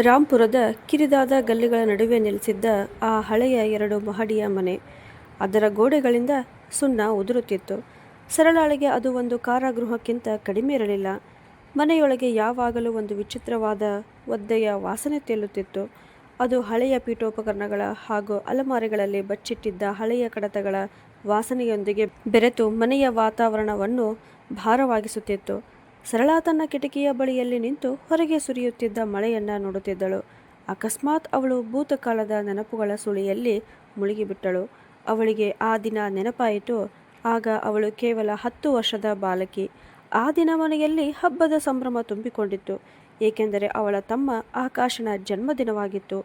ರಾಂಪುರದ ಕಿರಿದಾದ ಗಲ್ಲಿಗಳ ನಡುವೆ ನೆಲೆಸಿದ್ದ ಆ ಹಳೆಯ 2 ಮಹಡಿಯ ಮನೆ. ಅದರ ಗೋಡೆಗಳಿಂದ ಸುಣ್ಣ ಉದುರುತ್ತಿತ್ತು. ಸರಳಾಳಿಗೆ ಅದು ಒಂದು ಕಾರಾಗೃಹಕ್ಕಿಂತ ಕಡಿಮೆ ಇರಲಿಲ್ಲ. ಮನೆಯೊಳಗೆ ಯಾವಾಗಲೂ ಒಂದು ವಿಚಿತ್ರವಾದ ಒದ್ದೆಯ ವಾಸನೆ ತೇಲುತ್ತಿತ್ತು. ಅದು ಹಳೆಯ ಪೀಠೋಪಕರಣಗಳ ಹಾಗೂ ಅಲಮಾರಿಗಳಲ್ಲಿ ಬಚ್ಚಿಟ್ಟಿದ್ದ ಹಳೆಯ ಕಡತಗಳ ವಾಸನೆಯೊಂದಿಗೆ ಬೆರೆತು ಮನೆಯ ವಾತಾವರಣವನ್ನು ಭಾರವಾಗಿಸುತ್ತಿತ್ತು. ಸರಳಾ ತನ್ನ ಕಿಟಕಿಯ ಬಳಿಯಲ್ಲಿ ನಿಂತು ಹೊರಗೆ ಸುರಿಯುತ್ತಿದ್ದ ಮಳೆಯನ್ನ ನೋಡುತ್ತಿದ್ದಳು. ಅಕಸ್ಮಾತ್ ಅವಳು ಭೂತಕಾಲದ ನೆನಪುಗಳ ಸುಳಿಯಲ್ಲಿ ಮುಳುಗಿಬಿಟ್ಟಳು. ಅವಳಿಗೆ ಆ ದಿನ ನೆನಪಾಯಿತು. ಆಗ ಅವಳು ಕೇವಲ 10 ವರ್ಷದ ಬಾಲಕಿ. ಆ ದಿನ ಮನೆಯಲ್ಲಿ ಹಬ್ಬದ ಸಂಭ್ರಮ ತುಂಬಿಕೊಂಡಿತ್ತು. ಏಕೆಂದರೆ ಅವಳ ತಮ್ಮ ಆಕಾಶನ ಜನ್ಮದಿನವಾಗಿತ್ತು.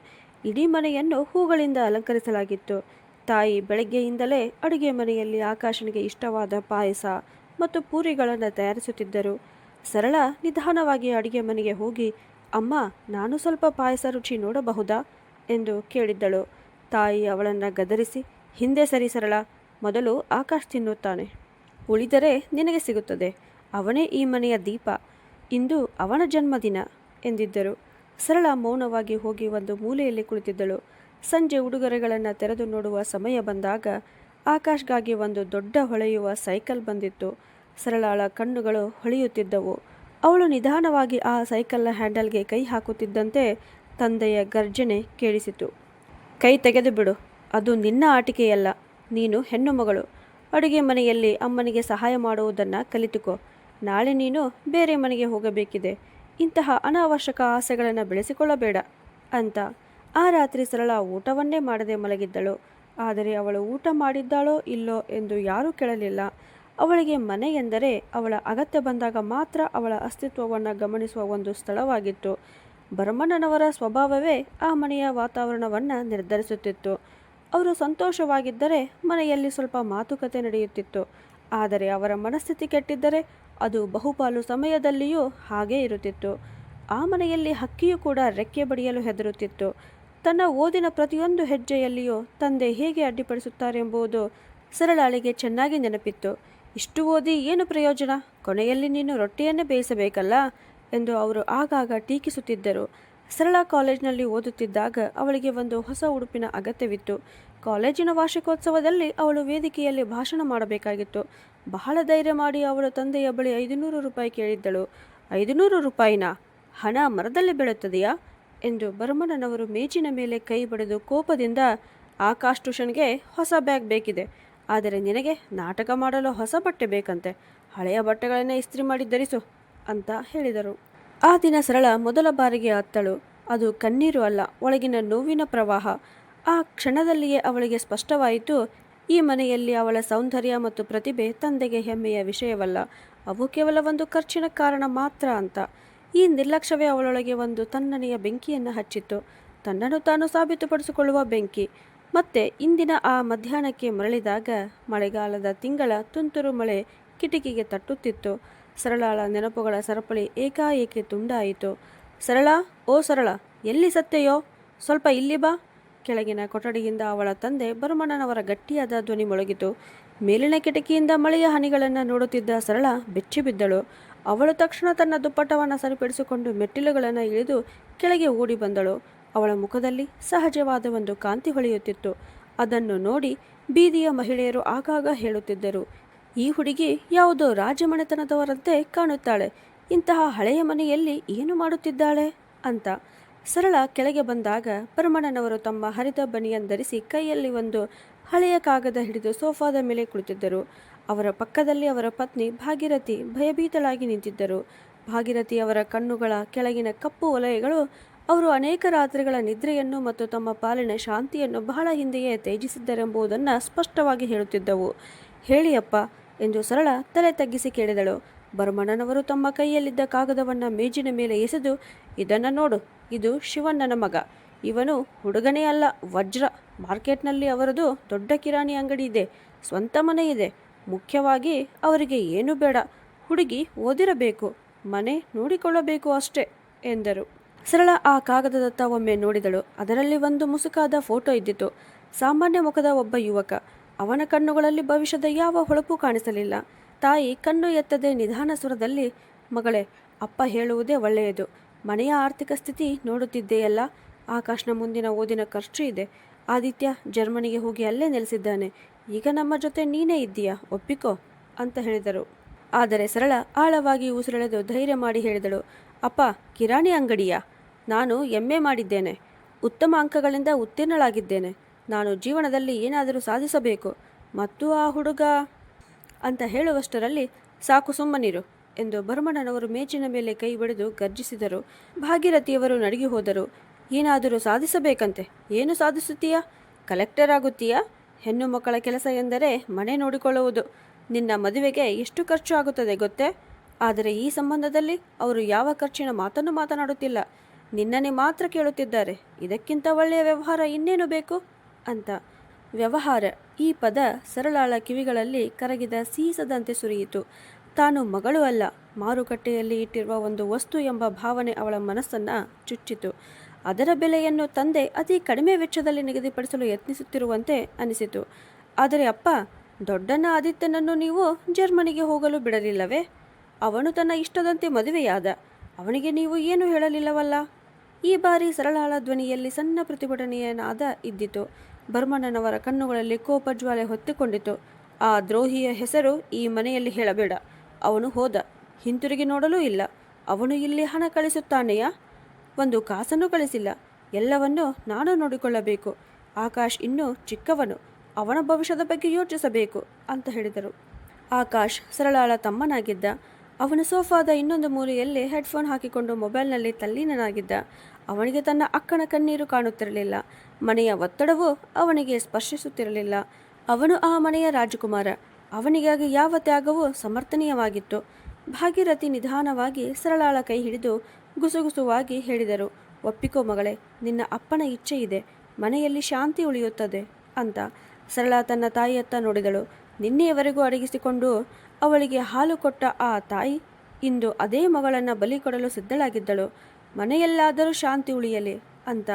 ಇಡೀ ಮನೆಯನ್ನು ಹೂಗಳಿಂದ ಅಲಂಕರಿಸಲಾಗಿತ್ತು. ತಾಯಿ ಬೆಳಗ್ಗೆಯಿಂದಲೇ ಅಡುಗೆ ಮನೆಯಲ್ಲಿ ಆಕಾಶನಿಗೆ ಇಷ್ಟವಾದ ಪಾಯಸ ಮತ್ತು ಪೂರಿಗಳನ್ನು ತಯಾರಿಸುತ್ತಿದ್ದರು. ಸರಳ ನಿಧಾನವಾಗಿ ಅಡುಗೆ ಮನೆಗೆ ಹೋಗಿ, ಅಮ್ಮ, ನಾನು ಸ್ವಲ್ಪ ಪಾಯಸ ರುಚಿ ನೋಡಬಹುದಾ ಎಂದು ಕೇಳಿದ್ದಳು. ತಾಯಿ ಅವಳನ್ನು ಗದರಿಸಿ, ಹಿಂದೆ ಸರಿ ಸರಳ, ಮೊದಲು ಆಕಾಶ್ ತಿನ್ನುತ್ತಾನೆ, ಉಳಿದರೆ ನಿನಗೆ ಸಿಗುತ್ತದೆ. ಅವನೇ ಈ ಮನೆಯ ದೀಪ. ಇಂದು ಅವನ ಜನ್ಮದಿನ ಎಂದಿದ್ದರು. ಸರಳ ಮೌನವಾಗಿ ಹೋಗಿ ಒಂದು ಮೂಲೆಯಲ್ಲಿ ಕುಳಿತಿದ್ದಳು. ಸಂಜೆ ಉಡುಗೊರೆಗಳನ್ನು ತೆರೆದು ನೋಡುವ ಸಮಯ ಬಂದಾಗ ಆಕಾಶ್ಗಾಗಿ ಒಂದು ದೊಡ್ಡ ಹೊಳೆಯುವ ಸೈಕಲ್ ಬಂದಿತ್ತು. ಸರಳಾಳ ಕಣ್ಣುಗಳು ಹೊಳೆಯುತ್ತಿದ್ದವು. ಅವಳು ನಿಧಾನವಾಗಿ ಆ ಸೈಕಲ್ನ ಹ್ಯಾಂಡಲ್ಗೆ ಕೈ ಹಾಕುತ್ತಿದ್ದಂತೆ ತಂದೆಯ ಗರ್ಜನೆ ಕೇಳಿಸಿತು. ಕೈ ತೆಗೆದು ಬಿಡು, ಅದು ನಿನ್ನ ಆಟಿಕೆಯಲ್ಲ. ನೀನು ಹೆಣ್ಣು ಮಗಳು. ಅಡುಗೆ ಮನೆಯಲ್ಲಿ ಅಮ್ಮನಿಗೆ ಸಹಾಯ ಮಾಡುವುದನ್ನು ಕಲಿತುಕೋ. ನಾಳೆ ನೀನು ಬೇರೆ ಮನೆಗೆ ಹೋಗಬೇಕಿದೆ. ಇಂತಹ ಅನಾವಶ್ಯಕ ಆಸೆಗಳನ್ನು ಬೆಳೆಸಿಕೊಳ್ಳಬೇಡ ಅಂತ. ಆ ರಾತ್ರಿ ಸರಳ ಊಟವನ್ನೇ ಮಾಡದೆ ಮಲಗಿದ್ದಳು. ಆದರೆ ಅವಳು ಊಟ ಮಾಡಿದ್ದಾಳೋ ಇಲ್ಲೋ ಎಂದು ಯಾರೂ ಕೇಳಲಿಲ್ಲ. ಅವಳಿಗೆ ಮನೆ ಎಂದರೆ ಅವಳ ಅಗತ್ಯ ಬಂದಾಗ ಮಾತ್ರ ಅವಳ ಅಸ್ತಿತ್ವವನ್ನು ಗಮನಿಸುವ ಒಂದು ಸ್ಥಳವಾಗಿತ್ತು. ಭರಮಣ್ಣನವರ ಸ್ವಭಾವವೇ ಆ ಮನೆಯ ವಾತಾವರಣವನ್ನು ನಿರ್ಧರಿಸುತ್ತಿತ್ತು. ಅವರು ಸಂತೋಷವಾಗಿದ್ದರೆ ಮನೆಯಲ್ಲಿ ಸ್ವಲ್ಪ ಮಾತುಕತೆ ನಡೆಯುತ್ತಿತ್ತು. ಆದರೆ ಅವರ ಮನಸ್ಥಿತಿ ಕೆಟ್ಟಿದ್ದರೆ ಅದು ಬಹುಪಾಲು ಸಮಯದಲ್ಲಿಯೂ ಹಾಗೇ ಇರುತ್ತಿತ್ತು. ಆ ಮನೆಯಲ್ಲಿ ಹಕ್ಕಿಯೂ ಕೂಡ ರೆಕ್ಕೆ ಬಡಿಯಲು ಹೆದರುತ್ತಿತ್ತು. ತನ್ನ ಓದಿನ ಪ್ರತಿಯೊಂದು ಹೆಜ್ಜೆಯಲ್ಲಿಯೂ ತಂದೆ ಹೇಗೆ ಅಡ್ಡಿಪಡಿಸುತ್ತಾರೆಂಬುದು ಸರಳಾಳಿಗೆ ಚೆನ್ನಾಗಿ ನೆನಪಿತ್ತು. ಇಷ್ಟು ಓದಿ ಏನು ಪ್ರಯೋಜನ? ಕೊನೆಯಲ್ಲಿ ನೀನು ರೊಟ್ಟಿಯನ್ನೇ ಬೇಯಿಸಬೇಕಲ್ಲ ಎಂದು ಅವರು ಆಗಾಗ ಟೀಕಿಸುತ್ತಿದ್ದರು. ಸರಳ ಕಾಲೇಜಿನಲ್ಲಿ ಓದುತ್ತಿದ್ದಾಗ ಅವಳಿಗೆ ಒಂದು ಹೊಸ ಉಡುಪಿನ ಅಗತ್ಯವಿತ್ತು. ಕಾಲೇಜಿನ ವಾರ್ಷಿಕೋತ್ಸವದಲ್ಲಿ ಅವಳು ವೇದಿಕೆಯಲ್ಲಿ ಭಾಷಣ ಮಾಡಬೇಕಾಗಿತ್ತು. ಬಹಳ ಧೈರ್ಯ ಮಾಡಿ ಅವಳ ತಂದೆಯ ಬಳಿ 500 ರೂಪಾಯಿ ಕೇಳಿದ್ದಳು. 500 ರೂಪಾಯಿನಾ? ಹಣ ಮರದಲ್ಲಿ ಬೆಳೆಯುತ್ತದೆಯಾ ಎಂದು ಭರಮಣ್ಣನವರು ಮೇಜಿನ ಮೇಲೆ ಕೈ ಬಡಿದು ಕೋಪದಿಂದ, ಆಕಾಶ್ ಟ್ಯೂಷನ್ಗೆ ಹೊಸ ಬ್ಯಾಗ್ ಬೇಕಿದೆ. ಆದರೆ ನಿನಗೆ ನಾಟಕ ಮಾಡಲು ಹೊಸ ಬಟ್ಟೆ ಬೇಕಂತೆ. ಹಳೆಯ ಬಟ್ಟೆಗಳನ್ನೇ ಇಸ್ತ್ರಿ ಮಾಡಿ ಧರಿಸು ಅಂತ ಹೇಳಿದರು. ಆ ದಿನ ಸರಳ ಮೊದಲ ಬಾರಿಗೆ ಅತ್ತಳು. ಅದು ಕಣ್ಣೀರು ಅಲ್ಲ, ಒಳಗಿನ ನೋವಿನ ಪ್ರವಾಹ. ಆ ಕ್ಷಣದಲ್ಲಿಯೇ ಅವಳಿಗೆ ಸ್ಪಷ್ಟವಾಯಿತು, ಈ ಮನೆಯಲ್ಲಿ ಅವಳ ಸೌಂದರ್ಯ ಮತ್ತು ಪ್ರತಿಭೆ ತಂದೆಗೆ ಹೆಮ್ಮೆಯ ವಿಷಯವಲ್ಲ. ಅವು ಕೇವಲ ಒಂದು ಖರ್ಚಿನ ಕಾರಣ ಮಾತ್ರ ಅಂತ. ಈ ನಿರ್ಲಕ್ಷ್ಯವೇ ಅವಳೊಳಗೆ ಒಂದು ತಣ್ಣನೆಯ ಬೆಂಕಿಯನ್ನು ಹಚ್ಚಿತ್ತು. ತನ್ನನ್ನು ತಾನು ಸಾಬೀತುಪಡಿಸಿಕೊಳ್ಳುವ ಬೆಂಕಿ. ಮತ್ತೆ ಇಂದಿನ ಆ ಮಧ್ಯಾಹ್ನಕ್ಕೆ ಮರಳಿದಾಗ ಮಳೆಗಾಲದ ತಿಂಗಳ ತುಂತುರು ಮಳೆ ಕಿಟಕಿಗೆ ತಟ್ಟುತ್ತಿತ್ತು. ಸರಳಾಳ ನೆನಪುಗಳ ಸರಪಳಿ ಏಕಾಏಕಿ ತುಂಡಾಯಿತು. ಸರಳ, ಓ ಸರಳ, ಎಲ್ಲಿ ಸತ್ತೆಯೋ? ಸ್ವಲ್ಪ ಇಲ್ಲಿ ಬಾ. ಕೆಳಗಿನ ಕೊಠಡಿಯಿಂದ ಅವಳ ತಂದೆ ಭರಮಣ್ಣನವರ ಗಟ್ಟಿಯಾದ ಧ್ವನಿ ಮೊಳಗಿತು. ಮೇಲಿನ ಕಿಟಕಿಯಿಂದ ಮಳೆಯ ಹನಿಗಳನ್ನು ನೋಡುತ್ತಿದ್ದ ಸರಳ ಬೆಚ್ಚಿಬಿದ್ದಳು. ಅವಳು ತಕ್ಷಣ ತನ್ನ ದುಪ್ಪಟ್ಟವನ್ನು ಸರಿಪಡಿಸಿಕೊಂಡು ಮೆಟ್ಟಿಲುಗಳನ್ನು ಇಳಿದು ಕೆಳಗೆ ಓಡಿ ಬಂದಳು. ಅವಳ ಮುಖದಲ್ಲಿ ಸಹಜವಾದ ಒಂದು ಕಾಂತಿ ಹೊಳೆಯುತ್ತಿತ್ತು. ಅದನ್ನು ನೋಡಿ ಬೀದಿಯ ಮಹಿಳೆಯರು ಆಗಾಗ ಹೇಳುತ್ತಿದ್ದರು, ಈ ಹುಡುಗಿ ಯಾವುದೋ ರಾಜಮನೆತನದವರಂತೆ ಕಾಣುತ್ತಾಳೆ. ಇಂತಹ ಹಳೆಯ ಮನೆಯಲ್ಲಿ ಏನು ಮಾಡುತ್ತಿದ್ದಾಳೆ ಅಂತ. ಸರಳ ಕೆಳಗೆ ಬಂದಾಗ ಭರಮಣ್ಣನವರು ತಮ್ಮ ಹರಿದ ಬನಿಯನ್ ಧರಿಸಿ ಕೈಯಲ್ಲಿ ಒಂದು ಹಳೆಯ ಕಾಗದ ಹಿಡಿದು ಸೋಫಾದ ಮೇಲೆ ಕುಳಿತಿದ್ದರು. ಅವರ ಪಕ್ಕದಲ್ಲಿ ಅವರ ಪತ್ನಿ ಭಾಗೀರಥಿ ಭಯಭೀತಳಾಗಿ ನಿಂತಿದ್ದರು. ಭಾಗೀರಥಿ ಅವರ ಕಣ್ಣುಗಳ ಕೆಳಗಿನ ಕಪ್ಪು ವಲಯಗಳು ಅವರು ಅನೇಕ ರಾತ್ರಿಗಳ ನಿದ್ರೆಯನ್ನು ಮತ್ತು ತಮ್ಮ ಪಾಲಿನ ಶಾಂತಿಯನ್ನು ಬಹಳ ಹಿಂದೆಯೇ ತ್ಯಜಿಸಿದ್ದರೆಂಬುದನ್ನು ಸ್ಪಷ್ಟವಾಗಿ ಹೇಳುತ್ತಿದ್ದವು. ಹೇಳಿಯಪ್ಪ ಎಂದು ಸರಳ ತಲೆ ತಗ್ಗಿಸಿ ಕೇಳಿದಳು. ಭರಮಣ್ಣನವರು ತಮ್ಮ ಕೈಯಲ್ಲಿದ್ದ ಕಾಗದವನ್ನು ಮೇಜಿನ ಮೇಲೆ ಎಸೆದು, ಇದನ್ನು ನೋಡು, ಇದು ಶಿವಣ್ಣನ ಮಗ. ಇವನು ಹುಡುಗನೇ ಅಲ್ಲ, ವಜ್ರ. ಮಾರ್ಕೆಟ್ನಲ್ಲಿ ಅವರದು ದೊಡ್ಡ ಕಿರಾಣಿ ಅಂಗಡಿ ಇದೆ, ಸ್ವಂತ ಮನೆ ಇದೆ. ಮುಖ್ಯವಾಗಿ ಅವರಿಗೆ ಏನೂ ಬೇಡ, ಹುಡುಗಿ ಓದಿರಬೇಕು, ಮನೆ ನೋಡಿಕೊಳ್ಳಬೇಕು ಅಷ್ಟೇ ಎಂದರು. ಸರಳ ಆ ಕಾಗದದತ್ತ ಒಮ್ಮೆ ನೋಡಿದಳು. ಅದರಲ್ಲಿ ಒಂದು ಮುಸುಕಾದ ಫೋಟೋ ಇದ್ದಿತು. ಸಾಮಾನ್ಯ ಮುಖದ ಒಬ್ಬ ಯುವಕ. ಅವನ ಕಣ್ಣುಗಳಲ್ಲಿ ಭವಿಷ್ಯದ ಯಾವ ಹೊಳಪು ಕಾಣಿಸಲಿಲ್ಲ. ತಾಯಿ ಕಣ್ಣು ಎತ್ತದೆ ನಿಧಾನ ಸ್ವರದಲ್ಲಿ, ಮಗಳೇ, ಅಪ್ಪ ಹೇಳುವುದೇ ಒಳ್ಳೆಯದು. ಮನೆಯ ಆರ್ಥಿಕ ಸ್ಥಿತಿ ನೋಡುತ್ತಿದ್ದೆಯಲ್ಲ. ಆಕಾಶ್ನ ಮುಂದಿನ ಓದಿನ ಖರ್ಚು ಇದೆ. ಆದಿತ್ಯ ಜರ್ಮನಿಗೆ ಹೋಗಿ ಅಲ್ಲೇ ನೆಲೆಸಿದ್ದಾನೆ. ಈಗ ನಮ್ಮ ಜೊತೆ ನೀನೇ ಇದ್ದೀಯಾ, ಒಪ್ಪಿಕೋ ಅಂತ ಹೇಳಿದರು. ಆದರೆ ಸರಳ ಆಳವಾಗಿ ಉಸಿರೆಳೆದು ಧೈರ್ಯ ಮಾಡಿ ಹೇಳಿದಳು, ಅಪ್ಪ, ಕಿರಾಣಿ ಅಂಗಡಿಯಾ? ನಾನು MA ಮಾಡಿದ್ದೇನೆ. ಉತ್ತಮ ಅಂಕಗಳಿಂದ ಉತ್ತೀರ್ಣಳಾಗಿದ್ದೇನೆ. ನಾನು ಜೀವನದಲ್ಲಿ ಏನಾದರೂ ಸಾಧಿಸಬೇಕು. ಮತ್ತು ಆ ಹುಡುಗ ಅಂತ ಹೇಳುವಷ್ಟರಲ್ಲಿ ಸಾಕು, ಸುಮ್ಮನಿರು ಎಂದು ಭರಮಣ್ಣನವರು ಮೇಜಿನ ಮೇಲೆ ಕೈ ಬಡಿದು ಗರ್ಜಿಸಿದರು. ಭಾಗೀರಥಿಯವರು ನಡುಗಿ ಹೋದರು. ಏನಾದರೂ ಸಾಧಿಸಬೇಕಂತೆ? ಏನು ಸಾಧಿಸುತ್ತೀಯಾ? ಕಲೆಕ್ಟರ್ ಆಗುತ್ತೀಯಾ? ಹೆಣ್ಣು ಮಕ್ಕಳ ಕೆಲಸ ಎಂದರೆ ಮನೆ ನೋಡಿಕೊಳ್ಳುವುದು. ನಿನ್ನ ಮದುವೆಗೆ ಎಷ್ಟು ಖರ್ಚು ಆಗುತ್ತದೆ ಗೊತ್ತೇ? ಆದರೆ ಈ ಸಂಬಂಧದಲ್ಲಿ ಅವರು ಯಾವ ಖರ್ಚಿನ ಮಾತನ್ನು ಮಾತನಾಡುತ್ತಿಲ್ಲ. ನಿನ್ನನ್ನೇ ಮಾತ್ರ ಕೇಳುತ್ತಿದ್ದಾರೆ. ಇದಕ್ಕಿಂತ ಒಳ್ಳೆಯ ವ್ಯವಹಾರ ಇನ್ನೇನು ಬೇಕು ಅಂತ. ವ್ಯವಹಾರ, ಈ ಪದ ಸರಳಾಳ ಕಿವಿಗಳಲ್ಲಿ ಕರಗಿದ ಸೀಸದಂತೆ ಸುರಿಯಿತು. ತಾನು ಮಗಳು ಅಲ್ಲ, ಮಾರುಕಟ್ಟೆಯಲ್ಲಿ ಇಟ್ಟಿರುವ ಒಂದು ವಸ್ತು ಎಂಬ ಭಾವನೆ ಅವಳ ಮನಸ್ಸನ್ನು ಚುಚ್ಚಿತು. ಅದರ ಬೆಲೆಯನ್ನು ತಂದೆ ಅತಿ ಕಡಿಮೆ ವೆಚ್ಚದಲ್ಲಿ ನಿಗದಿಪಡಿಸಲು ಯತ್ನಿಸುತ್ತಿರುವಂತೆ ಅನಿಸಿತು. ಆದರೆ ಅಪ್ಪ, ದೊಡ್ಡಣ್ಣ ಆದಿತ್ಯನನ್ನು ನೀವು ಜರ್ಮನಿಗೆ ಹೋಗಲು ಬಿಡಲಿಲ್ಲವೇ? ಅವನು ತನ್ನ ಇಷ್ಟದಂತೆ ಮದುವೆಯಾದ. ಅವನಿಗೆ ನೀವು ಏನು ಹೇಳಲಿಲ್ಲವಲ್ಲ? ಈ ಬಾರಿ ಸರಳಾಳ ಧ್ವನಿಯಲ್ಲಿ ಸಣ್ಣ ಪ್ರತಿಭಟನೆಯ ನಾದ ಇದ್ದಿತು. ಭರಮಣ್ಣನವರ ಕಣ್ಣುಗಳಲ್ಲಿ ಕೋಪಜ್ವಾಲೆ ಹೊತ್ತಿಕೊಂಡಿತು. ಆ ದ್ರೋಹಿಯ ಹೆಸರು ಈ ಮನೆಯಲ್ಲಿ ಹೇಳಬೇಡ. ಅವನು ಹೋದ, ಹಿಂತಿರುಗಿ ನೋಡಲೂ ಇಲ್ಲ. ಅವನು ಇಲ್ಲಿ ಹಣ ಕಳಿಸುತ್ತಾನೆಯಾ? ಒಂದು ಕಾಸನ್ನು ಕಳಿಸಿಲ್ಲ. ಎಲ್ಲವನ್ನೂ ನಾನು ನೋಡಿಕೊಳ್ಳಬೇಕು. ಆಕಾಶ್ ಇನ್ನೂ ಚಿಕ್ಕವನು. ಅವನ ಭವಿಷ್ಯದ ಬಗ್ಗೆ ಯೋಚಿಸಬೇಕು ಅಂತ ಹೇಳಿದರು. ಆಕಾಶ್ ಸರಳಾಳ ತಮ್ಮನಾಗಿದ್ದ. ಅವನು ಸೋಫಾದ ಇನ್ನೊಂದು ಮೂಲೆಯಲ್ಲಿ ಹೆಡ್ಫೋನ್ ಹಾಕಿಕೊಂಡು ಮೊಬೈಲ್ನಲ್ಲಿ ತಲ್ಲೀನನಾಗಿದ್ದ. ಅವನಿಗೆ ತನ್ನ ಅಕ್ಕನ ಕಣ್ಣೀರು ಕಾಣುತ್ತಿರಲಿಲ್ಲ. ಮನೆಯ ಒತ್ತಡವೂ ಅವನಿಗೆ ಸ್ಪರ್ಶಿಸುತ್ತಿರಲಿಲ್ಲ. ಅವನು ಆ ಮನೆಯ ರಾಜಕುಮಾರ. ಅವನಿಗಾಗಿ ಯಾವ ತ್ಯಾಗವೂ ಸಮರ್ಥನೀಯವಾಗಿತ್ತು. ಭಾಗೀರಥಿ ನಿಧಾನವಾಗಿ ಸರಳಾಳ ಕೈ ಹಿಡಿದು ಗುಸುಗುಸುವಾಗಿ ಹೇಳಿದರು, ಒಪ್ಪಿಕೋ ಮಗಳೇ, ನಿನ್ನ ಅಪ್ಪನ ಇಚ್ಛೆ ಇದೆ. ಮನೆಯಲ್ಲಿ ಶಾಂತಿ ಉಳಿಯುತ್ತದೆ ಅಂತ. ಸರಳ ತನ್ನ ತಾಯಿಯತ್ತ ನೋಡಿದಳು. ನಿನ್ನೆಯವರೆಗೂ ಅಡಗಿಸಿಕೊಂಡು ಅವಳಿಗೆ ಹಾಲು ಕೊಟ್ಟ ಆ ತಾಯಿ ಇಂದು ಅದೇ ಮಗಳನ್ನು ಬಲಿ ಕೊಡಲು ಸಿದ್ಧಳಾಗಿದ್ದಳು. ಮನೆಯಲ್ಲಾದರೂ ಶಾಂತಿ ಉಳಿಯಲಿ ಅಂತ.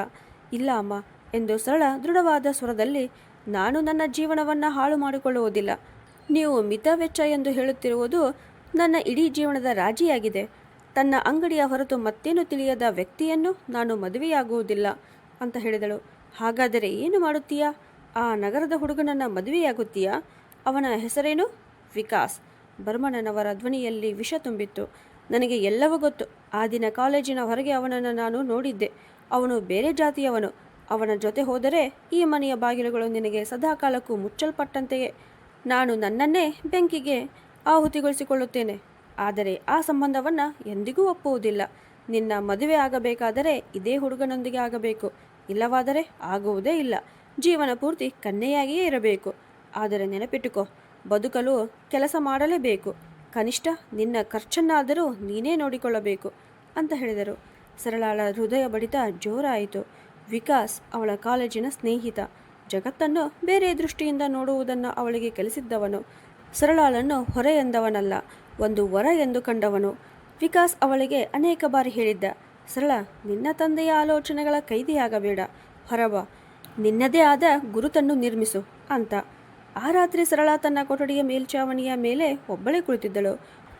ಇಲ್ಲ ಅಮ್ಮ ಎಂದು ಸರಳ ದೃಢವಾದ ಸ್ವರದಲ್ಲಿ, ನಾನು ನನ್ನ ಜೀವನವನ್ನು ಹಾಳು ಮಾಡಿಕೊಳ್ಳುವುದಿಲ್ಲ. ನೀವು ಮಿತ ವೆಚ್ಚ ಎಂದು ಹೇಳುತ್ತಿರುವುದು ನನ್ನ ಇಡೀ ಜೀವನದ ರಾಜಿಯಾಗಿದೆ. ತನ್ನ ಅಂಗಡಿಯ ಹೊರತು ಮತ್ತೇನು ತಿಳಿಯದ ವ್ಯಕ್ತಿಯನ್ನು ನಾನು ಮದುವೆಯಾಗುವುದಿಲ್ಲ ಅಂತ ಹೇಳಿದಳು. ಹಾಗಾದರೆ ಏನು ಮಾಡುತ್ತೀಯಾ? ಆ ನಗರದ ಹುಡುಗನನ್ನ ಮದುವೆಯಾಗುತ್ತೀಯಾ? ಅವನ ಹೆಸರೇನು? ವಿಕಾಸ್. ಭರಮಣ್ಣನವರ ಧ್ವನಿಯಲ್ಲಿ ವಿಷ ತುಂಬಿತ್ತು. ನನಗೆ ಎಲ್ಲವೂ ಗೊತ್ತು. ಆ ದಿನ ಕಾಲೇಜಿನ ಹೊರಗೆ ಅವನನ್ನು ನಾನು ನೋಡಿದ್ದೆ. ಅವನು ಬೇರೆ ಜಾತಿಯವನು. ಅವನ ಜೊತೆ ಹೋದರೆ ಈ ಮನೆಯ ಬಾಗಿಲುಗಳು ನಿನಗೆ ಸದಾಕಾಲಕ್ಕೂ ಮುಚ್ಚಲ್ಪಟ್ಟಂತೆಯೇ. ನಾನು ನನ್ನನ್ನೇ ಬೆಂಕಿಗೆ ಆಹುತಿಗೊಳಿಸಿಕೊಳ್ಳುತ್ತೇನೆ. ಆದರೆ ಆ ಸಂಬಂಧವನ್ನು ಎಂದಿಗೂ ಒಪ್ಪುವುದಿಲ್ಲ. ನಿನ್ನ ಮದುವೆ ಆಗಬೇಕಾದರೆ ಇದೇ ಹುಡುಗನೊಂದಿಗೆ ಆಗಬೇಕು. ಇಲ್ಲವಾದರೆ ಆಗುವುದೇ ಇಲ್ಲ. ಜೀವನ ಪೂರ್ತಿ ಕನ್ಯೆಯಾಗಿಯೇ ಇರಬೇಕು. ಆದರೆ ನೆನಪಿಟ್ಟುಕೋ, ಬದುಕಲು ಕೆಲಸ ಮಾಡಲೇಬೇಕು. ಕನಿಷ್ಠ ನಿನ್ನ ಖರ್ಚನ್ನಾದರೂ ನೀನೇ ನೋಡಿಕೊಳ್ಳಬೇಕು ಅಂತ ಹೇಳಿದರು. ಸರಳಾಳ ಹೃದಯ ಬಡಿತ ಜೋರಾಯಿತು. ವಿಕಾಸ್ ಅವಳ ಕಾಲೇಜಿನ ಸ್ನೇಹಿತ. ಜಗತ್ತನ್ನು ಬೇರೆ ದೃಷ್ಟಿಯಿಂದ ನೋಡುವುದನ್ನು ಅವಳಿಗೆ ಕಲಿಸಿದ್ದವನು. ಸರಳಾಳನ್ನು ಹೊರೆ ಎಂದವನಲ್ಲ, ಒಂದು ವರ ಎಂದು ಕಂಡವನು. ವಿಕಾಸ್ ಅವಳಿಗೆ ಅನೇಕ ಬಾರಿ ಹೇಳಿದ್ದ, ಸರಳ, ನಿನ್ನ ತಂದೆಯ ಆಲೋಚನೆಗಳ ಕೈದಿಯಾಗಬೇಡ, ಹೊರಬಾ, ನಿನ್ನದೇ ಆದ ಗುರುತನ್ನು ನಿರ್ಮಿಸು ಅಂತ. ಆ ರಾತ್ರಿ ಸರಳ ತನ್ನ ಕೊಠಡಿಯ ಮೇಲ್ಛಾವಣಿಯ ಮೇಲೆ ಒಬ್ಬಳೇ ಕುಳಿತಿದ್ದಳು.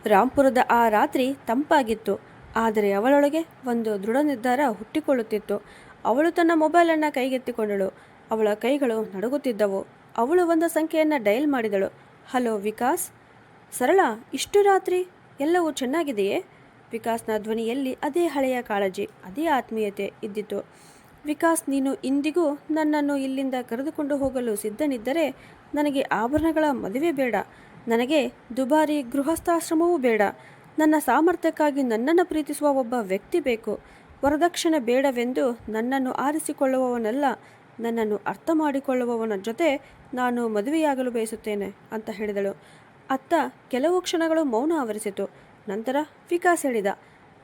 ರಾಂಪುರದ ಆ ರಾತ್ರಿ ತಂಪಾಗಿತ್ತು. ಆದರೆ ಅವಳೊಳಗೆ ಒಂದು ದೃಢ ನಿರ್ಧಾರ ಹುಟ್ಟಿಕೊಳ್ಳುತ್ತಿತ್ತು. ಅವಳು ತನ್ನ ಮೊಬೈಲನ್ನು ಕೈಗೆತ್ತಿಕೊಂಡಳು. ಅವಳ ಕೈಗಳು ನಡುಗುತ್ತಿದ್ದವು. ಅವಳು ಒಂದು ಸಂಖ್ಯೆಯನ್ನು ಡಯಲ್ ಮಾಡಿದಳು. ಹಲೋ ವಿಕಾಸ್. ಸರಳ, ಇಷ್ಟು ರಾತ್ರಿ ಎಲ್ಲವೂ ಚೆನ್ನಾಗಿದೆಯೇ? ವಿಕಾಸ್ನ ಧ್ವನಿಯಲ್ಲಿ ಅದೇ ಹಳೆಯ ಕಾಳಜಿ, ಅದೇ ಆತ್ಮೀಯತೆ ಇದ್ದಿತು. ವಿಕಾಸ್, ನೀನು ಇಂದಿಗೂ ನನ್ನನ್ನು ಇಲ್ಲಿಂದ ಕರೆದುಕೊಂಡು ಹೋಗಲು ಸಿದ್ಧನಿದ್ದರೆ ನನಗೆ ಆಭರಣಗಳ ಮದುವೆ ಬೇಡ. ನನಗೆ ದುಬಾರಿ ಗೃಹಸ್ಥಾಶ್ರಮವೂ ಬೇಡ. ನನ್ನ ಸಾಮರ್ಥ್ಯಕ್ಕಾಗಿ ನನ್ನನ್ನು ಪ್ರೀತಿಸುವ ಒಬ್ಬ ವ್ಯಕ್ತಿ ಬೇಕು. ವರದಕ್ಷಿಣೆ ಬೇಡವೆಂದು ನನ್ನನ್ನು ಆರಿಸಿಕೊಳ್ಳುವವನಲ್ಲ, ನನ್ನನ್ನು ಅರ್ಥ ಮಾಡಿಕೊಳ್ಳುವವನ ಜೊತೆ ನಾನು ಮದುವೆಯಾಗಲು ಬಯಸುತ್ತೇನೆ ಅಂತ ಹೇಳಿದಳು. ಅತ್ತ ಕೆಲವು ಕ್ಷಣಗಳು ಮೌನ ಆವರಿಸಿತು. ನಂತರ ವಿಕಾಸ್ ಹೇಳಿದ,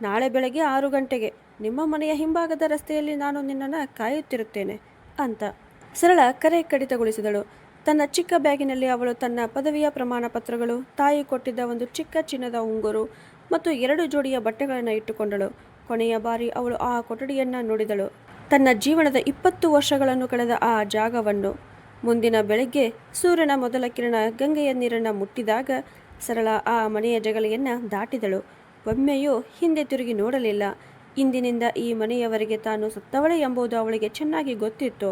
ನಾಳೆ ಬೆಳಗ್ಗೆ 6 ಗಂಟೆಗೆ ನಿಮ್ಮ ಮನೆಯ ಹಿಂಭಾಗದ ರಸ್ತೆಯಲ್ಲಿ ನಾನು ನಿನ್ನನ್ನು ಕಾಯುತ್ತಿರುತ್ತೇನೆ ಅಂತ. ಸರಳ ಕರೆ ಕಡಿತಗೊಳಿಸಿದಳು. ತನ್ನ ಚಿಕ್ಕ ಬ್ಯಾಗಿನಲ್ಲಿ ಅವಳು ತನ್ನ ಪದವಿಯ ಪ್ರಮಾಣ ಪತ್ರಗಳು, ತಾಯಿ ಕೊಟ್ಟಿದ್ದ ಒಂದು ಚಿಕ್ಕ ಚಿನ್ನದ ಉಂಗುರು ಮತ್ತು 2 ಜೋಡಿಯ ಬಟ್ಟೆಗಳನ್ನು ಇಟ್ಟುಕೊಂಡಳು. ಕೊನೆಯ ಬಾರಿ ಅವಳು ಆ ಕೊಠಡಿಯನ್ನು ನೋಡಿದಳು. ತನ್ನ ಜೀವನದ 20 ವರ್ಷಗಳನ್ನು ಕಳೆದ ಆ ಜಾಗವನ್ನು. ಮುಂದಿನ ಬೆಳಗ್ಗೆ ಸೂರ್ಯನ ಮೊದಲ ಕಿರಣ ಗಂಗೆಯ ನೀರನ್ನು ಮುಟ್ಟಿದಾಗ ಸರಳ ಆ ಮನೆಯ ಜಗಲಿಯನ್ನು ದಾಟಿದಳು. ಒಮ್ಮೆಯೂ ಹಿಂದೆ ತಿರುಗಿ ನೋಡಲಿಲ್ಲ. ಇಂದಿನಿಂದ ಈ ಮನೆಯವರೆಗೆ ತಾನು ಸತ್ತವಳೆ ಎಂಬುದು ಅವಳಿಗೆ ಚೆನ್ನಾಗಿ ಗೊತ್ತಿತ್ತು.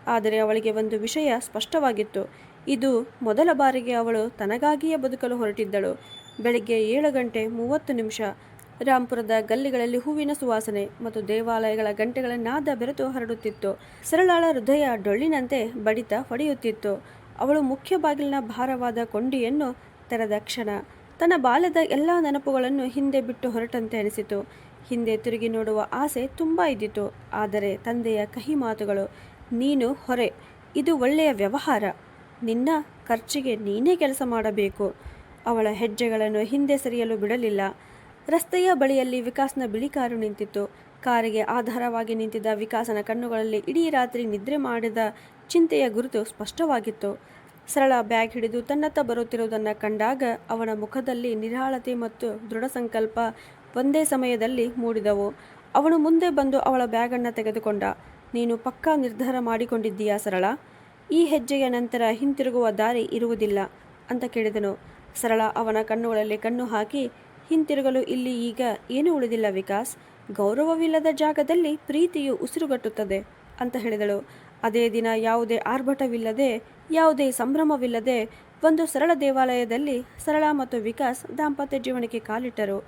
ಆದರೆ ಅವಳಿಗೆ ಒಂದು ವಿಷಯ ಸ್ಪಷ್ಟವಾಗಿತ್ತು. ಇದು ಮೊದಲ ಬಾರಿಗೆ ಅವಳು ತನಗಾಗಿಯೇ ಬದುಕಲು ಹೊರಟಿದ್ದಳು. ಬೆಳಿಗ್ಗೆ 7:30 ರಾಂಪುರದ ಗಲ್ಲಿಗಳಲ್ಲಿ ಹೂವಿನ ಸುವಾಸನೆ ಮತ್ತು ದೇವಾಲಯಗಳ ಗಂಟೆಗಳ ನಾದ ಬೆರೆತು ಹರಡುತ್ತಿತ್ತು. ಸರಳಾಳ ಹೃದಯ ಡೊಳ್ಳಿನಂತೆ ಬಡಿತ ಹೊಡೆಯುತ್ತಿತ್ತು. ಅವಳು ಮುಖ್ಯ ಬಾಗಿಲಿನ ಭಾರವಾದ ಕೊಂಡಿಯನ್ನು ತೆರೆದ ಕ್ಷಣ ತನ್ನ ಬಾಲ್ಯದ ಎಲ್ಲ ನೆನಪುಗಳನ್ನು ಹಿಂದೆ ಬಿಟ್ಟು ಹೊರಟಂತೆ ಅನಿಸಿತು. ಹಿಂದೆ ತಿರುಗಿ ನೋಡುವ ಆಸೆ ತುಂಬ ಇದ್ದಿತು. ಆದರೆ ತಂದೆಯ ಕಹಿ ಮಾತುಗಳು, ನೀನು ಹೊರೆ, ಇದು ಒಳ್ಳೆಯ ವ್ಯವಹಾರ, ನಿನ್ನ ಖರ್ಚಿಗೆ ನೀನೇ ಕೆಲಸ ಮಾಡಬೇಕು, ಅವಳ ಹೆಜ್ಜೆಗಳನ್ನು ಹಿಂದೆ ಸರಿಯಲು ಬಿಡಲಿಲ್ಲ. ರಸ್ತೆಯ ಬಳಿಯಲ್ಲಿ ವಿಕಾಸ್ನ ಬಿಳಿ ಕಾರು ನಿಂತಿತ್ತು. ಕಾರಿಗೆ ಆಧಾರವಾಗಿ ನಿಂತಿದ್ದ ವಿಕಾಸನ ಕಣ್ಣುಗಳಲ್ಲಿ ಇಡೀ ರಾತ್ರಿ ನಿದ್ರೆ ಮಾಡಿದ ಚಿಂತೆಯ ಗುರುತು ಸ್ಪಷ್ಟವಾಗಿತ್ತು. ಸರಳ ಬ್ಯಾಗ್ ಹಿಡಿದು ತನ್ನತ್ತ ಬರುತ್ತಿರುವುದನ್ನು ಕಂಡಾಗ ಅವನ ಮುಖದಲ್ಲಿ ನಿರಾಳತೆ ಮತ್ತು ದೃಢ ಸಂಕಲ್ಪ ಒಂದೇ ಸಮಯದಲ್ಲಿ ಮೂಡಿದವು. ಅವನು ಮುಂದೆ ಬಂದು ಅವಳ ಬ್ಯಾಗನ್ನು ತೆಗೆದುಕೊಂಡ. ನೀನು ಪಕ್ಕಾ ನಿರ್ಧಾರ ಮಾಡಿಕೊಂಡಿದ್ದೀಯಾ ಸರಳ? ಈ ಹೆಜ್ಜೆಯ ನಂತರ ಹಿಂತಿರುಗುವ ದಾರಿ ಇರುವುದಿಲ್ಲ ಅಂತ ಕೇಳಿದನು. ಸರಳ ಅವನ ಕಣ್ಣುಗಳಲ್ಲಿ ಕಣ್ಣು ಹಾಕಿ, ಹಿಂತಿರುಗಲು ಇಲ್ಲಿ ಈಗ ಏನೂ ಉಳಿದಿಲ್ಲ ವಿಕಾಸ್. ಗೌರವವಿಲ್ಲದ ಜಾಗದಲ್ಲಿ ಪ್ರೀತಿಯು ಉಸಿರುಗಟ್ಟುತ್ತದೆ ಅಂತ ಹೇಳಿದಳು. ಅದೇ ದಿನ ಯಾವುದೇ ಆರ್ಭಟವಿಲ್ಲದೆ, ಯಾವುದೇ ಸಂಭ್ರಮವಿಲ್ಲದೆ ಒಂದು ಸರಳ ದೇವಾಲಯದಲ್ಲಿ ಸರಳ ಮತ್ತು ವಿಕಾಸ್ ದಾಂಪತ್ಯ ಜೀವನಕ್ಕೆ ಕಾಲಿಟ್ಟರು.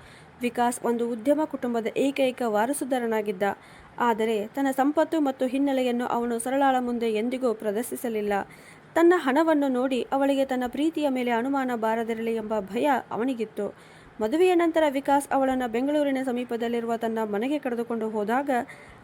ವಿಕಾಸ್ ಒಂದು ಉದ್ಯಮ ಕುಟುಂಬದ ಏಕೈಕ ವಾರಸುದಾರನಾಗಿದ್ದ. ಆದರೆ ತನ್ನ ಸಂಪತ್ತು ಮತ್ತು ಹಿನ್ನೆಲೆಯನ್ನು ಅವನು ಸರಳಾಳ ಮುಂದೆ ಎಂದಿಗೂ ಪ್ರದರ್ಶಿಸಲಿಲ್ಲ. ತನ್ನ ಹಣವನ್ನು ನೋಡಿ ಅವಳಿಗೆ ತನ್ನ ಪ್ರೀತಿಯ ಮೇಲೆ ಅನುಮಾನ ಬಾರದಿರಲಿ ಎಂಬ ಭಯ ಅವನಿಗಿತ್ತು. ಮದುವೆಯ ನಂತರ ವಿಕಾಸ್ ಅವಳನ್ನು ಬೆಂಗಳೂರಿನ ಸಮೀಪದಲ್ಲಿರುವ ತನ್ನ ಮನೆಗೆ ಕರೆದುಕೊಂಡು ಹೋದಾಗ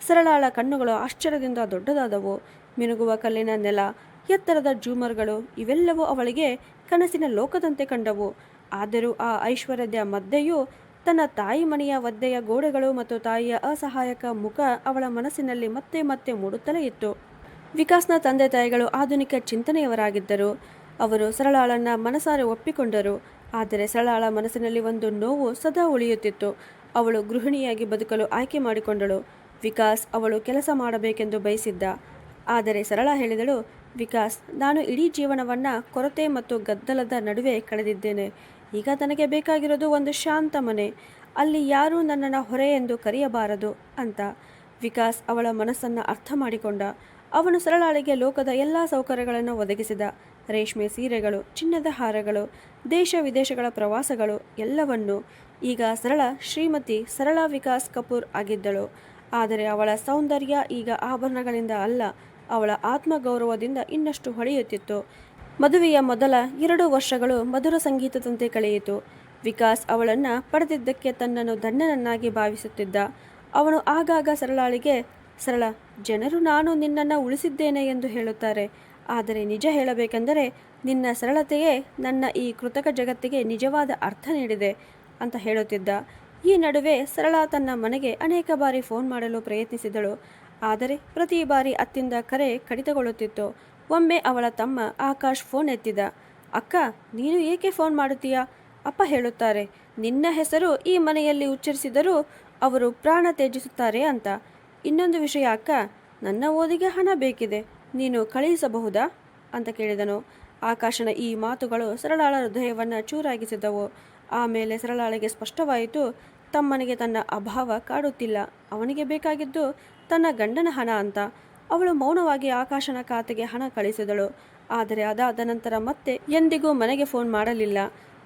ಸರಳಾಳ ಕಣ್ಣುಗಳು ಆಶ್ಚರ್ಯದಿಂದ ದೊಡ್ಡದಾದವು. ಮಿನುಗುವ ಕಲ್ಲಿನ ನೆಲ, ಎತ್ತರದ ಜೂಮರ್ಗಳು ಇವೆಲ್ಲವೂ ಅವಳಿಗೆ ಕನಸಿನ ಲೋಕದಂತೆ ಕಂಡವು. ಆದರೂ ಆ ಐಶ್ವರ್ಯದ ಮಧ್ಯೆಯೂ ತನ್ನ ತಾಯಿ ಮನೆಯ ಒದ್ದೆಯ ಗೋಡೆಗಳು ಮತ್ತು ತಾಯಿಯ ಅಸಹಾಯಕ ಮುಖ ಅವಳ ಮನಸ್ಸಿನಲ್ಲಿ ಮತ್ತೆ ಮತ್ತೆ ಮೂಡುತ್ತಲೇ ಇತ್ತು. ವಿಕಾಸ್ನ ತಂದೆ ತಾಯಿಗಳು ಆಧುನಿಕ ಚಿಂತನೆಯವರಾಗಿದ್ದರು. ಅವರು ಸರಳಾಳನ್ನು ಮನಸಾರೆ ಒಪ್ಪಿಕೊಂಡರು. ಆದರೆ ಸರಳಾಳ ಮನಸ್ಸಿನಲ್ಲಿ ಒಂದು ನೋವು ಸದಾ ಉಳಿಯುತ್ತಿತ್ತು. ಅವಳು ಗೃಹಿಣಿಯಾಗಿ ಬದುಕಲು ಆಯ್ಕೆ ಮಾಡಿಕೊಂಡಳು. ವಿಕಾಸ್ ಅವಳು ಕೆಲಸ ಮಾಡಬೇಕೆಂದು ಬಯಸಿದ್ದ. ಆದರೆ ಸರಳ ಹೇಳಿದಳು, ವಿಕಾಸ್, ನಾನು ಇಡೀ ಜೀವನವನ್ನು ಕೊರತೆ ಮತ್ತು ಗದ್ದಲದ ನಡುವೆ ಕಳೆದಿದ್ದೇನೆ. ಈಗ ನನಗೆ ಬೇಕಾಗಿರೋದು ಒಂದು ಶಾಂತ ಮನೆ. ಅಲ್ಲಿ ಯಾರೂ ನನ್ನನ್ನು ಹೊರೆ ಎಂದು ಕರೆಯಬಾರದು ಅಂತ. ವಿಕಾಸ್ ಅವಳ ಮನಸ್ಸನ್ನು ಅರ್ಥ ಮಾಡಿಕೊಂಡ. ಅವನು ಸರಳಾಳಿಗೆ ಲೋಕದ ಎಲ್ಲ ಸೌಕರ್ಯಗಳನ್ನು ಒದಗಿಸಿದ. ರೇಷ್ಮೆ ಸೀರೆಗಳು, ಚಿನ್ನದ ಹಾರಗಳು, ದೇಶ ವಿದೇಶಗಳ ಪ್ರವಾಸಗಳು, ಎಲ್ಲವನ್ನೂ. ಈಗ ಸರಳ ಶ್ರೀಮತಿ ಸರಳಾ ವಿಕಾಸ್ ಕಪೂರ್ ಆಗಿದ್ದಳು. ಆದರೆ ಅವಳ ಸೌಂದರ್ಯ ಈಗ ಆಭರಣಗಳಿಂದ ಅಲ್ಲ, ಅವಳ ಆತ್ಮಗೌರವದಿಂದ ಇನ್ನಷ್ಟು ಹೊಳೆಯುತ್ತಿತ್ತು. ಮದುವೆಯ ಮೊದಲ 2 ವರ್ಷಗಳು ಮಧುರ ಸಂಗೀತದಂತೆ ಕಳೆಯಿತು. ವಿಕಾಸ್ ಅವಳನ್ನು ಪಡೆದಿದ್ದಕ್ಕೆ ತನ್ನನ್ನು ಧನ್ಯನನ್ನಾಗಿ ಭಾವಿಸುತ್ತಿದ್ದ. ಅವನು ಆಗಾಗ ಸರಳಾಳಿಗೆ, ಸರಳ, ಜನರು ನಾನು ನಿನ್ನನ್ನು ಉಳಿಸಿದ್ದೇನೆ ಎಂದು ಹೇಳುತ್ತಾರೆ. ಆದರೆ ನಿಜ ಹೇಳಬೇಕೆಂದರೆ ನಿನ್ನ ಸರಳತೆಯೇ ನನ್ನ ಈ ಕೃತಕ ಜಗತ್ತಿಗೆ ನಿಜವಾದ ಅರ್ಥ ನೀಡಿದೆ ಅಂತ ಹೇಳುತ್ತಿದ್ದ. ಈ ನಡುವೆ ಸರಳ ತನ್ನ ಮನೆಗೆ ಅನೇಕ ಬಾರಿ ಫೋನ್ ಮಾಡಲು ಪ್ರಯತ್ನಿಸಿದಳು. ಆದರೆ ಪ್ರತಿ ಬಾರಿ ಅತ್ತಿಂದ ಕರೆ ಕಡಿತಗೊಳ್ಳುತ್ತಿತ್ತು. ಒಮ್ಮೆ ಅವಳ ತಮ್ಮ ಆಕಾಶ್ ಫೋನ್ ಎತ್ತಿದ. ಅಕ್ಕ, ನೀನು ಏಕೆ ಫೋನ್ ಮಾಡುತ್ತೀಯಾ? ಅಪ್ಪ ಹೇಳುತ್ತಾರೆ, ನಿನ್ನ ಹೆಸರು ಈ ಮನೆಯಲ್ಲಿ ಉಚ್ಚರಿಸಿದರೂ ಅವರು ಪ್ರಾಣ ತ್ಯಜಿಸುತ್ತಾರೆ ಅಂತ. ಇನ್ನೊಂದು ವಿಷಯ ಅಕ್ಕ, ನನ್ನ ಓದಿಗೆ ಹಣ ಬೇಕಿದೆ, ನೀನು ಕಳುಹಿಸಬಹುದಾ ಅಂತ ಕೇಳಿದನು. ಆಕಾಶನ ಈ ಮಾತುಗಳು ಸರಳಾಳ ಹೃದಯವನ್ನು ಚೂರಾಗಿಸಿದವು. ಆಮೇಲೆ ಸರಳಾಳಿಗೆ ಸ್ಪಷ್ಟವಾಯಿತು, ತಮ್ಮನಿಗೆ ತನ್ನ ಅಭಾವ ಕಾಡುತ್ತಿಲ್ಲ, ಅವನಿಗೆ ಬೇಕಾಗಿದ್ದು ತನ್ನ ಗಂಡನ ಹಣ ಅಂತ. ಅವಳು ಮೌನವಾಗಿ ಆಕಾಶನ ಖಾತೆಗೆ ಹಣ ಕಳಿಸಿದಳು. ಆದರೆ ಅದಾದ ನಂತರ ಮತ್ತೆ ಎಂದಿಗೂ ಮನೆಗೆ ಫೋನ್ ಮಾಡಲಿಲ್ಲ.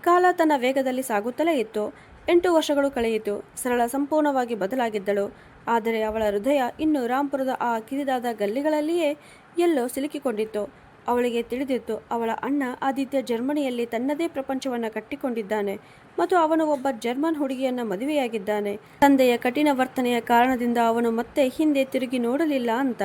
ಕಾಲ ತನ್ನ ವೇಗದಲ್ಲಿ ಸಾಗುತ್ತಲೇ ಇತ್ತು. 8 ವರ್ಷಗಳು ಕಳೆಯಿತು. ಸರಳ ಸಂಪೂರ್ಣವಾಗಿ ಬದಲಾಗಿದ್ದಳು. ಆದರೆ ಅವಳ ಹೃದಯ ಇನ್ನೂ ರಾಂಪುರದ ಆ ಕಿರಿದಾದ ಗಲ್ಲಿಗಳಲ್ಲಿಯೇ ಎಲ್ಲೋ ಸಿಲುಕಿಕೊಂಡಿತ್ತು. ಅವಳಿಗೆ ತಿಳಿದಿತ್ತು, ಅವಳ ಅಣ್ಣ ಆದಿತ್ಯ ಜರ್ಮನಿಯಲ್ಲಿ ತನ್ನದೇ ಪ್ರಪಂಚವನ್ನು ಕಟ್ಟಿಕೊಂಡಿದ್ದಾನೆ ಮತ್ತು ಅವನು ಒಬ್ಬ ಜರ್ಮನ್ ಹುಡುಗಿಯನ್ನು ಮದುವೆಯಾಗಿದ್ದಾನೆ. ತಂದೆಯ ಕಠಿಣ ವರ್ತನೆಯ ಕಾರಣದಿಂದ ಅವನು ಮತ್ತೆ ಹಿಂದೆ ತಿರುಗಿ ನೋಡಲಿಲ್ಲ ಅಂತ.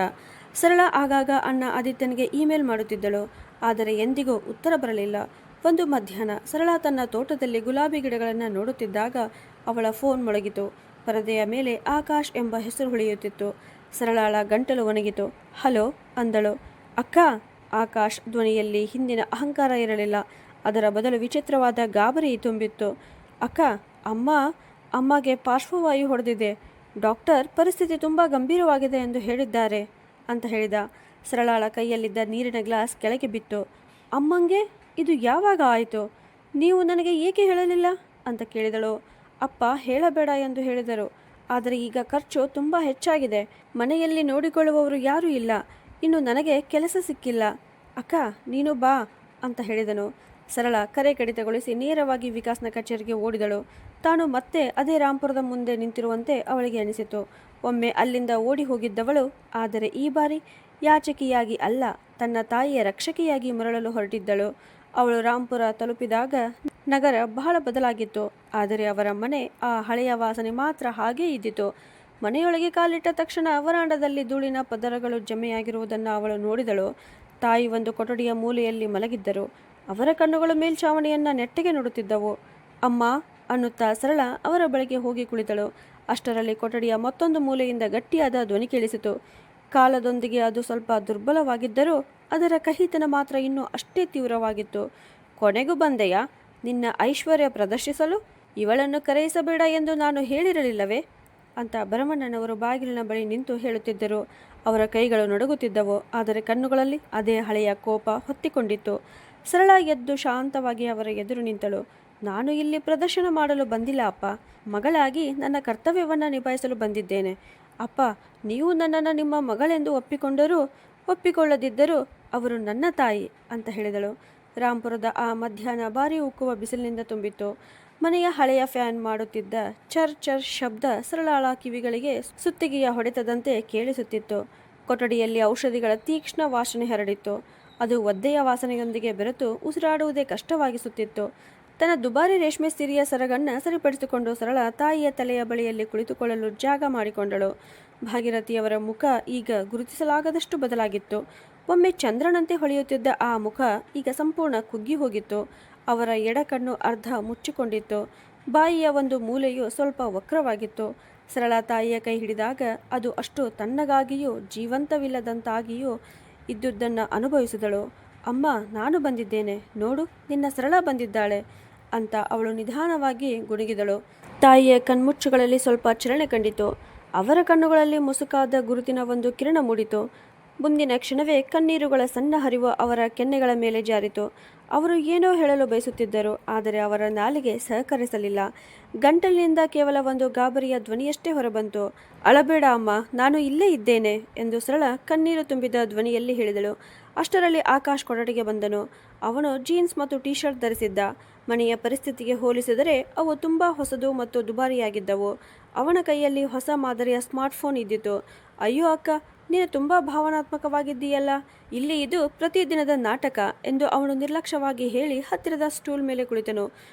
ಸರಳ ಆಗಾಗ ಅಣ್ಣ ಆದಿತ್ಯನಿಗೆ ಇಮೇಲ್ ಮಾಡುತ್ತಿದ್ದಳು. ಆದರೆ ಎಂದಿಗೂ ಉತ್ತರ ಬರಲಿಲ್ಲ. ಒಂದು ಮಧ್ಯಾಹ್ನ ಸರಳ ತನ್ನ ತೋಟದಲ್ಲಿ ಗುಲಾಬಿ ಗಿಡಗಳನ್ನು ನೋಡುತ್ತಿದ್ದಾಗ ಅವಳ ಫೋನ್ ಮೊಳಗಿತು. ಪರದೆಯ ಮೇಲೆ ಆಕಾಶ್ ಎಂಬ ಹೆಸರು ಹೊಳೆಯುತ್ತಿತ್ತು. ಸರಳಾಳ ಗಂಟಲು ಒಣಗಿತು. ಹಲೋ ಅಂದಳು. ಅಕ್ಕ. ಆಕಾಶ್ ಧ್ವನಿಯಲ್ಲಿ ಹಿಂದಿನ ಅಹಂಕಾರ ಇರಲಿಲ್ಲ. ಅದರ ಬದಲು ವಿಚಿತ್ರವಾದ ಗಾಬರಿ ತುಂಬಿತ್ತು. ಅಕ್ಕ, ಅಮ್ಮಗೆ ಪಾರ್ಶ್ವವಾಯು ಹೊಡೆದಿದೆ. ಡಾಕ್ಟರ್ ಪರಿಸ್ಥಿತಿ ತುಂಬ ಗಂಭೀರವಾಗಿದೆ ಎಂದು ಹೇಳಿದ್ದಾರೆ ಅಂತ ಹೇಳಿದ. ಸರಳಾಳ ಕೈಯಲ್ಲಿದ್ದ ನೀರಿನ ಗ್ಲಾಸ್ ಕೆಳಗೆ ಬಿತ್ತು. ಅಮ್ಮಂಗೆ ಇದು ಯಾವಾಗ ಆಯಿತು? ನೀವು ನನಗೆ ಏಕೆ ಹೇಳಲಿಲ್ಲ ಅಂತ ಕೇಳಿದಳು. ಅಪ್ಪ ಹೇಳಬೇಡ ಎಂದು ಹೇಳಿದರು. ಆದರೆ ಈಗ ಖರ್ಚು ತುಂಬ ಹೆಚ್ಚಾಗಿದೆ. ಮನೆಯಲ್ಲಿ ನೋಡಿಕೊಳ್ಳುವವರು ಯಾರೂ ಇಲ್ಲ. ಇನ್ನು ನನಗೆ ಕೆಲಸ ಸಿಕ್ಕಿಲ್ಲ. ಅಕ್ಕ, ನೀನು ಬಾ ಅಂತ ಹೇಳಿದನು. ಸರಳ ಕರೆ ಕಡಿತಗೊಳಿಸಿ ನೇರವಾಗಿ ವಿಕಾಸ್ನ ಕಚೇರಿಗೆ ಓಡಿದಳು. ತಾನು ಮತ್ತೆ ಅದೇ ರಾಂಪುರದ ಮುಂದೆ ನಿಂತಿರುವಂತೆ ಅವಳಿಗೆ ಅನಿಸಿತು. ಒಮ್ಮೆ ಅಲ್ಲಿಂದ ಓಡಿ ಹೋಗಿದ್ದವಳು ಆದರೆ ಈ ಬಾರಿ ಯಾಚಕಿಯಾಗಿ ಅಲ್ಲ, ತನ್ನ ತಾಯಿಯ ರಕ್ಷಕಿಯಾಗಿ ಮರಳಲು ಹೊರಟಿದ್ದಳು. ಅವಳು ರಾಂಪುರ ತಲುಪಿದಾಗ ನಗರ ಬಹಳ ಬದಲಾಗಿತ್ತು. ಆದರೆ ಅವರ ಮನೆ, ಆ ಹಳೆಯ ವಾಸನೆ ಮಾತ್ರ ಹಾಗೇ ಇದ್ದಿತು. ಮನೆಯೊಳಗೆ ಕಾಲಿಟ್ಟ ತಕ್ಷಣ ವರಾಂಡದಲ್ಲಿ ಧೂಳಿನ ಪದರಗಳು ಜಮೆಯಾಗಿರುವುದನ್ನು ಅವಳು ನೋಡಿದಳು. ತಾಯಿ ಒಂದು ಕೊಠಡಿಯ ಮೂಲೆಯಲ್ಲಿ ಮಲಗಿದ್ದರು. ಅವರ ಕಣ್ಣುಗಳು ಮೇಲ್ಛಾವಣಿಯನ್ನು ನೆಟ್ಟಗೆ ನೋಡುತ್ತಿದ್ದವು. ಅಮ್ಮ ಅನ್ನುತ್ತಾ ಸರಳ ಅವರ ಬಳಿಗೆ ಹೋಗಿ ಕುಳಿತಳು. ಅಷ್ಟರಲ್ಲಿ ಕೊಠಡಿಯ ಮತ್ತೊಂದು ಮೂಲೆಯಿಂದ ಗಟ್ಟಿಯಾದ ಧ್ವನಿ ಕೇಳಿಸಿತು. ಕಾಲದೊಂದಿಗೆ ಅದು ಸ್ವಲ್ಪ ದುರ್ಬಲವಾಗಿದ್ದರೂ ಅದರ ಕಹಿತನ ಮಾತ್ರ ಇನ್ನೂ ಅಷ್ಟೇ ತೀವ್ರವಾಗಿತ್ತು. ಕೊನೆಗೂ ಬಂದೆಯಾ ನಿನ್ನ ಐಶ್ವರ್ಯ ಪ್ರದರ್ಶಿಸಲು? ಇವಳನ್ನು ಕರೆಯಿಸಬೇಡ ಎಂದು ನಾನು ಹೇಳಿರಲಿಲ್ಲವೇ ಅಂತ ಭರಮಣ್ಣನವರು ಬಾಗಿಲಿನ ಬಳಿ ನಿಂತು ಹೇಳುತ್ತಿದ್ದರು. ಅವರ ಕೈಗಳು ನಡುಗುತ್ತಿದ್ದವು, ಆದರೆ ಕಣ್ಣುಗಳಲ್ಲಿ ಅದೇ ಹಳೆಯ ಕೋಪ ಹೊತ್ತಿಕೊಂಡಿತ್ತು. ಸರಳ ಎದ್ದು ಶಾಂತವಾಗಿ ಅವರ ಎದುರು ನಿಂತಳು. ನಾನು ಇಲ್ಲಿ ಪ್ರದರ್ಶನ ಮಾಡಲು ಬಂದಿಲ್ಲ ಅಪ್ಪ, ಮಗಳಾಗಿ ನನ್ನ ಕರ್ತವ್ಯವನ್ನು ನಿಭಾಯಿಸಲು ಬಂದಿದ್ದೇನೆ. ಅಪ್ಪ, ನೀವು ನನ್ನನ್ನು ನಿಮ್ಮ ಮಗಳೆಂದು ಒಪ್ಪಿಕೊಂಡರೂ ಒಪ್ಪಿಕೊಳ್ಳದಿದ್ದರೂ ಅವರು ನನ್ನ ತಾಯಿ ಅಂತ ಹೇಳಿದಳು. ರಾಂಪುರದ ಆ ಮಧ್ಯಾಹ್ನ ಭಾರಿ ಉಕ್ಕುವ ಬಿಸಿಲಿನಿಂದ ತುಂಬಿತ್ತು. ಮನೆಯ ಹಳೆಯ ಫ್ಯಾನ್ ಮಾಡುತ್ತಿದ್ದ ಚರ್ ಚರ್ ಶಬ್ದ ಸರಳಾಳ ಕಿವಿಗಳಿಗೆ ಸುತ್ತಿಗೆಯ ಹೊಡೆತದಂತೆ ಕೇಳಿಸುತ್ತಿತ್ತು. ಕೊಠಡಿಯಲ್ಲಿ ಔಷಧಿಗಳ ತೀಕ್ಷ್ಣ ವಾಸನೆ ಹರಡಿತ್ತು. ಅದು ಒದ್ದೆಯ ವಾಸನೆಯೊಂದಿಗೆ ಬೆರೆತು ಉಸಿರಾಡುವುದೇ ಕಷ್ಟವಾಗಿಸುತ್ತಿತ್ತು. ತನ್ನ ದುಬಾರಿ ರೇಷ್ಮೆ ಸೀರೆಯ ಸರಗನ್ನು ಸರಿಪಡಿಸಿಕೊಂಡು ಸರಳ ತಾಯಿಯ ತಲೆಯ ಬಳಿಯಲ್ಲಿ ಕುಳಿತುಕೊಳ್ಳಲು ಜಾಗ ಮಾಡಿಕೊಂಡಳು. ಭಾಗೀರಥಿಯವರ ಮುಖ ಈಗ ಗುರುತಿಸಲಾಗದಷ್ಟು ಬದಲಾಗಿತ್ತು. ಒಮ್ಮೆ ಚಂದ್ರನಂತೆ ಹೊಳೆಯುತ್ತಿದ್ದ ಆ ಮುಖ ಈಗ ಸಂಪೂರ್ಣ ಕುಗ್ಗಿ ಹೋಗಿತ್ತು. ಅವರ ಎಡಕಣ್ಣು ಅರ್ಧ ಮುಚ್ಚಿಕೊಂಡಿತ್ತು. ಬಾಯಿಯ ಒಂದು ಮೂಲೆಯು ಸ್ವಲ್ಪ ವಕ್ರವಾಗಿತ್ತು. ಸರಳ ತಾಯಿಯ ಕೈ ಹಿಡಿದಾಗ ಅದು ಅಷ್ಟು ತಣ್ಣಗಾಗಿಯೂ ಜೀವಂತವಿಲ್ಲದಂತಾಗಿಯೂ ಇದ್ದುದನ್ನು ಅನುಭವಿಸಿದಳು. ಅಮ್ಮ, ನಾನು ಬಂದಿದ್ದೇನೆ ನೋಡು, ನಿನ್ನ ಸರಳ ಬಂದಿದ್ದಾಳೆ ಅಂತ ಅವಳು ನಿಧಾನವಾಗಿ ಗುಡುಗಿದಳು. ತಾಯಿಯ ಕಣ್ಮುಚ್ಚುಗಳಲ್ಲಿ ಸ್ವಲ್ಪ ಚಲನೆ ಕಂಡಿತು. ಅವರ ಕಣ್ಣುಗಳಲ್ಲಿ ಮುಸುಕಾದ ಗುರುತಿನ ಒಂದು ಕಿರಣ ಮೂಡಿತು. ಮುಂದಿನ ಕ್ಷಣವೇ ಕಣ್ಣೀರುಗಳ ಸಣ್ಣ ಹರಿವು ಅವರ ಕೆನ್ನೆಗಳ ಮೇಲೆ ಜಾರಿತು. ಅವರು ಏನೋ ಹೇಳಲು ಬಯಸುತ್ತಿದ್ದರು, ಆದರೆ ಅವರ ನಾಲಿಗೆ ಸಹಕರಿಸಲಿಲ್ಲ. ಗಂಟಲಿನಿಂದ ಕೇವಲ ಒಂದು ಗಾಬರಿಯ ಧ್ವನಿಯಷ್ಟೇ ಹೊರಬಂತು. ಅಳಬೇಡ ಅಮ್ಮ, ನಾನು ಇಲ್ಲೇ ಇದ್ದೇನೆ ಎಂದು ಸರಳ ಕಣ್ಣೀರು ತುಂಬಿದ ಧ್ವನಿಯಲ್ಲಿ ಹೇಳಿದಳು. ಅಷ್ಟರಲ್ಲಿ ಆಕಾಶ್ ಕೊಠಡಿಗೆ ಬಂದನು. ಅವನು ಜೀನ್ಸ್ ಮತ್ತು ಟೀ ಶರ್ಟ್ ಧರಿಸಿದ್ದ. ಮನೆಯ ಪರಿಸ್ಥಿತಿಗೆ ಹೋಲಿಸಿದರೆ ಅವು ತುಂಬ ಹೊಸದು ಮತ್ತು ದುಬಾರಿಯಾಗಿದ್ದವು. ಅವನ ಕೈಯಲ್ಲಿ ಹೊಸ ಮಾದರಿಯ ಸ್ಮಾರ್ಟ್ಫೋನ್ ಇದ್ದಿತು. ಅಯ್ಯೋ ಅಕ್ಕ, ನೀನು ತುಂಬ ಭಾವನಾತ್ಮಕವಾಗಿದ್ದೀಯಲ್ಲ, ಇಲ್ಲಿ ಇದು ಪ್ರತಿದಿನದ ನಾಟಕ ಎಂದು ಅವನು ನಿರ್ಲಕ್ಷ್ಯವಾಗಿ ಹೇಳಿ ಹತ್ತಿರದ ಸ್ಟೂಲ್ ಮೇಲೆ ಕುಳಿತನು.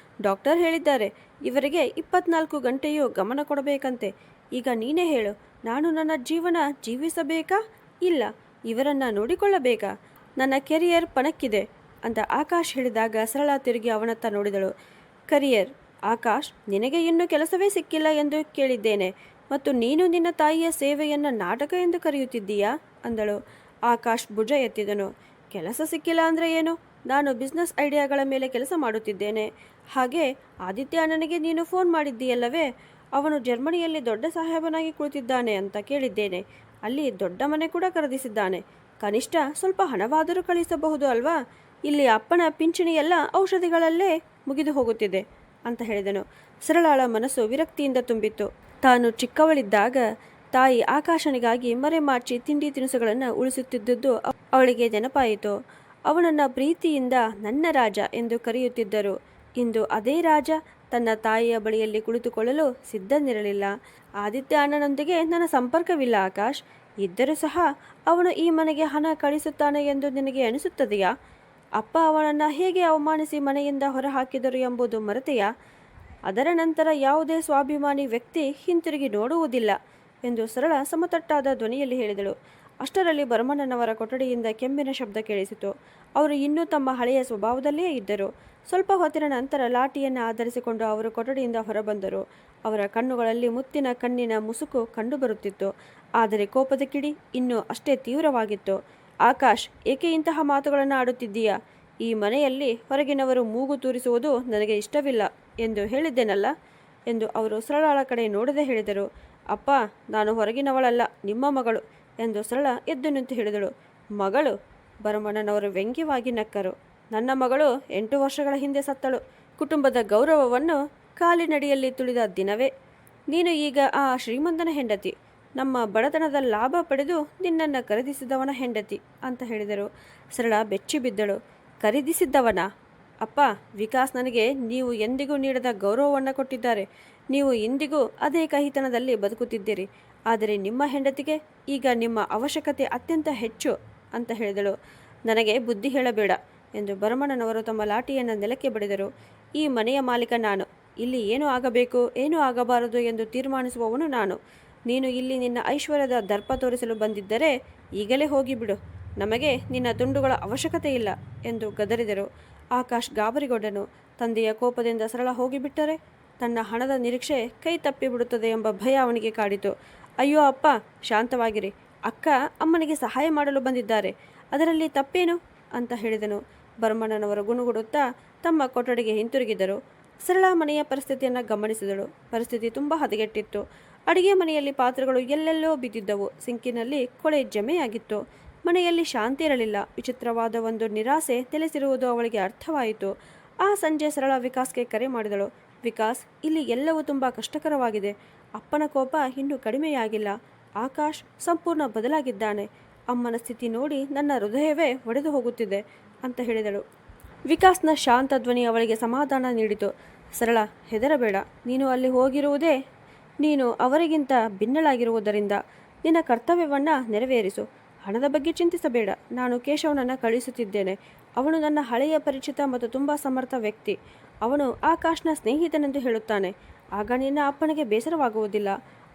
ಡಾಕ್ಟರ್ ಹೇಳಿದ್ದಾರೆ, ಇವರಿಗೆ 24 ಗಂಟೆಯೂ ಗಮನ ಕೊಡಬೇಕಂತೆ. ಈಗ ನೀನೇ ಹೇಳು, ನಾನು ನನ್ನ ಜೀವನ ಜೀವಿಸಬೇಕಾ ಇಲ್ಲ ಇವರನ್ನು ನೋಡಿಕೊಳ್ಳಬೇಕಾ? ನನ್ನ ಕೆರಿಯರ್ ಪಣಕ್ಕಿದೆ ಅಂತ ಆಕಾಶ್ ಹೇಳಿದಾಗ ಸರಳ ತಿರುಗಿ ಅವನತ್ತ ನೋಡಿದಳು. ಕರಿಯರ್? ಆಕಾಶ್, ನಿನಗೆ ಇನ್ನೂ ಕೆಲಸವೇ ಸಿಕ್ಕಿಲ್ಲ ಎಂದು ಕೇಳಿದ್ದೇನೆ ಮತ್ತು ನೀನು ನಿನ್ನ ತಾಯಿಯ ಸೇವೆಯನ್ನು ನಾಟಕ ಎಂದು ಕರೆಯುತ್ತಿದ್ದೀಯಾ ಅಂದಳು. ಆಕಾಶ್ ಭುಜ ಎತ್ತಿದನು. ಕೆಲಸ ಸಿಕ್ಕಿಲ್ಲ ಅಂದರೆ ಏನು? ನಾನು ಬಿಸ್ನೆಸ್ ಐಡಿಯಾಗಳ ಮೇಲೆ ಕೆಲಸ ಮಾಡುತ್ತಿದ್ದೇನೆ. ಹಾಗೆ ಆದಿತ್ಯ ಅಣ್ಣನಿಗೆ ನೀನು ಫೋನ್ ಮಾಡಿದ್ದೀಯಲ್ಲವೇ? ಅವನು ಜರ್ಮನಿಯಲ್ಲಿ ದೊಡ್ಡ ಸಾಹೇಬನಾಗಿ ಕುಳಿತಿದ್ದಾನೆ ಅಂತ ಕೇಳಿದ್ದೇನೆ. ಅಲ್ಲಿ ದೊಡ್ಡ ಮನೆ ಕೂಡ ಖರೀದಿಸಿದ್ದಾನೆ. ಕನಿಷ್ಠ ಸ್ವಲ್ಪ ಹಣವಾದರೂ ಕಳಿಸಬಹುದು ಅಲ್ವಾ? ಇಲ್ಲಿ ಅಪ್ಪನ ಪಿಂಚಣಿ ಎಲ್ಲ ಔಷಧಿಗಳಲ್ಲೇ ಮುಗಿದು ಹೋಗುತ್ತಿದೆ ಅಂತ ಹೇಳಿದನು. ಸರಳಾಳ ಮನಸ್ಸು ವಿರಕ್ತಿಯಿಂದ ತುಂಬಿತ್ತು. ತಾನು ಚಿಕ್ಕವಳಿದ್ದಾಗ ತಾಯಿ ಆಕಾಶನಿಗಾಗಿ ಮರೆಮಾಚಿ ತಿಂಡಿ ತಿನಿಸುಗಳನ್ನು ಉಳಿಸುತ್ತಿದ್ದುದು ಅವಳಿಗೆ ನೆನಪಾಯಿತು. ಅವನನ್ನು ಪ್ರೀತಿಯಿಂದ ನನ್ನ ರಾಜ ಎಂದು ಕರೆಯುತ್ತಿದ್ದರು. ಇಂದು ಅದೇ ರಾಜ ತನ್ನ ತಾಯಿಯ ಬಳಿಯಲ್ಲಿ ಕುಳಿತುಕೊಳ್ಳಲು ಸಿದ್ಧನಿರಲಿಲ್ಲ. ಆದಿತ್ಯ ಅಣ್ಣನೊಂದಿಗೆ ನನ್ನ ಸಂಪರ್ಕವಿಲ್ಲ ಆಕಾಶ್. ಇದ್ದರೂ ಸಹ ಅವನು ಈ ಮನೆಗೆ ಹಣ ಕಳಿಸುತ್ತಾನೆ ಎಂದು ನಿನಗೆ ಅನಿಸುತ್ತದೆಯಾ? ಅಪ್ಪ ಅವನನ್ನು ಹೇಗೆ ಅವಮಾನಿಸಿ ಮನೆಯಿಂದ ಹೊರಹಾಕಿದರು ಎಂಬುದು ಮರೆತೆಯಾ? ಅದರ ನಂತರ ಯಾವುದೇ ಸ್ವಾಭಿಮಾನಿ ವ್ಯಕ್ತಿ ಹಿಂತಿರುಗಿ ನೋಡುವುದಿಲ್ಲ ಎಂದು ಸರಳ ಸಮತಟ್ಟಾದ ಧ್ವನಿಯಲ್ಲಿ ಹೇಳಿದಳು. ಅಷ್ಟರಲ್ಲಿ ಭರಮಣ್ಣನವರ ಕೊಠಡಿಯಿಂದ ಕೆಮ್ಮಿನ ಶಬ್ದ ಕೇಳಿಸಿತು. ಅವರು ಇನ್ನೂ ತಮ್ಮ ಹಳೆಯ ಸ್ವಭಾವದಲ್ಲೇ ಇದ್ದರು. ಸ್ವಲ್ಪ ಹೊತ್ತಿನ ನಂತರ ಲಾಠಿಯನ್ನು ಆಧರಿಸಿಕೊಂಡು ಅವರು ಕೊಠಡಿಯಿಂದ ಹೊರಬಂದರು. ಅವರ ಕಣ್ಣುಗಳಲ್ಲಿ ಮುತ್ತಿನ ಕಣ್ಣಿನ ಮುಸುಕು ಕಂಡುಬರುತ್ತಿತ್ತು. ಆದರೆ ಕೋಪದ ಕಿಡಿ ಇನ್ನೂ ಅಷ್ಟೇ ತೀವ್ರವಾಗಿತ್ತು. ಆಕಾಶ್, ಏಕೆ ಇಂತಹ ಮಾತುಗಳನ್ನು ಆಡುತ್ತಿದ್ದೀಯಾ? ಈ ಮನೆಯಲ್ಲಿ ಹೊರಗಿನವರು ಮೂಗು ತೂರಿಸುವುದು ನನಗೆ ಇಷ್ಟವಿಲ್ಲ ಎಂದು ಹೇಳಿದ್ದೇನಲ್ಲ ಎಂದು ಅವರು ಸರಳಾಳ ಕಡೆ ನೋಡದೆ ಹೇಳಿದರು. ಅಪ್ಪ, ನಾನು ಹೊರಗಿನವಳಲ್ಲ, ನಿಮ್ಮ ಮಗಳು ಎಂದು ಸರಳ ಎದ್ದು ನಿಂತು ಹೇಳಿದಳು. ಮಗಳು? ಭರಮಣ್ಣನವರು ವ್ಯಂಗ್ಯವಾಗಿ ನಕ್ಕರು. ನನ್ನ ಮಗಳು 8 ವರ್ಷಗಳ ಹಿಂದೆ ಸತ್ತಳು. ಕುಟುಂಬದ ಗೌರವವನ್ನು ಕಾಲಿನಡಿಯಲ್ಲಿ ತುಳಿದ ದಿನವೇ. ನೀನು ಈಗ ಆ ಶ್ರೀಮಂತನ ಹೆಂಡತಿ, ನಮ್ಮ ಬಡತನದ ಲಾಭ ಪಡೆದು ನಿನ್ನನ್ನು ಖರೀದಿಸಿದವನ ಹೆಂಡತಿ ಅಂತ ಹೇಳಿದರು. ಸರಳ ಬೆಚ್ಚಿ ಬಿದ್ದಳು. ಖರೀದಿಸಿದ್ದವನ? ಅಪ್ಪ, ವಿಕಾಸ್ ನನಗೆ ನೀವು ಎಂದಿಗೂ ನೀಡದ ಗೌರವವನ್ನು ಕೊಟ್ಟಿದ್ದಾರೆ. ನೀವು ಇಂದಿಗೂ ಅದೇ ಕಹಿತನದಲ್ಲಿ ಬದುಕುತ್ತಿದ್ದೀರಿ. ಆದರೆ ನಿಮ್ಮ ಹೆಂಡತಿಗೆ ಈಗ ನಿಮ್ಮ ಅವಶ್ಯಕತೆ ಅತ್ಯಂತ ಹೆಚ್ಚು ಅಂತ ಹೇಳಿದಳು. ನನಗೆ ಬುದ್ಧಿ ಹೇಳಬೇಡ ಎಂದು ಭರಮಣ್ಣನವರು ತಮ್ಮ ಲಾಠಿಯನ್ನು ನೆಲಕ್ಕೆ ಬಡಿದರು. ಈ ಮನೆಯ ಮಾಲೀಕ ನಾನು. ಇಲ್ಲಿ ಏನು ಆಗಬೇಕು, ಏನು ಆಗಬಾರದು ಎಂದು ತೀರ್ಮಾನಿಸುವವನು ನಾನು. ನೀನು ಇಲ್ಲಿ ನಿನ್ನ ಐಶ್ವರ್ಯದ ದರ್ಪ ತೋರಿಸಲು ಬಂದಿದ್ದರೆ ಈಗಲೇ ಹೋಗಿಬಿಡು. ನಮಗೆ ನಿನ್ನ ತುಂಡುಗಳ ಅವಶ್ಯಕತೆ ಇಲ್ಲ ಎಂದು ಗದರಿದರು. ಆಕಾಶ್ ಗಾಬರಿಗೊಂಡನು. ತಂದೆಯ ಕೋಪದಿಂದ ಸರಳ ಹೋಗಿಬಿಟ್ಟರೆ ತನ್ನ ಹಣದ ನಿರೀಕ್ಷೆ ಕೈ ತಪ್ಪಿಬಿಡುತ್ತದೆ ಎಂಬ ಭಯ ಅವನಿಗೆ ಕಾಡಿತು. ಅಯ್ಯೋ ಅಪ್ಪ, ಶಾಂತವಾಗಿರಿ. ಅಕ್ಕ ಅಮ್ಮನಿಗೆ ಸಹಾಯ ಮಾಡಲು ಬಂದಿದ್ದಾರೆ, ಅದರಲ್ಲಿ ತಪ್ಪೇನು ಅಂತ ಹೇಳಿದನು. ಭರಮಣ್ಣನವರು ಗುಣಗುಡುತ್ತಾ ತಮ್ಮ ಕೊಠಡಿಗೆ ಹಿಂತಿರುಗಿದರು. ಸರಳ ಮನೆಯ ಪರಿಸ್ಥಿತಿಯನ್ನು ಗಮನಿಸಿದಳು. ಪರಿಸ್ಥಿತಿ ತುಂಬ ಹದಗೆಟ್ಟಿತ್ತು. ಅಡಿಗೆ ಮನೆಯಲ್ಲಿ ಪಾತ್ರೆಗಳು ಎಲ್ಲೆಲ್ಲೋ ಬಿದ್ದಿದ್ದವು. ಸಿಂಕಿನಲ್ಲಿ ಕೊಳೆ ಜಮೆಯಾಗಿತ್ತು. ಮನೆಯಲ್ಲಿ ಶಾಂತಿ ಇರಲಿಲ್ಲ. ವಿಚಿತ್ರವಾದ ಒಂದು ನಿರಾಸೆ ನೆಲೆಸಿರುವುದು ಅವಳಿಗೆ ಅರ್ಥವಾಯಿತು. ಆ ಸಂಜೆ ಸರಳ ವಿಕಾಸ್ಗೆ ಕರೆ ಮಾಡಿದಳು. ವಿಕಾಸ್, ಇಲ್ಲಿ ಎಲ್ಲವೂ ತುಂಬ ಕಷ್ಟಕರವಾಗಿದೆ. ಅಪ್ಪನ ಕೋಪ ಇನ್ನೂ ಕಡಿಮೆಯಾಗಿಲ್ಲ. ಆಕಾಶ್ ಸಂಪೂರ್ಣ ಬದಲಾಗಿದ್ದಾನೆ. ಅಮ್ಮನ ಸ್ಥಿತಿ ನೋಡಿ ನನ್ನ ಹೃದಯವೇ ಒಡೆದು ಹೋಗುತ್ತಿದೆ ಅಂತ ಹೇಳಿದಳು. ವಿಕಾಸ್ನ ಶಾಂತ ಧ್ವನಿ ಅವಳಿಗೆ ಸಮಾಧಾನ ನೀಡಿತು. ಸರಳ, ಹೆದರಬೇಡ. ನೀನು ಅಲ್ಲಿ ಹೋಗಿರುವುದೇ ನೀನು ಅವರಿಗಿಂತ ಭಿನ್ನಳಾಗಿರುವುದರಿಂದ. ನಿನ್ನ ಕರ್ತವ್ಯವನ್ನು ನೆರವೇರಿಸು. ಹಣದ ಬಗ್ಗೆ ಚಿಂತಿಸಬೇಡ. ನಾನು ಕೇಶವನನ್ನು ಕಳುಹಿಸುತ್ತಿದ್ದೇನೆ. ಅವನು ನನ್ನ ಹಳೆಯ ಪರಿಚಿತ ಮತ್ತು ತುಂಬ ಸಮರ್ಥ ವ್ಯಕ್ತಿ. ಅವನು ಆಕಾಶ್ನ ಸ್ನೇಹಿತನೆಂದು ಹೇಳುತ್ತಾನೆ. ಆಗ ನಿನ್ನ ಅಪ್ಪನಿಗೆ ಬೇಸರವಾಗುವುದಿಲ್ಲ.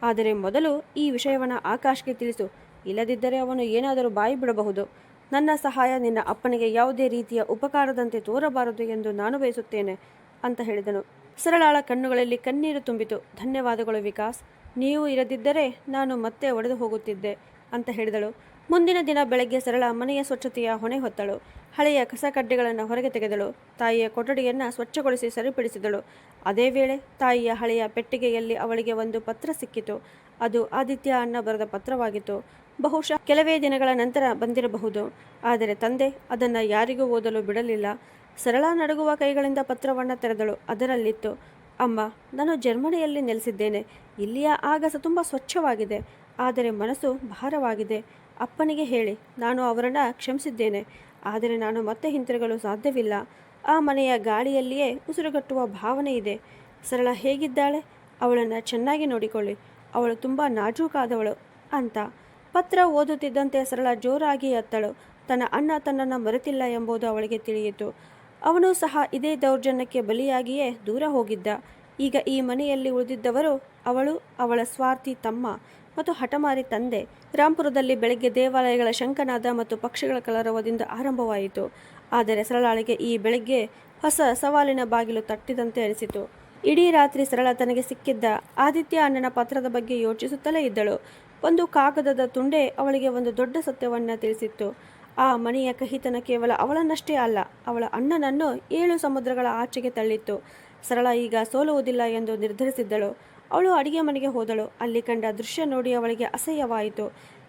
ಆದರೆ ಮೊದಲು ಈ ವಿಷಯವನ್ನು ಆಕಾಶ್ಗೆ ತಿಳಿಸು. ಇಲ್ಲದಿದ್ದರೆ ಅವನು ಏನಾದರೂ ಬಾಯಿ ಬಿಡಬಹುದು. ನನ್ನ ಸಹಾಯ ನಿನ್ನ ಅಪ್ಪನಿಗೆ ಯಾವುದೇ ರೀತಿಯ ಉಪಕಾರದಂತೆ ತೋರಬಾರದು ಎಂದು ನಾನು ಬಯಸುತ್ತೇನೆ ಅಂತ ಹೇಳಿದನು. ಸರಳಾಳ ಕಣ್ಣುಗಳಲ್ಲಿ ಕಣ್ಣೀರು ತುಂಬಿತು. ಧನ್ಯವಾದಗಳು ವಿಕಾಸ್. ನೀವು ಇರದಿದ್ದರೆ ನಾನು ಮತ್ತೆ ಒಡೆದು ಹೋಗುತ್ತಿದ್ದೆ ಅಂತ ಹೇಳಿದಳು. ಮುಂದಿನ ದಿನ ಬೆಳಗ್ಗೆ ಸರಳ ಮನೆಯ ಸ್ವಚ್ಛತೆಯ ಹೊಣೆ ಹೊತ್ತಳು. ಹಳೆಯ ಕಸಕಡ್ಡಿಗಳನ್ನು ಹೊರಗೆ ತೆಗೆದಳು. ತಾಯಿಯ ಕೊಠಡಿಯನ್ನು ಸ್ವಚ್ಛಗೊಳಿಸಿ ಸರಿಪಡಿಸಿದಳು. ಅದೇ ವೇಳೆ ತಾಯಿಯ ಹಳೆಯ ಪೆಟ್ಟಿಗೆಯಲ್ಲಿ ಅವಳಿಗೆ ಒಂದು ಪತ್ರ ಸಿಕ್ಕಿತು. ಅದು ಆದಿತ್ಯ ಅಣ್ಣ ಬರೆದ ಪತ್ರವಾಗಿತ್ತು. ಬಹುಶಃ ಕೆಲವೇ ದಿನಗಳ ನಂತರ ಬಂದಿರಬಹುದು. ಆದರೆ ತಂದೆ ಅದನ್ನು ಯಾರಿಗೂ ಓದಲು ಬಿಡಲಿಲ್ಲ. ಸರಳ ನಡುಗುವ ಕೈಗಳಿಂದ ಪತ್ರವನ್ನು ತೆರೆದಳು. ಅದರಲ್ಲಿತ್ತು, ಅಮ್ಮ, ನಾನು ಜರ್ಮನಿಯಲ್ಲಿ ನೆಲೆಸಿದ್ದೇನೆ. ಇಲ್ಲಿಯ ಆಗಸ ತುಂಬ ಸ್ವಚ್ಛವಾಗಿದೆ. ಆದರೆ ಮನಸ್ಸು ಭಾರವಾಗಿದೆ. ಅಪ್ಪನಿಗೆ ಹೇಳಿ ನಾನು ಅವರನ್ನು ಕ್ಷಮಿಸಿದ್ದೇನೆ. ಆದರೆ ನಾನು ಮತ್ತೆ ಹಿಂತಿರುಗಲು ಸಾಧ್ಯವಿಲ್ಲ. ಆ ಮನೆಯ ಗಾಳಿಯಲ್ಲಿಯೇ ಉಸಿರುಗಟ್ಟುವ ಭಾವನೆ ಇದೆ. ಸರಳ ಹೇಗಿದ್ದಾಳೆ? ಅವಳನ್ನು ಚೆನ್ನಾಗಿ ನೋಡಿಕೊಳ್ಳಿ. ಅವಳು ತುಂಬ ನಾಜೂಕಾದವಳು ಅಂತ. ಪತ್ರ ಓದುತ್ತಿದ್ದಂತೆ ಸರಳ ಜೋರಾಗಿ ಅತ್ತಳು. ತನ್ನ ಅಣ್ಣ ತನ್ನನ್ನು ಮರೆತಿಲ್ಲ ಎಂಬುದು ಅವಳಿಗೆ ತಿಳಿಯಿತು. ಅವನು ಸಹ ಇದೇ ದೌರ್ಜನ್ಯಕ್ಕೆ ಬಲಿಯಾಗಿಯೇ ದೂರ ಹೋಗಿದ್ದ. ಈಗ ಈ ಮನೆಯಲ್ಲಿ ಉಳಿದಿದ್ದವರು ಅವಳು, ಅವಳ ಸ್ವಾರ್ಥಿ ತಮ್ಮ ಮತ್ತು ಹಠಮಾರಿ ತಂದೆ. ರಾಂಪುರದಲ್ಲಿ ಬೆಳಗ್ಗೆ ದೇವಾಲಯಗಳ ಶಂಖನಾದ ಮತ್ತು ಪಕ್ಷಿಗಳ ಕಲರವದಿಂದ ಆರಂಭವಾಯಿತು. ಆದರೆ ಸರಳಾಳಿಗೆ ಈ ಬೆಳಗ್ಗೆ ಹೊಸ ಸವಾಲಿನ ಬಾಗಿಲು ತಟ್ಟಿದಂತೆ ಅನಿಸಿತು. ಇಡೀ ರಾತ್ರಿ ಸರಳ ತನಗೆ ಸಿಕ್ಕಿದ್ದ ಆದಿತ್ಯ ಅಣ್ಣನ ಪತ್ರದ ಬಗ್ಗೆ ಯೋಚಿಸುತ್ತಲೇ ಇದ್ದಳು. ಒಂದು ಕಾಗದದ ತುಂಡೆ ಅವಳಿಗೆ ಒಂದು ದೊಡ್ಡ ಸತ್ಯವನ್ನು ತಿಳಿಸಿತ್ತು. ಆ ಮನೆಯ ಕಹಿತನ ಕೇವಲ ಅವಳನ್ನಷ್ಟೇ ಅಲ್ಲ, ಅವಳ ಅಣ್ಣನನ್ನು 7 ಸಮುದ್ರಗಳ ಆಚೆಗೆ ತಳ್ಳಿತ್ತು. ಸರಳ ಈಗ ಸೋಲುವುದಿಲ್ಲ ಎಂದು ನಿರ್ಧರಿಸಿದ್ದಳು. ಅವಳು ಅಡಿಗೆ ಮನೆಗೆ ಹೋದಳು. ಅಲ್ಲಿ ಕಂಡ ದೃಶ್ಯ ನೋಡಿ ಅವಳಿಗೆ ಅಸಹ್ಯವಾಯಿತು.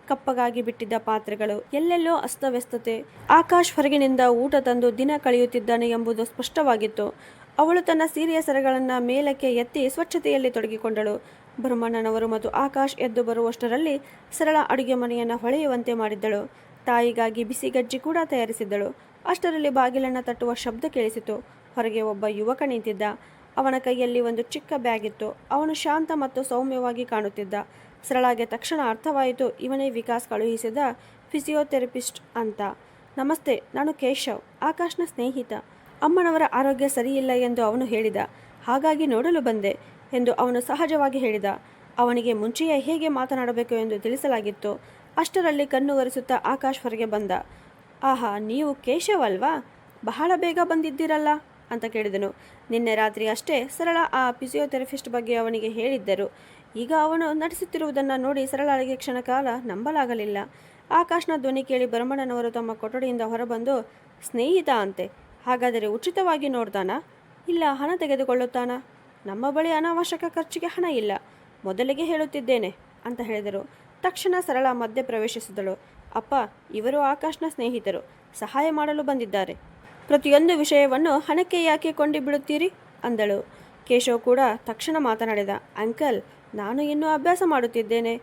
ಕಪ್ಪಗಾಗಿ ಬಿಟ್ಟಿದ್ದ ಪಾತ್ರೆಗಳು, ಎಲ್ಲೆಲ್ಲೋ ಅಸ್ತವ್ಯಸ್ತತೆ. ಆಕಾಶ್ ಹೊರಗಿನಿಂದ ಊಟ ತಂದು ದಿನ ಕಳೆಯುತ್ತಿದ್ದಾನೆ ಎಂಬುದು ಸ್ಪಷ್ಟವಾಗಿತ್ತು. ಅವಳು ತನ್ನ ಸೀರೆಯ ಸರಗಳನ್ನು ಮೇಲಕ್ಕೆ ಎತ್ತಿ ಸ್ವಚ್ಛತೆಯಲ್ಲಿ ತೊಡಗಿಕೊಂಡಳು. ಭರಮಣ್ಣನವರು ಮತ್ತು ಆಕಾಶ್ ಎದ್ದು ಬರುವಷ್ಟರಲ್ಲಿ ಸರಳ ಅಡುಗೆ ಮನೆಯನ್ನು ಹೊಳೆಯುವಂತೆ ಮಾಡಿದ್ದಳು. ತಾಯಿಗಾಗಿ ಬಿಸಿ ಗಜ್ಜಿ ಕೂಡ ತಯಾರಿಸಿದ್ದಳು. ಅಷ್ಟರಲ್ಲಿ ಬಾಗಿಲನ್ನು ತಟ್ಟುವ ಶಬ್ದ ಕೇಳಿಸಿತು. ಹೊರಗೆ ಒಬ್ಬ ಯುವಕ ನಿಂತಿದ್ದ. ಅವನ ಕೈಯಲ್ಲಿ ಒಂದು ಚಿಕ್ಕ ಬ್ಯಾಗ್ ಇತ್ತು. ಅವನು ಶಾಂತ ಮತ್ತು ಸೌಮ್ಯವಾಗಿ ಕಾಣುತ್ತಿದ್ದ. ಸರಳಾಗೆ ತಕ್ಷಣ ಅರ್ಥವಾಯಿತು, ಇವನೇ ವಿಕಾಸ್ ಕಳುಹಿಸಿದ ಫಿಸಿಯೋಥೆರಪಿಸ್ಟ್ ಅಂತ. ನಮಸ್ತೆ, ನಾನು ಕೇಶವ್, ಆಕಾಶ್ನ ಸ್ನೇಹಿತ. ಅಮ್ಮನವರ ಆರೋಗ್ಯ ಸರಿಯಿಲ್ಲ ಎಂದು ಅವನು ಹೇಳಿದ. ಹಾಗಾಗಿ ನೋಡಲು ಬಂದೆ ಎಂದು ಅವನು ಸಹಜವಾಗಿ ಹೇಳಿದ. ಅವನಿಗೆ ಮುಂಚೆಯೇ ಹೇಗೆ ಮಾತನಾಡಬೇಕು ಎಂದು ತಿಳಿಸಲಾಗಿತ್ತು. ಅಷ್ಟರಲ್ಲಿ ಕಣ್ಣು ಒರೆಸುತ್ತಾ ಆಕಾಶ್ ಹೊರಗೆ ಬಂದ. ಆಹಾ, ನೀವು ಕೇಶವ್ ಅಲ್ವಾ? ಬಹಳ ಬೇಗ ಬಂದಿದ್ದೀರಲ್ಲ ಅಂತ ಕೇಳಿದನು. ನಿನ್ನೆ ರಾತ್ರಿ ಅಷ್ಟೇ ಸರಳ ಆ ಫಿಸಿಯೋಥೆರಪಿಸ್ಟ್ ಬಗ್ಗೆ ಅವನಿಗೆ ಹೇಳಿದ್ದರು. ಈಗ ಅವನು ನಡೆಸುತ್ತಿರುವುದನ್ನು ನೋಡಿ ಸರಳಾಳಿಗೆ ಕ್ಷಣಕಾಲ ನಂಬಲಾಗಲಿಲ್ಲ. ಆಕಾಶ್ನ ಧ್ವನಿ ಕೇಳಿ ಭರಮಣ್ಣನವರು ತಮ್ಮ ಕೊಠಡಿಯಿಂದ ಹೊರಬಂದು, ಸ್ನೇಹಿತ ಅಂತೆ, ಹಾಗಾದರೆ ಉಚಿತವಾಗಿ ನೋಡ್ತಾನಾ? ಇಲ್ಲ ಹಣ ತೆಗೆದುಕೊಳ್ಳುತ್ತಾನಾ? ನಮ್ಮ ಬಳಿ ಅನಾವಶ್ಯಕ ಖರ್ಚಿಗೆ ಹಣ ಇಲ್ಲ, ಮೊದಲಿಗೆ ಹೇಳುತ್ತಿದ್ದೇನೆ ಅಂತ ಹೇಳಿದರು. ತಕ್ಷಣ ಸರಳ ಮಧ್ಯೆ ಪ್ರವೇಶಿಸಿದಳು. ಅಪ್ಪ, ಇವರು ಆಕಾಶ್ನ ಸ್ನೇಹಿತರು, ಸಹಾಯ ಮಾಡಲು ಬಂದಿದ್ದಾರೆ. ಪ್ರತಿಯೊಂದು ವಿಷಯವನ್ನು ಹಣಕ್ಕೆ ಯಾಕೆ ಕೊಂಡಿಬಿಡುತ್ತೀರಿ ಅಂದಳು. ಕೇಶವ್ ಕೂಡ ತಕ್ಷಣ ಮಾತನಾಡಿದ. ಅಂಕಲ್, ನಾನು ಇನ್ನೂ ಅಭ್ಯಾಸ ಮಾಡುತ್ತಿದ್ದೇನೆ.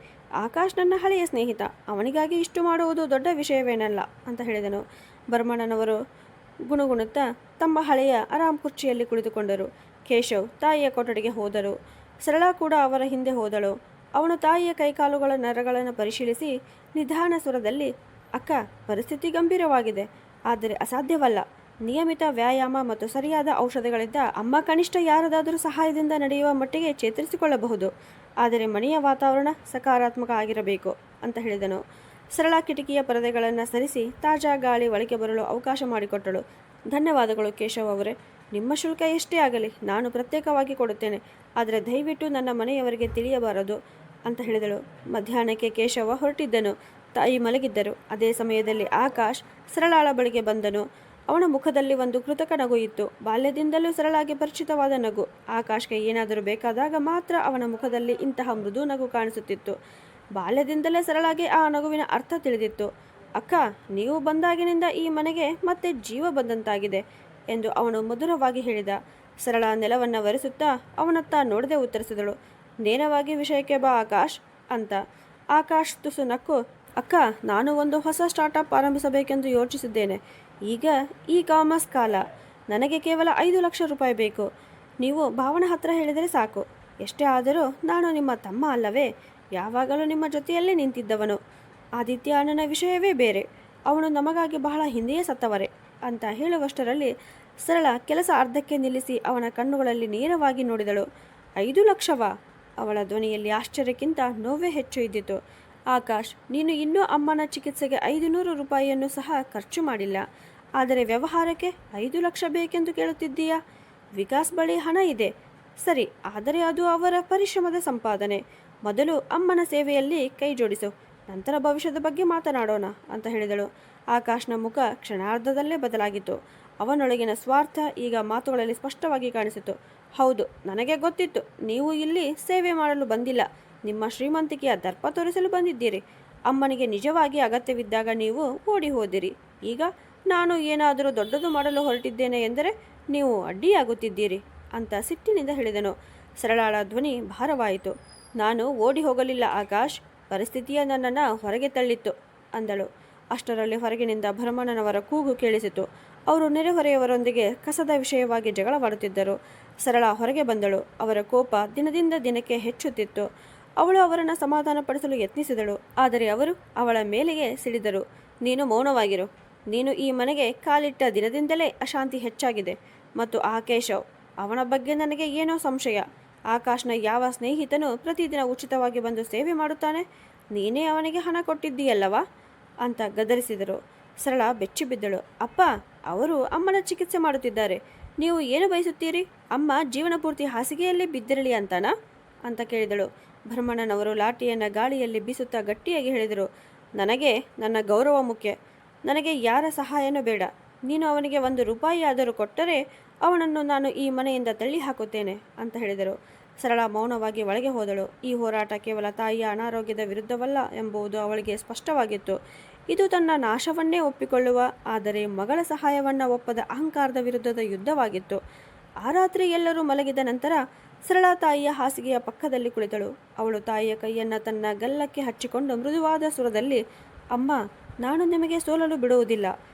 ಆಕಾಶ್ ನನ್ನ ಹಳೆಯ ಸ್ನೇಹಿತ, ಅವನಿಗಾಗಿ ಇಷ್ಟು ಮಾಡುವುದು ದೊಡ್ಡ ವಿಷಯವೇನಲ್ಲ ಅಂತ ಹೇಳಿದನು. ಭರಮಣ್ಣನವರು ಗುಣಗುಣುತ್ತಾ ತಮ್ಮ ಹಳೆಯ ಆರಾಮ್ ಕುರ್ಚಿಯಲ್ಲಿ ಕುಳಿತುಕೊಂಡರು. ಕೇಶವ್ ತಾಯಿಯ ಕೊಠಡಿಗೆ ಹೋದರು. ಸರಳಾ ಕೂಡ ಅವರ ಹಿಂದೆ ಹೋದಳು. ಅವನು ತಾಯಿಯ ಕೈಕಾಲುಗಳ ನರಗಳನ್ನು ಪರಿಶೀಲಿಸಿ ನಿಧಾನ ಸ್ವರದಲ್ಲಿ, ಅಕ್ಕ, ಪರಿಸ್ಥಿತಿ ಗಂಭೀರವಾಗಿದೆ, ಆದರೆ ಅಸಾಧ್ಯವಲ್ಲ. ನಿಯಮಿತ ವ್ಯಾಯಾಮ ಮತ್ತು ಸರಿಯಾದ ಔಷಧಿಗಳಿಂದ ಅಮ್ಮ ಕನಿಷ್ಠ ಯಾರದಾದರೂ ಸಹಾಯದಿಂದ ನಡೆಯುವ ಮಟ್ಟಿಗೆ ಚೇತರಿಸಿಕೊಳ್ಳಬಹುದು. ಆದರೆ ಮನೆಯ ವಾತಾವರಣ ಸಕಾರಾತ್ಮಕ ಆಗಿರಬೇಕು ಅಂತ ಹೇಳಿದನು. ಸರಳ ಕಿಟಕಿಯ ಪರದೆಗಳನ್ನು ಸರಿಸಿ ತಾಜಾ ಗಾಳಿ ಒಳಗೆ ಬರಲು ಅವಕಾಶ ಮಾಡಿಕೊಟ್ಟಳು. ಧನ್ಯವಾದಗಳು ಕೇಶವ್ ಅವರೇ, ನಿಮ್ಮ ಶುಲ್ಕ ಎಷ್ಟೇ ಆಗಲಿ ನಾನು ಪ್ರತ್ಯೇಕವಾಗಿ ಕೊಡುತ್ತೇನೆ, ಆದರೆ ದಯವಿಟ್ಟು ನನ್ನ ಮನೆಯವರಿಗೆ ತಿಳಿಯಬಾರದು ಅಂತ ಹೇಳಿದಳು. ಮಧ್ಯಾಹ್ನಕ್ಕೆ ಕೇಶವ ಹೊರಟಿದ್ದನು. ತಾಯಿ ಮಲಗಿದ್ದರು. ಅದೇ ಸಮಯದಲ್ಲಿ ಆಕಾಶ್ ಸರಳಾಳ ಬಳಿಗೆ ಬಂದನು. ಅವನ ಮುಖದಲ್ಲಿ ಒಂದು ಕೃತಕ ನಗು ಇತ್ತು. ಬಾಲ್ಯದಿಂದಲೂ ಸರಳಾಗಿ ಪರಿಚಿತವಾದ ನಗು. ಆಕಾಶ್ಗೆ ಏನಾದರೂ ಬೇಕಾದಾಗ ಮಾತ್ರ ಅವನ ಮುಖದಲ್ಲಿ ಇಂತಹ ಮೃದು ನಗು ಕಾಣಿಸುತ್ತಿತ್ತು. ಬಾಲ್ಯದಿಂದಲೇ ಸರಳಾಗಿ ಆ ನಗುವಿನ ಅರ್ಥ ತಿಳಿದಿತ್ತು. ಅಕ್ಕ, ನೀವು ಬಂದಾಗಿನಿಂದ ಈ ಮನೆಗೆ ಮತ್ತೆ ಜೀವ ಬಂದಂತಾಗಿದೆ ಎಂದು ಅವನು ಮಧುರವಾಗಿ ಹೇಳಿದ. ಸರಳ ನೆಲವನ್ನು ಒರೆಸುತ್ತಾ ಅವನತ್ತ ನೋಡದೆ ಉತ್ತರಿಸಿದಳು. ನೇರವಾಗಿ ವಿಷಯಕ್ಕೆ ಬಾ ಆಕಾಶ್ ಅಂತ. ಆಕಾಶ್ ತುಸು ನಕ್ಕು, ಅಕ್ಕ, ನಾನು ಒಂದು ಹೊಸ ಸ್ಟಾರ್ಟಪ್ ಆರಂಭಿಸಬೇಕೆಂದು ಯೋಚಿಸಿದ್ದೇನೆ. ಈಗ ಈ ಕಾಮರ್ಸ್ ಕಾಲ. ನನಗೆ ಕೇವಲ 5 ಲಕ್ಷ ರೂಪಾಯಿ ಬೇಕು. ನೀವು ಭಾವನ ಹತ್ರ ಹೇಳಿದರೆ ಸಾಕು. ಎಷ್ಟೇ ಆದರೂ ನಾನು ನಿಮ್ಮ ತಮ್ಮ ಅಲ್ಲವೇ? ಯಾವಾಗಲೂ ನಿಮ್ಮ ಜೊತೆಯಲ್ಲೇ ನಿಂತಿದ್ದವನು. ಆದಿತ್ಯ ಅಣ್ಣನ ವಿಷಯವೇ ಬೇರೆ. ಅವನು ನಮಗಾಗಿ ಬಹಳ ಹಿಂದೆಯೇ ಸತ್ತವರೆ ಅಂತ ಹೇಳುವಷ್ಟರಲ್ಲಿ ಸರಳ ಕೆಲಸ ಅರ್ಧಕ್ಕೆ ನಿಲ್ಲಿಸಿ ಅವನ ಕಣ್ಣುಗಳಲ್ಲಿ ನೇರವಾಗಿ ನೋಡಿದಳು. 5 ಲಕ್ಷವಾ? ಅವಳ ಧ್ವನಿಯಲ್ಲಿ ಆಶ್ಚರ್ಯಕ್ಕಿಂತ ನೋವೇ ಹೆಚ್ಚು ಇದ್ದಿತು. ಆಕಾಶ್, ನೀನು ಇನ್ನೂ ಅಮ್ಮನ ಚಿಕಿತ್ಸೆಗೆ 500 ರೂಪಾಯಿಯನ್ನು ಸಹ ಖರ್ಚು ಮಾಡಿಲ್ಲ. ಆದರೆ ವ್ಯವಹಾರಕ್ಕೆ 5 ಲಕ್ಷ ಬೇಕೆಂದು ಕೇಳುತ್ತಿದ್ದೀಯಾ? ವಿಕಾಸ್ ಬಳಿ ಹಣ ಇದೆ ಸರಿ, ಆದರೆ ಅದು ಅವರ ಪರಿಶ್ರಮದ ಸಂಪಾದನೆ. ಮೊದಲು ಅಮ್ಮನ ಸೇವೆಯಲ್ಲಿ ಕೈ ಜೋಡಿಸು, ನಂತರ ಭವಿಷ್ಯದ ಬಗ್ಗೆ ಮಾತನಾಡೋಣ ಅಂತ ಹೇಳಿದಳು. ಆಕಾಶ್ನ ಮುಖ ಕ್ಷಣಾರ್ಧದಲ್ಲೇ ಬದಲಾಗಿತ್ತು. ಅವನೊಳಗಿನ ಸ್ವಾರ್ಥ ಈಗ ಮಾತುಗಳಲ್ಲಿ ಸ್ಪಷ್ಟವಾಗಿ ಕಾಣಿಸಿತು. ಹೌದು, ನನಗೆ ಗೊತ್ತಿತ್ತು. ನೀವು ಇಲ್ಲಿ ಸೇವೆ ಮಾಡಲು ಬಂದಿಲ್ಲ, ನಿಮ್ಮ ಶ್ರೀಮಂತಿಕೆಯ ದರ್ಪ ತೋರಿಸಲು ಬಂದಿದ್ದೀರಿ. ಅಮ್ಮನಿಗೆ ನಿಜವಾಗಿ ಅಗತ್ಯವಿದ್ದಾಗ ನೀವು ಓಡಿ ಹೋದಿರಿ. ಈಗ ನಾನು ಏನಾದರೂ ದೊಡ್ಡದು ಮಾಡಲು ಹೊರಟಿದ್ದೇನೆ ಎಂದರೆ ನೀವು ಅಡ್ಡಿಯಾಗುತ್ತಿದ್ದೀರಿ ಅಂತ ಸಿಟ್ಟಿನಿಂದ ಹೇಳಿದನು. ಸರಳಾಳ ಧ್ವನಿ ಭಾರವಾಯಿತು. ನಾನು ಓಡಿ ಹೋಗಲಿಲ್ಲ ಆಕಾಶ್, ಪರಿಸ್ಥಿತಿಯ ನನ್ನನ್ನು ಹೊರಗೆ ತಳ್ಳಿತ್ತು ಅಂದಳು. ಅಷ್ಟರಲ್ಲಿ ಹೊರಗಿನಿಂದ ಭರಮಣ್ಣನವರ ಕೂಗು ಕೇಳಿಸಿತು. ಅವರು ನೆರೆಹೊರೆಯವರೊಂದಿಗೆ ಕಸದ ವಿಷಯವಾಗಿ ಜಗಳವಾಡುತ್ತಿದ್ದರು. ಸರಳ ಹೊರಗೆ ಬಂದಳು. ಅವರ ಕೋಪ ದಿನದಿಂದ ದಿನಕ್ಕೆ ಹೆಚ್ಚುತ್ತಿತ್ತು. ಅವಳು ಅವರನ್ನು ಸಮಾಧಾನಪಡಿಸಲು ಯತ್ನಿಸಿದಳು, ಆದರೆ ಅವರು ಅವಳ ಮೇಲೆಗೆ ಸಿಡಿದರು. ನೀನು ಮೌನವಾಗಿರು. ನೀನು ಈ ಮನೆಗೆ ಕಾಲಿಟ್ಟ ದಿನದಿಂದಲೇ ಅಶಾಂತಿ ಹೆಚ್ಚಾಗಿದೆ. ಮತ್ತು ಆ ಕೇಶವ್, ಅವನ ಬಗ್ಗೆ ನನಗೆ ಏನೋ ಸಂಶಯ. ಆಕಾಶ್ನ ಯಾವ ಸ್ನೇಹಿತನು ಪ್ರತಿದಿನ ಉಚಿತವಾಗಿ ಬಂದು ಸೇವೆ ಮಾಡುತ್ತಾನೆ? ನೀನೇ ಅವನಿಗೆ ಹಣ ಕೊಟ್ಟಿದ್ದೀಯಲ್ಲವಾ ಅಂತ ಗದರಿಸಿದರು. ಸರಳ ಬೆಚ್ಚಿಬಿದ್ದಳು. ಅಪ್ಪ, ಅವರು ಅಮ್ಮನ ಚಿಕಿತ್ಸೆ ಮಾಡುತ್ತಿದ್ದಾರೆ. ನೀವು ಏನು ಬಯಸುತ್ತೀರಿ? ಅಮ್ಮ ಜೀವನ ಪೂರ್ತಿ ಹಾಸಿಗೆಯಲ್ಲೇ ಬಿದ್ದಿರಲಿ ಅಂತಾನಾ ಅಂತ ಕೇಳಿದಳು. ಭರಮಣ್ಣನವರು ಲಾಠಿಯನ್ನು ಗಾಳಿಯಲ್ಲಿ ಬೀಸುತ್ತಾ ಗಟ್ಟಿಯಾಗಿ ಹೇಳಿದರು. ನನಗೆ ನನ್ನ ಗೌರವ ಮುಖ್ಯ. ನನಗೆ ಯಾರ ಸಹಾಯನೂ ಬೇಡ. ನೀನು ಅವನಿಗೆ 1 ರೂಪಾಯಿ ಆದರೂ ಕೊಟ್ಟರೆ ಅವನನ್ನು ನಾನು ಈ ಮನೆಯಿಂದ ತಳ್ಳಿ ಹಾಕುತ್ತೇನೆ ಅಂತ ಹೇಳಿದರು. ಸರಳ ಮೌನವಾಗಿ ಒಳಗೆ ಹೋದಳು. ಈ ಹೋರಾಟ ಕೇವಲ ತಾಯಿಯ ಅನಾರೋಗ್ಯದ ವಿರುದ್ಧವಲ್ಲ ಎಂಬುದು ಅವಳಿಗೆ ಸ್ಪಷ್ಟವಾಗಿತ್ತು. ಇದು ತನ್ನ ನಾಶವನ್ನೇ ಒಪ್ಪಿಕೊಳ್ಳುವ, ಆದರೆ ಮಗಳ ಸಹಾಯವನ್ನು ಒಪ್ಪದ ಅಹಂಕಾರದ ವಿರುದ್ಧದ ಯುದ್ಧವಾಗಿತ್ತು. ಆ ರಾತ್ರಿ ಎಲ್ಲರೂ ಮಲಗಿದ ನಂತರ ಸರಳ ತಾಯಿಯ ಹಾಸಿಗೆಯ ಪಕ್ಕದಲ್ಲಿ ಕುಳಿತಳು. ಅವಳು ತಾಯಿಯ ಕೈಯನ್ನು ತನ್ನ ಗಲ್ಲಕ್ಕೆ ಹಚ್ಚಿಕೊಂಡು ಮೃದುವಾದ ಸ್ವರದಲ್ಲಿ, ಅಮ್ಮ, ನಾನು ನಿಮಗೆ ಸೋಲಲು ಬಿಡುವುದಿಲ್ಲ.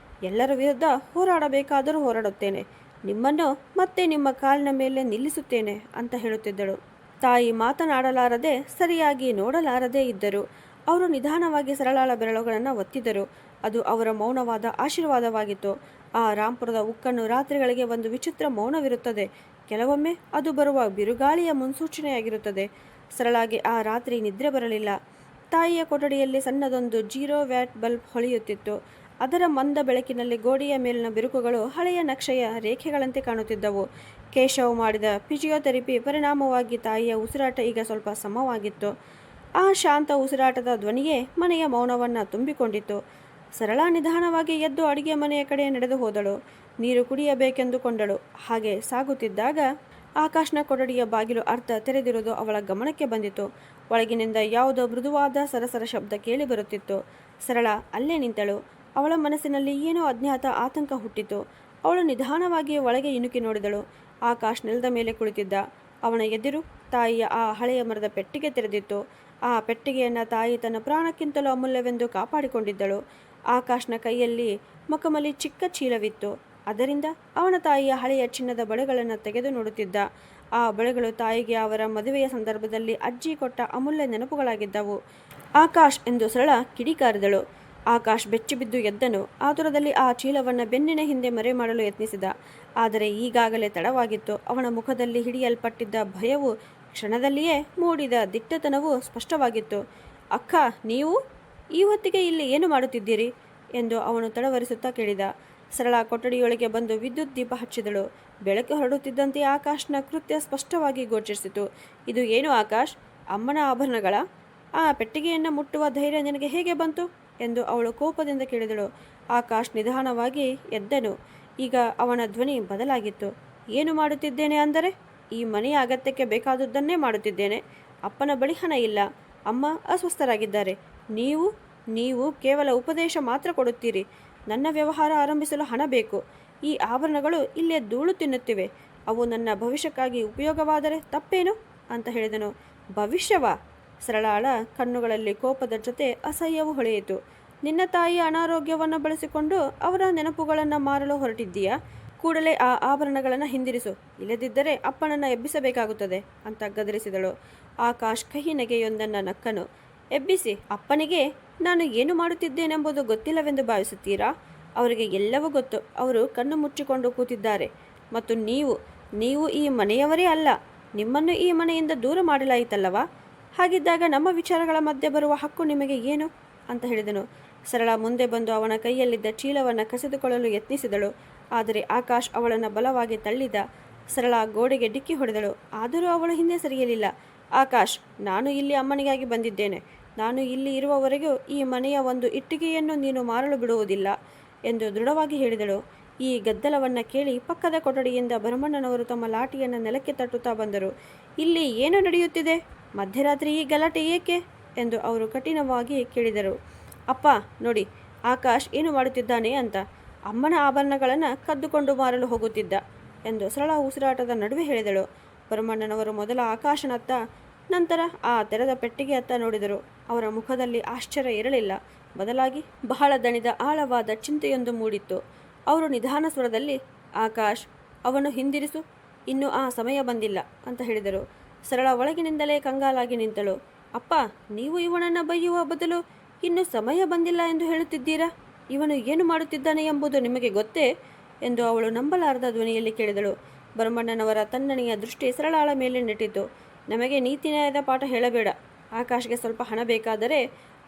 ಎಲ್ಲರ ವಿರುದ್ಧ ಹೋರಾಡಬೇಕಾದರೂ ಹೋರಾಡುತ್ತೇನೆ. ನಿಮ್ಮನ್ನು ಮತ್ತೆ ನಿಮ್ಮ ಕಾಲಿನ ಮೇಲೆ ನಿಲ್ಲಿಸುತ್ತೇನೆ ಅಂತ ಹೇಳುತ್ತಿದ್ದಳು. ತಾಯಿ ಮಾತನಾಡಲಾರದೆ, ಸರಿಯಾಗಿ ನೋಡಲಾರದೇ ಇದ್ದರು. ಅವರು ನಿಧಾನವಾಗಿ ಸರಳಾಳ ಬೆರಳುಗಳನ್ನು ಒತ್ತಿದರು. ಅದು ಅವರ ಮೌನವಾದ ಆಶೀರ್ವಾದವಾಗಿತ್ತು. ಆ ರಾಂಪುರದ ಉಕ್ಕನ್ನು ರಾತ್ರಿಗಳಿಗೆ ಒಂದು ವಿಚಿತ್ರ ಮೌನವಿರುತ್ತದೆ. ಕೆಲವೊಮ್ಮೆ ಅದು ಬರುವ ಬಿರುಗಾಳಿಯ ಮುನ್ಸೂಚನೆಯಾಗಿರುತ್ತದೆ. ಸರಳಾಗಿ ಆ ರಾತ್ರಿ ನಿದ್ರೆ ಬರಲಿಲ್ಲ. ತಾಯಿಯ ಕೊಠಡಿಯಲ್ಲಿ ಸಣ್ಣದೊಂದು 0 ವ್ಯಾಟ್ ಬಲ್ಬ್ ಹೊಳೆಯುತ್ತಿತ್ತು. ಅದರ ಮಂದ ಬೆಳಕಿನಲ್ಲಿ ಗೋಡೆಯ ಮೇಲಿನ ಬಿರುಕುಗಳು ಹಳೆಯ ನಕ್ಷೆಯ ರೇಖೆಗಳಂತೆ ಕಾಣುತ್ತಿದ್ದವು. ಕೇಶವ್ ಮಾಡಿದ ಫಿಜಿಯೋಥೆರಪಿ ಪರಿಣಾಮವಾಗಿ ತಾಯಿಯ ಉಸಿರಾಟ ಈಗ ಸ್ವಲ್ಪ ಸಮವಾಗಿತ್ತು. ಆ ಶಾಂತ ಉಸಿರಾಟದ ಧ್ವನಿಯೇ ಮನೆಯ ಮೌನವನ್ನು ತುಂಬಿಕೊಂಡಿತ್ತು. ಸರಳ ನಿಧಾನವಾಗಿ ಎದ್ದು ಅಡಿಗೆ ಮನೆಯ ಕಡೆ ನಡೆದು ಹೋದಳು. ನೀರು ಕುಡಿಯಬೇಕೆಂದುಕೊಂಡಳು. ಹಾಗೆ ಸಾಗುತ್ತಿದ್ದಾಗ ಆಕಾಶ್ನ ಕೊಠಡಿಯ ಬಾಗಿಲು ಅರ್ಧ ತೆರೆದಿರುವುದು ಅವಳ ಗಮನಕ್ಕೆ ಬಂದಿತು. ಒಳಗಿನಿಂದ ಯಾವುದೋ ಮೃದುವಾದ ಸರಸರ ಶಬ್ದ ಕೇಳಿ ಬರುತ್ತಿತ್ತು. ಸರಳ ಅಲ್ಲೇ ನಿಂತಳು. ಅವಳ ಮನಸ್ಸಿನಲ್ಲಿ ಏನೋ ಅಜ್ಞಾತ ಆತಂಕ ಹುಟ್ಟಿತು. ಅವಳು ನಿಧಾನವಾಗಿ ಒಳಗೆ ಇಣುಕಿ ನೋಡಿದಳು. ಆಕಾಶ್ ನೆಲದ ಮೇಲೆ ಕುಳಿತಿದ್ದ. ಅವನ ಎದುರು ತಾಯಿಯ ಆ ಹಳೆಯ ಮರದ ಪೆಟ್ಟಿಗೆ ತೆರೆದಿತ್ತು. ಆ ಪೆಟ್ಟಿಗೆಯನ್ನು ತಾಯಿ ತನ್ನ ಪ್ರಾಣಕ್ಕಿಂತಲೂ ಅಮೂಲ್ಯವೆಂದು ಕಾಪಾಡಿಕೊಂಡಿದ್ದಳು. ಆಕಾಶ್ನ ಕೈಯಲ್ಲಿ ಮಖಮಲಿ ಚಿಕ್ಕ ಚೀಲವಿತ್ತು. ಅದರಿಂದ ಅವನ ತಾಯಿಯ ಹಳೆಯ ಚಿನ್ನದ ಬಳೆಗಳನ್ನು ತೆಗೆದು ನೋಡುತ್ತಿದ್ದ. ಆ ಬಳೆಗಳು ತಾಯಿಗೆ ಅವರ ಮದುವೆಯ ಸಂದರ್ಭದಲ್ಲಿ ಅಜ್ಜಿ ಕೊಟ್ಟ ಅಮೂಲ್ಯ ನೆನಪುಗಳಾಗಿದ್ದವು. ಆಕಾಶ್ ಎಂದು ಸರಳ ಕಿಡಿಕಾರಿದಳು. ಆಕಾಶ್ ಬೆಚ್ಚಿಬಿದ್ದು ಎದ್ದನು. ಆತುರದಲ್ಲಿ ಆ ಚೀಲವನ್ನು ಬೆನ್ನಿನ ಹಿಂದೆ ಮರೆ ಮಾಡಲು ಯತ್ನಿಸಿದ. ಆದರೆ ಈಗಾಗಲೇ ತಡವಾಗಿತ್ತು. ಅವನ ಮುಖದಲ್ಲಿ ಹಿಡಿಯಲ್ಪಟ್ಟಿದ್ದ ಭಯವು ಕ್ಷಣದಲ್ಲಿಯೇ ಮೂಡಿದ ದಿಟ್ಟತನವು ಸ್ಪಷ್ಟವಾಗಿತ್ತು. ಅಕ್ಕ, ನೀವು ಈ ಹೊತ್ತಿಗೆ ಇಲ್ಲಿ ಏನು ಮಾಡುತ್ತಿದ್ದೀರಿ ಎಂದು ಅವನು ತಡವರಿಸುತ್ತಾ ಕೇಳಿದ. ಸರಳ ಕೊಠಡಿಯೊಳಗೆ ಬಂದು ವಿದ್ಯುತ್ ದೀಪ ಹಚ್ಚಿದಳು. ಬೆಳಕು ಹೊರಡುತ್ತಿದ್ದಂತೆ ಆಕಾಶ್ನ ಕೃತ್ಯ ಸ್ಪಷ್ಟವಾಗಿ ಗೋಚರಿಸಿತು. ಇದು ಏನು ಆಕಾಶ್? ಅಮ್ಮನ ಆಭರಣಗಳ ಆ ಪೆಟ್ಟಿಗೆಯನ್ನು ಮುಟ್ಟುವ ಧೈರ್ಯ ನಿನಗೆ ಹೇಗೆ ಬಂತು ಎಂದು ಅವಳು ಕೋಪದಿಂದ ಕೇಳಿದಳು. ಆಕಾಶ್ ನಿಧಾನವಾಗಿ ಎದ್ದನು. ಈಗ ಅವನ ಧ್ವನಿ ಬದಲಾಗಿತ್ತು. ಏನು ಮಾಡುತ್ತಿದ್ದೇನೆ ಅಂದರೆ? ಈ ಮನೆಯ ಅಗತ್ಯಕ್ಕೆ ಬೇಕಾದುದನ್ನೇ ಮಾಡುತ್ತಿದ್ದೇನೆ. ಅಪ್ಪನ ಬಳಿ ಹಣ ಇಲ್ಲ, ಅಮ್ಮ ಅಸ್ವಸ್ಥರಾಗಿದ್ದಾರೆ. ನೀವು ಕೇವಲ ಉಪದೇಶ ಮಾತ್ರ ಕೊಡುತ್ತೀರಿ. ನನ್ನ ವ್ಯವಹಾರ ಆರಂಭಿಸಲು ಹಣ ಬೇಕು. ಈ ಆಭರಣಗಳು ಇಲ್ಲೇ ಧೂಳು ತಿನ್ನುತ್ತಿವೆ. ಅವು ನನ್ನ ಭವಿಷ್ಯಕ್ಕಾಗಿ ಉಪಯೋಗವಾದರೆ ತಪ್ಪೇನು ಅಂತ ಹೇಳಿದನು. ಭವಿಷ್ಯವಾ? ಸರಳಾಳ ಕಣ್ಣುಗಳಲ್ಲಿ ಕೋಪದ ಜೊತೆ ಅಸಹ್ಯವು ಹೊಳೆಯಿತು. ನಿನ್ನ ತಾಯಿಯ ಅನಾರೋಗ್ಯವನ್ನು ಬಳಸಿಕೊಂಡು ಅವರ ನೆನಪುಗಳನ್ನು ಮಾರಲು ಹೊರಟಿದ್ದೀಯಾ? ಕೂಡಲೇ ಆ ಆಭರಣಗಳನ್ನು ಹಿಂದಿರಿಸು, ಇಲ್ಲದಿದ್ದರೆ ಅಪ್ಪನನ್ನು ಎಬ್ಬಿಸಬೇಕಾಗುತ್ತದೆ ಅಂತ ಗದರಿಸಿದಳು. ಆಕಾಶ್ ಕಹಿ ನಗೆಯೊಂದನ್ನು ನಕ್ಕನು. ಎಬ್ಬಿಸಿ? ಅಪ್ಪನಿಗೆ ನಾನು ಏನು ಮಾಡುತ್ತಿದ್ದೇನೆಂಬುದು ಗೊತ್ತಿಲ್ಲವೆಂದು ಭಾವಿಸುತ್ತೀರಾ? ಅವರಿಗೆ ಎಲ್ಲವೂ ಗೊತ್ತು. ಅವರು ಕಣ್ಣು ಮುಚ್ಚಿಕೊಂಡು ಕೂತಿದ್ದಾರೆ. ಮತ್ತು ನೀವು ಈ ಮನೆಯವರೇ ಅಲ್ಲ. ನಿಮ್ಮನ್ನು ಈ ಮನೆಯಿಂದ ದೂರ ಮಾಡಲಾಯಿತಲ್ಲವಾ? ಹಾಗಿದ್ದಾಗ ನಮ್ಮ ವಿಚಾರಗಳ ಮಧ್ಯೆ ಬರುವ ಹಕ್ಕು ನಿಮಗೆ ಏನು ಅಂತ ಹೇಳಿದನು. ಸರಳ ಮುಂದೆ ಬಂದು ಅವನ ಕೈಯಲ್ಲಿದ್ದ ಚೀಲವನ್ನು ಕಸಿದುಕೊಳ್ಳಲು ಯತ್ನಿಸಿದಳು. ಆದರೆ ಆಕಾಶ್ ಅವಳನ್ನು ಬಲವಾಗಿ ತಳ್ಳಿದ. ಸರಳ ಗೋಡೆಗೆ ಡಿಕ್ಕಿ ಹೊಡೆದಳು. ಆದರೂ ಅವಳು ಹಿಂದೆ ಸರಿಯಲಿಲ್ಲ. ಆಕಾಶ್, ನಾನು ಇಲ್ಲಿ ಅಮ್ಮನಿಗಾಗಿ ಬಂದಿದ್ದೇನೆ. ನಾನು ಇಲ್ಲಿ ಇರುವವರೆಗೂ ಈ ಮನೆಯ ಒಂದು ಇಟ್ಟಿಗೆಯನ್ನು ನೀನು ಮಾರಲು ಬಿಡುವುದಿಲ್ಲ ಎಂದು ದೃಢವಾಗಿ ಹೇಳಿದಳು. ಈ ಗದ್ದಲವನ್ನು ಕೇಳಿ ಪಕ್ಕದ ಕೊಠಡಿಯಿಂದ ಭರಮಣ್ಣನವರು ತಮ್ಮ ಲಾಠಿಯನ್ನು ನೆಲಕ್ಕೆ ತಟ್ಟುತ್ತಾ ಬಂದರು. ಇಲ್ಲಿ ಏನು ನಡೆಯುತ್ತಿದೆ? ಮಧ್ಯರಾತ್ರಿ ಈ ಗಲಾಟೆ ಏಕೆ ಎಂದು ಅವರು ಕಠಿಣವಾಗಿ ಕೇಳಿದರು. ಅಪ್ಪ ನೋಡಿ, ಆಕಾಶ್ ಏನು ಮಾಡುತ್ತಿದ್ದಾನೆ ಅಂತ. ಅಮ್ಮನ ಆಭರಣಗಳನ್ನು ಕದ್ದುಕೊಂಡು ಮಾರಲು ಹೋಗುತ್ತಿದ್ದ ಎಂದು ಸರಳ ಉಸಿರಾಟದ ನಡುವೆ ಹೇಳಿದಳು. ಭರಮಣ್ಣನವರು ಮೊದಲ ಆಕಾಶನತ್ತ, ನಂತರ ಆ ತೆರೆದ ಪೆಟ್ಟಿಗೆ ಅತ್ತ ನೋಡಿದರು. ಅವರ ಮುಖದಲ್ಲಿ ಆಶ್ಚರ್ಯ ಇರಲಿಲ್ಲ. ಬದಲಾಗಿ ಬಹಳ ದಣಿದ ಆಳವಾದ ಚಿಂತೆಯೊಂದು ಮೂಡಿತ್ತು. ಅವರು ನಿಧಾನ ಸ್ವರದಲ್ಲಿ, ಆಕಾಶ್, ಅವನು ಹಿಂದಿರಿಸು, ಇನ್ನೂ ಆ ಸಮಯ ಬಂದಿಲ್ಲ ಅಂತ ಹೇಳಿದರು. ಸರಳ ಒಳಗಿನಿಂದಲೇ ಕಂಗಾಲಾಗಿ ನಿಂತಳು. ಅಪ್ಪ, ನೀವು ಇವನನ್ನು ಬೈಯುವ ಬದಲು ಇನ್ನೂ ಸಮಯ ಬಂದಿಲ್ಲ ಎಂದು ಹೇಳುತ್ತಿದ್ದೀರಾ? ಇವನು ಏನು ಮಾಡುತ್ತಿದ್ದಾನೆ ಎಂಬುದು ನಿಮಗೆ ಗೊತ್ತೇ ಎಂದು ಅವಳು ನಂಬಲಾರದ ಧ್ವನಿಯಲ್ಲಿ ಕೇಳಿದಳು. ಭರಮಣ್ಣನವರ ತಣ್ಣನೆಯ ದೃಷ್ಟಿ ಸರಳಾಳ ಮೇಲೆ ನೆಟ್ಟಿತು. ನಮಗೆ ನೀತಿ ನ್ಯಾಯದ ಪಾಠ ಹೇಳಬೇಡ. ಆಕಾಶ್ಗೆ ಸ್ವಲ್ಪ ಹಣ ಬೇಕಾದರೆ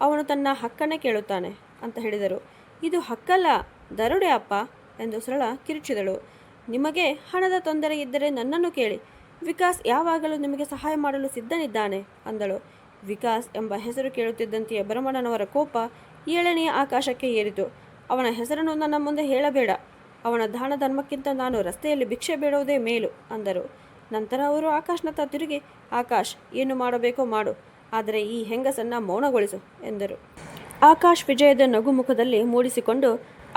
ಅವನು ತನ್ನ ಹಕ್ಕನ್ನೇ ಕೇಳುತ್ತಾನೆ ಅಂತ ಹೇಳಿದರು. ಇದು ಹಕ್ಕಲ್ಲ, ದರೋಡೆ ಅಪ್ಪ ಎಂದು ಸರಳ ಕಿರುಚಿದಳು. ನಿಮಗೆ ಹಣದ ತೊಂದರೆ ಇದ್ದರೆ ನನ್ನನ್ನು ಕೇಳಿ. ವಿಕಾಸ್ ಯಾವಾಗಲೂ ನಿಮಗೆ ಸಹಾಯ ಮಾಡಲು ಸಿದ್ಧನಿದ್ದಾನೆ ಅಂದಳು. ವಿಕಾಸ್ ಎಂಬ ಹೆಸರು ಕೇಳುತ್ತಿದ್ದಂತೆಯೇ ಭರಮಣ್ಣನವರ ಕೋಪ 7ನೆಯ ಆಕಾಶಕ್ಕೆ ಏರಿತು. ಅವನ ಹೆಸರನ್ನು ನನ್ನ ಮುಂದೆ ಹೇಳಬೇಡ. ಅವನ ದಾನ ಧರ್ಮಕ್ಕಿಂತ ನಾನು ರಸ್ತೆಯಲ್ಲಿ ಭಿಕ್ಷೆ ಬೇಡುವುದೇ ಮೇಲು ಅಂದರು. ನಂತರ ಅವರು ಆಕಾಶ್ನತ್ತ ತಿರುಗಿ, ಆಕಾಶ್, ಏನು ಮಾಡಬೇಕೋ ಮಾಡು, ಆದರೆ ಈ ಹೆಂಗಸನ್ನ ಮೌನಗೊಳಿಸು ಎಂದರು. ಆಕಾಶ್ ವಿಜಯದ ನಗು ಮುಖದಲ್ಲಿ ಮೂಡಿಸಿಕೊಂಡು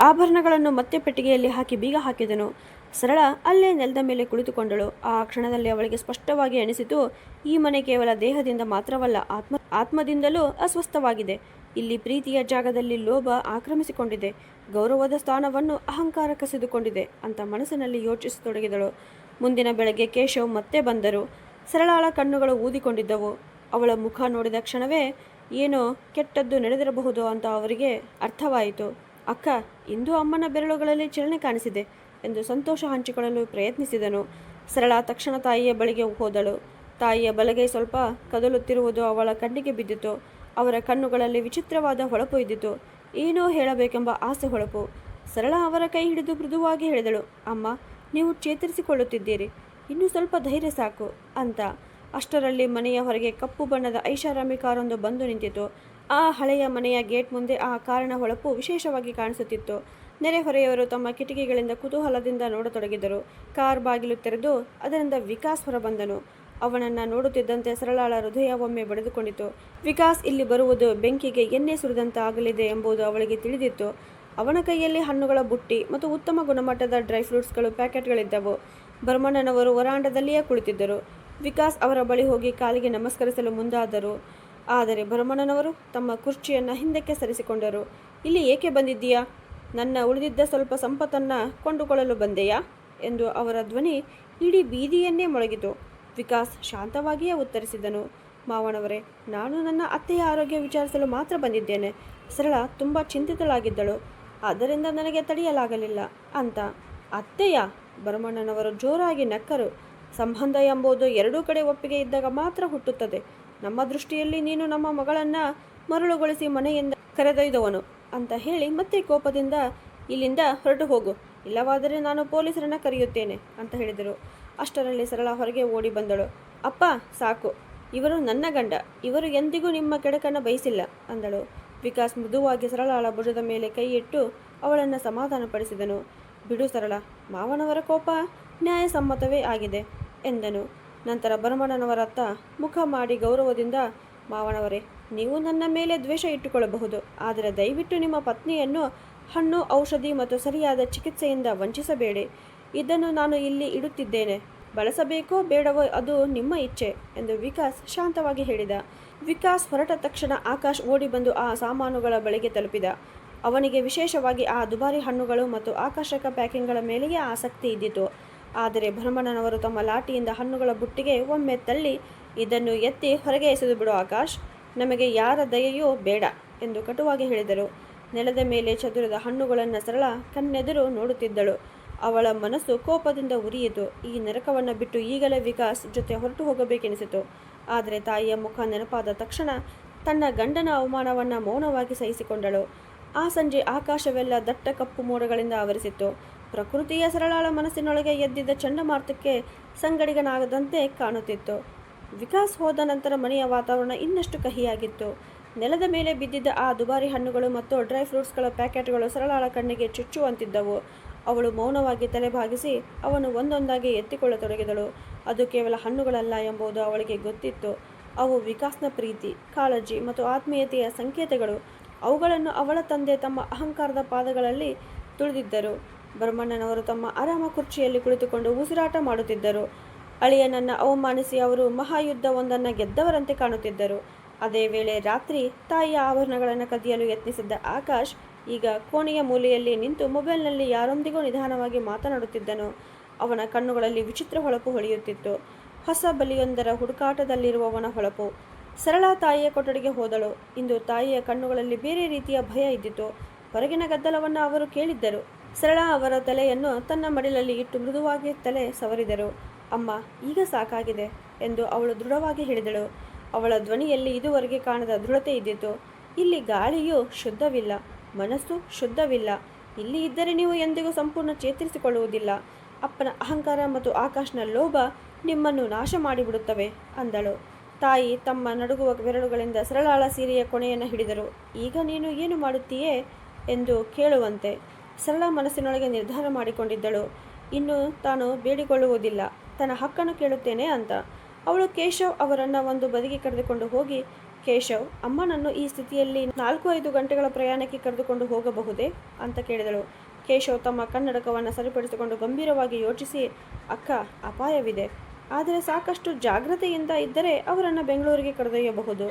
ಆಭರಣಗಳನ್ನು ಮತ್ತೆ ಪೆಟ್ಟಿಗೆಯಲ್ಲಿ ಹಾಕಿ ಬೀಗ ಹಾಕಿದನು. ಸರಳ ಅಲ್ಲೇ ನೆಲದ ಮೇಲೆ ಕುಳಿತುಕೊಂಡಳು. ಆ ಕ್ಷಣದಲ್ಲಿ ಅವಳಿಗೆ ಸ್ಪಷ್ಟವಾಗಿ ಅನಿಸಿತು, ಈ ಮನೆ ಕೇವಲ ದೇಹದಿಂದ ಮಾತ್ರವಲ್ಲ, ಆತ್ಮದಿಂದಲೂ ಅಸ್ವಸ್ಥವಾಗಿದೆ. ಇಲ್ಲಿ ಪ್ರೀತಿಯ ಜಾಗದಲ್ಲಿ ಲೋಭ ಆಕ್ರಮಿಸಿಕೊಂಡಿದೆ, ಗೌರವದ ಸ್ಥಾನವನ್ನು ಅಹಂಕಾರ ಕಸಿದುಕೊಂಡಿದೆ ಅಂತ ಮನಸ್ಸಿನಲ್ಲಿ ಯೋಚಿಸತೊಡಗಿದಳು. ಮುಂದಿನ ಬೆಳಗ್ಗೆ ಕೇಶವ್ ಮತ್ತೆ ಬಂದರು. ಸರಳಾಳ ಕಣ್ಣುಗಳು ಊದಿಕೊಂಡಿದ್ದವು. ಅವಳ ಮುಖ ನೋಡಿದ ಕ್ಷಣವೇ ಏನೋ ಕೆಟ್ಟದ್ದು ನಡೆದಿರಬಹುದು ಅಂತ ಅವರಿಗೆ ಅರ್ಥವಾಯಿತು. ಅಕ್ಕ, ಇಂದು ಅಮ್ಮನ ಬೆರಳುಗಳಲ್ಲಿ ಚಲನೆ ಕಾಣಿಸಿದೆ ಎಂದು ಸಂತೋಷ ಹಂಚಿಕೊಳ್ಳಲು ಪ್ರಯತ್ನಿಸಿದನು. ಸರಳ ತಕ್ಷಣ ತಾಯಿಯ ಬಳಿಗೆ ಹೋದಳು. ತಾಯಿಯ ಬಲಗೈ ಸ್ವಲ್ಪ ಕದಲುತ್ತಿರುವುದು ಅವಳ ಕಣ್ಣಿಗೆ ಬಿದ್ದಿತು. ಅವರ ಕಣ್ಣುಗಳಲ್ಲಿ ವಿಚಿತ್ರವಾದ ಹೊಳಪು ಇದ್ದಿತು. ಏನೋ ಹೇಳಬೇಕೆಂಬ ಆಸೆ ಹೊಳಪು. ಸರಳ ಅವರ ಕೈ ಹಿಡಿದು ಮೃದುವಾಗಿ ಹೇಳಿದಳು, ಅಮ್ಮ, ನೀವು ಚೇತರಿಸಿಕೊಳ್ಳುತ್ತಿದ್ದೀರಿ, ಇನ್ನೂ ಸ್ವಲ್ಪ ಧೈರ್ಯ ಸಾಕು ಅಂತ. ಅಷ್ಟರಲ್ಲಿ ಮನೆಯ ಹೊರಗೆ ಕಪ್ಪು ಬಣ್ಣದ ಐಷಾರಾಮಿ ಕಾರೊಂದು ಬಂದು ನಿಂತಿತು. ಆ ಹಳೆಯ ಮನೆಯ ಗೇಟ್ ಮುಂದೆ ಆ ಕಾರಿನ ಹೊಳಪು ವಿಶೇಷವಾಗಿ ಕಾಣಿಸುತ್ತಿತ್ತು. ನೆರೆಹೊರೆಯವರು ತಮ್ಮ ಕಿಟಕಿಗಳಿಂದ ಕುತೂಹಲದಿಂದ ನೋಡತೊಡಗಿದರು. ಕಾರ್ ಬಾಗಿಲು ತೆರೆದು ಅದರಿಂದ ವಿಕಾಸ್ ಹೊರಬಂದನು. ಅವನನ್ನು ನೋಡುತ್ತಿದ್ದಂತೆ ಸರಳಾಳ ಹೃದಯ ಒಮ್ಮೆ ಬಡಿದುಕೊಂಡಿತು. ವಿಕಾಸ್ ಇಲ್ಲಿ ಬರುವುದು ಬೆಂಕಿಗೆ ಎಣ್ಣೆ ಸುರಿದಂತೆ ಆಗಲಿದೆ ಎಂಬುದು ಅವಳಿಗೆ ತಿಳಿದಿತ್ತು. ಅವನ ಕೈಯಲ್ಲಿ ಹಣ್ಣುಗಳ ಬುಟ್ಟಿ ಮತ್ತು ಉತ್ತಮ ಗುಣಮಟ್ಟದ ಡ್ರೈ ಫ್ರೂಟ್ಸ್ಗಳು ಪ್ಯಾಕೆಟ್ಗಳಿದ್ದವು. ಭರಮಣ್ಣನವರು ವರಾಂಡದಲ್ಲಿಯೇ ಕುಳಿತಿದ್ದರು. ವಿಕಾಸ್ ಅವರ ಬಳಿ ಹೋಗಿ ಕಾಲಿಗೆ ನಮಸ್ಕರಿಸಲು ಮುಂದಾದರು. ಆದರೆ ಭರಮಣ್ಣನವರು ತಮ್ಮ ಕುರ್ಚಿಯನ್ನು ಹಿಂದಕ್ಕೆ ಸರಿಸಿಕೊಂಡರು. ಇಲ್ಲಿ ಏಕೆ ಬಂದಿದ್ದೀಯಾ? ನನ್ನ ಉಳಿದಿದ್ದ ಸ್ವಲ್ಪ ಸಂಪತ್ತನ್ನು ಕೊಂಡುಕೊಳ್ಳಲು ಬಂದೆಯಾ ಎಂದು ಅವರ ಧ್ವನಿ ಇಡೀ ಬೀದಿಯನ್ನೇ ಮೊಳಗಿತು. ವಿಕಾಸ್ ಶಾಂತವಾಗಿಯೇ ಉತ್ತರಿಸಿದನು. ಮಾವನವರೇ, ನಾನು ನನ್ನ ಅತ್ತೆಯ ಆರೋಗ್ಯ ವಿಚಾರಿಸಲು ಮಾತ್ರ ಬಂದಿದ್ದೇನೆ. ಸರಳ ತುಂಬ ಚಿಂತಿತಳಾಗಿದ್ದಳು. ಆದ್ದರಿಂದ ನನಗೆ ತಡೆಯಲಾಗಲಿಲ್ಲ ಅಂತ. ಅತ್ತೆಯ? ಭರಮಣ್ಣನವರು ಜೋರಾಗಿ ನಕ್ಕರು. ಸಂಬಂಧ ಎಂಬುದು ಎರಡೂ ಕಡೆ ಒಪ್ಪಿಗೆ ಇದ್ದಾಗ ಮಾತ್ರ ಹುಟ್ಟುತ್ತದೆ. ನಮ್ಮ ದೃಷ್ಟಿಯಲ್ಲಿ ನೀನು ನಮ್ಮ ಮಗಳನ್ನು ಮರಳುಗೊಳಿಸಿ ಮನೆಯಿಂದ ಕರೆದೊಯ್ದವನು ಅಂತ ಹೇಳಿ ಮತ್ತೆ ಕೋಪದಿಂದ ಇಲ್ಲಿಂದ ಹೊರಟು ಹೋಗು, ಇಲ್ಲವಾದರೆ ನಾನು ಪೊಲೀಸರನ್ನು ಕರೆಯುತ್ತೇನೆ ಅಂತ ಹೇಳಿದರು. ಅಷ್ಟರಲ್ಲಿ ಸರಳ ಹೊರಗೆ ಓಡಿ ಬಂದಳು. ಅಪ್ಪ, ಸಾಕು, ಇವರು ನನ್ನ ಗಂಡ, ಇವರು ಎಂದಿಗೂ ನಿಮ್ಮ ಕೆಡಕನ್ನು ಬಯಸಿಲ್ಲ ಅಂದಳು. ವಿಕಾಸ್ ಮೃದುವಾಗಿ ಸರಳಳ ಭುಜದ ಮೇಲೆ ಕೈ ಇಟ್ಟು ಅವಳನ್ನು ಸಮಾಧಾನಪಡಿಸಿದನು. ಬಿಡು ಸರಳ, ಮಾವನವರ ಕೋಪ ನ್ಯಾಯಸಮ್ಮತವೇ ಆಗಿದೆ ಎಂದನು. ನಂತರ ಭರಮಣ್ಣನವರತ್ತ ಮುಖ ಮಾಡಿ ಗೌರವದಿಂದ, ಮಾವನವರೇ, ನೀವು ನನ್ನ ಮೇಲೆ ದ್ವೇಷ ಇಟ್ಟುಕೊಳ್ಳಬಹುದು, ಆದರೆ ದಯವಿಟ್ಟು ನಿಮ್ಮ ಪತ್ನಿಯನ್ನು ಹಣ್ಣು, ಔಷಧಿ ಮತ್ತು ಸರಿಯಾದ ಚಿಕಿತ್ಸೆಯಿಂದ ವಂಚಿಸಬೇಡಿ. ಇದನ್ನು ನಾನು ಇಲ್ಲಿ ಇಡುತ್ತಿದ್ದೇನೆ. ಬಳಸಬೇಕೋ ಬೇಡವೋ ಅದು ನಿಮ್ಮ ಇಚ್ಛೆ ಎಂದು ವಿಕಾಸ್ ಶಾಂತವಾಗಿ ಹೇಳಿದ. ವಿಕಾಸ್ ಹೊರಟ ತಕ್ಷಣ ಆಕಾಶ್ ಓಡಿ ಬಂದು ಆ ಸಾಮಾನುಗಳ ಬಳಿಗೆ ತಲುಪಿದ. ಅವನಿಗೆ ವಿಶೇಷವಾಗಿ ಆ ದುಬಾರಿ ಹಣ್ಣುಗಳು ಮತ್ತು ಆಕರ್ಷಕ ಪ್ಯಾಕಿಂಗ್ಗಳ ಮೇಲೆಯೇ ಆಸಕ್ತಿ ಇದ್ದಿತು. ಆದರೆ ಭರಮಣ್ಣನವರು ತಮ್ಮ ಲಾಠಿಯಿಂದ ಹಣ್ಣುಗಳ ಬುಟ್ಟಿಗೆ ಒಮ್ಮೆ ತಳ್ಳಿ, ಇದನ್ನು ಎತ್ತಿ ಹೊರಗೆ ಎಸೆದು ಬಿಡು ಆಕಾಶ್, ನಮಗೆ ಯಾರ ದಯೆಯೂ ಬೇಡ ಎಂದು ಕಟುವಾಗಿ ಹೇಳಿದರು. ನೆಲದ ಮೇಲೆ ಚದುರಿದ ಹಣ್ಣುಗಳನ್ನು ಸರಳ ಕಣ್ಣೆದುರು ನೋಡುತ್ತಿದ್ದಳು. ಅವಳ ಮನಸ್ಸು ಕೋಪದಿಂದ ಉರಿಯಿತು. ಈ ನರಕವನ್ನು ಬಿಟ್ಟು ಈಗಲೇ ವಿಕಾಸ್ ಜೊತೆ ಹೊರಟು ಹೋಗಬೇಕೆನಿಸಿತು. ಆದರೆ ತಾಯಿಯ ಮುಖ ನೆನಪಾದ ತಕ್ಷಣ ತನ್ನ ಗಂಡನ ಅವಮಾನವನ್ನು ಮೌನವಾಗಿ ಸಹಿಸಿಕೊಂಡಳು. ಆ ಸಂಜೆ ಆಕಾಶವೆಲ್ಲ ದಟ್ಟ ಕಪ್ಪು ಮೋಡಗಳಿಂದ ಆವರಿಸಿತ್ತು. ಪ್ರಕೃತಿಯ ಸರಳಾಳ ಮನಸ್ಸಿನೊಳಗೆ ಎದ್ದಿದ್ದ ಚಂಡಮಾರುತಕ್ಕೆ ಸಂಗಡಿಗನಾಗದಂತೆ ಕಾಣುತ್ತಿತ್ತು. ವಿಕಾಸ್ ಹೋದ ನಂತರ ಮನೆಯ ವಾತಾವರಣ ಇನ್ನಷ್ಟು ಕಹಿಯಾಗಿತ್ತು. ನೆಲದ ಮೇಲೆ ಬಿದ್ದಿದ್ದ ಆ ದುಬಾರಿ ಹಣ್ಣುಗಳು ಮತ್ತು ಡ್ರೈ ಫ್ರೂಟ್ಸ್ಗಳ ಪ್ಯಾಕೆಟ್ಗಳು ಸರಳಾಳ ಕಣ್ಣಿಗೆ ಚುಚ್ಚುವಂತಿದ್ದವು. ಅವಳು ಮೌನವಾಗಿ ತಲೆಬಾಗಿಸಿ ಅವನು ಒಂದೊಂದಾಗಿ ಎತ್ತಿಕೊಳ್ಳತೊಡಗಿದಳು. ಅದು ಕೇವಲ ಹಣ್ಣುಗಳಲ್ಲ ಎಂಬುದು ಅವಳಿಗೆ ಗೊತ್ತಿತ್ತು. ಅವು ವಿಕಾಸ್ನ ಪ್ರೀತಿ, ಕಾಳಜಿ ಮತ್ತು ಆತ್ಮೀಯತೆಯ ಸಂಕೇತಗಳು. ಅವುಗಳನ್ನು ಅವಳ ತಂದೆ ತಮ್ಮ ಅಹಂಕಾರದ ಪಾದಗಳಲ್ಲಿ ತುಳಿದಿದ್ದರು. ಭರಮಣ್ಣನವರು ತಮ್ಮ ಆರಾಮ ಕುರ್ಚಿಯಲ್ಲಿ ಕುಳಿತುಕೊಂಡು ಉಸಿರಾಟ ಮಾಡುತ್ತಿದ್ದರು. ಅಳಿಯನನ್ನು ಅವಮಾನಿಸಿ ಅವರು ಮಹಾಯುದ್ಧವೊಂದನ್ನು ಗೆದ್ದವರಂತೆ ಕಾಣುತ್ತಿದ್ದರು. ಅದೇ ವೇಳೆ ರಾತ್ರಿ ತಾಯಿಯ ಆಭರಣಗಳನ್ನು ಕದಿಯಲು ಯತ್ನಿಸಿದ್ದ ಆಕಾಶ್ ಈಗ ಕೋಣೆಯ ಮೂಲೆಯಲ್ಲಿ ನಿಂತು ಮೊಬೈಲ್ನಲ್ಲಿ ಯಾರೊಂದಿಗೂ ನಿಧಾನವಾಗಿ ಮಾತನಾಡುತ್ತಿದ್ದನು. ಅವನ ಕಣ್ಣುಗಳಲ್ಲಿ ವಿಚಿತ್ರ ಹೊಳಪು ಹೊಳೆಯುತ್ತಿತ್ತು. ಹೊಸ ಬಲಿಯೊಂದರ ಹುಡುಕಾಟದಲ್ಲಿರುವವನ ಹೊಳಪು. ಸರಳ ತಾಯಿಯ ಕೊಠಡಿಗೆ ಹೋದಳು. ಇಂದು ತಾಯಿಯ ಕಣ್ಣುಗಳಲ್ಲಿ ಬೇರೆ ರೀತಿಯ ಭಯ ಇದ್ದಿತು. ಹೊರಗಿನ ಗದ್ದಲವನ್ನು ಅವರು ಕೇಳಿದ್ದರು. ಸರಳ ಅವರ ತಲೆಯನ್ನು ತನ್ನ ಮಡಿಲಲ್ಲಿ ಇಟ್ಟು ಮೃದುವಾಗಿ ತಲೆ ಸವರಿದರು. ಅಮ್ಮ, ಈಗ ಸಾಕಾಗಿದೆ ಎಂದು ಅವಳು ದೃಢವಾಗಿ ಹೇಳಿದಳು. ಅವಳ ಧ್ವನಿಯಲ್ಲಿ ಇದುವರೆಗೆ ಕಾಣದ ದೃಢತೆ ಇದ್ದಿತು. ಇಲ್ಲಿ ಗಾಳಿಯೂ ಶುದ್ಧವಿಲ್ಲ, ಮನಸ್ಸು ಶುದ್ಧವಿಲ್ಲ. ಇಲ್ಲಿ ಇದ್ದರೆ ನೀವು ಎಂದಿಗೂ ಸಂಪೂರ್ಣ ಚೇತರಿಸಿಕೊಳ್ಳುವುದಿಲ್ಲ. ಅಪ್ಪನ ಅಹಂಕಾರ ಮತ್ತು ಆಕಾಶ್ನ ಲೋಭ ನಿಮ್ಮನ್ನು ನಾಶ ಮಾಡಿಬಿಡುತ್ತವೆ ಅಂದಳು. ತಾಯಿ ತಮ್ಮ ನಡುಗುವ ಬೆರಳುಗಳಿಂದ ಸರಳಾಳ ಸೀರೆಯ ಕೊನೆಯನ್ನು ಹಿಡಿದರು. ಈಗ ನೀನು ಏನು ಮಾಡುತ್ತೀಯೇ ಎಂದು ಕೇಳುವಂತೆ. ಸರಳ ಮನಸ್ಸಿನೊಳಗೆ ನಿರ್ಧಾರ ಮಾಡಿಕೊಂಡಿದ್ದಳು. ಇನ್ನು ತಾನು ಬೇಡಿಕೊಳ್ಳುವುದಿಲ್ಲ, ತನ್ನ ಹಕ್ಕನ್ನು ಕೇಳುತ್ತೇನೆ ಅಂತ. ಅವಳು ಕೇಶವ್ ಅವರನ್ನು ಒಂದು ಬದಿಗೆ ಕರೆದುಕೊಂಡು ಹೋಗಿ, ಕೇಶವ್, ಅಮ್ಮನನ್ನು ಈ ಸ್ಥಿತಿಯಲ್ಲಿ 4-5 ಗಂಟೆಗಳ ಪ್ರಯಾಣಕ್ಕೆ ಕರೆದುಕೊಂಡು ಹೋಗಬಹುದೇ ಅಂತ ಕೇಳಿದಳು. ಕೇಶವ್ ತಮ್ಮ ಕನ್ನಡಕವನ್ನು ಸರಿಪಡಿಸಿಕೊಂಡು ಗಂಭೀರವಾಗಿ ಯೋಚಿಸಿ, ಅಕ್ಕ, ಅಪಾಯವಿದೆ. ಆದರೆ ಸಾಕಷ್ಟು ಜಾಗ್ರತೆಯಿಂದ ಇದ್ದರೆ ಅವರನ್ನು ಬೆಂಗಳೂರಿಗೆ ಕರೆದೊಯ್ಯಬಹುದು.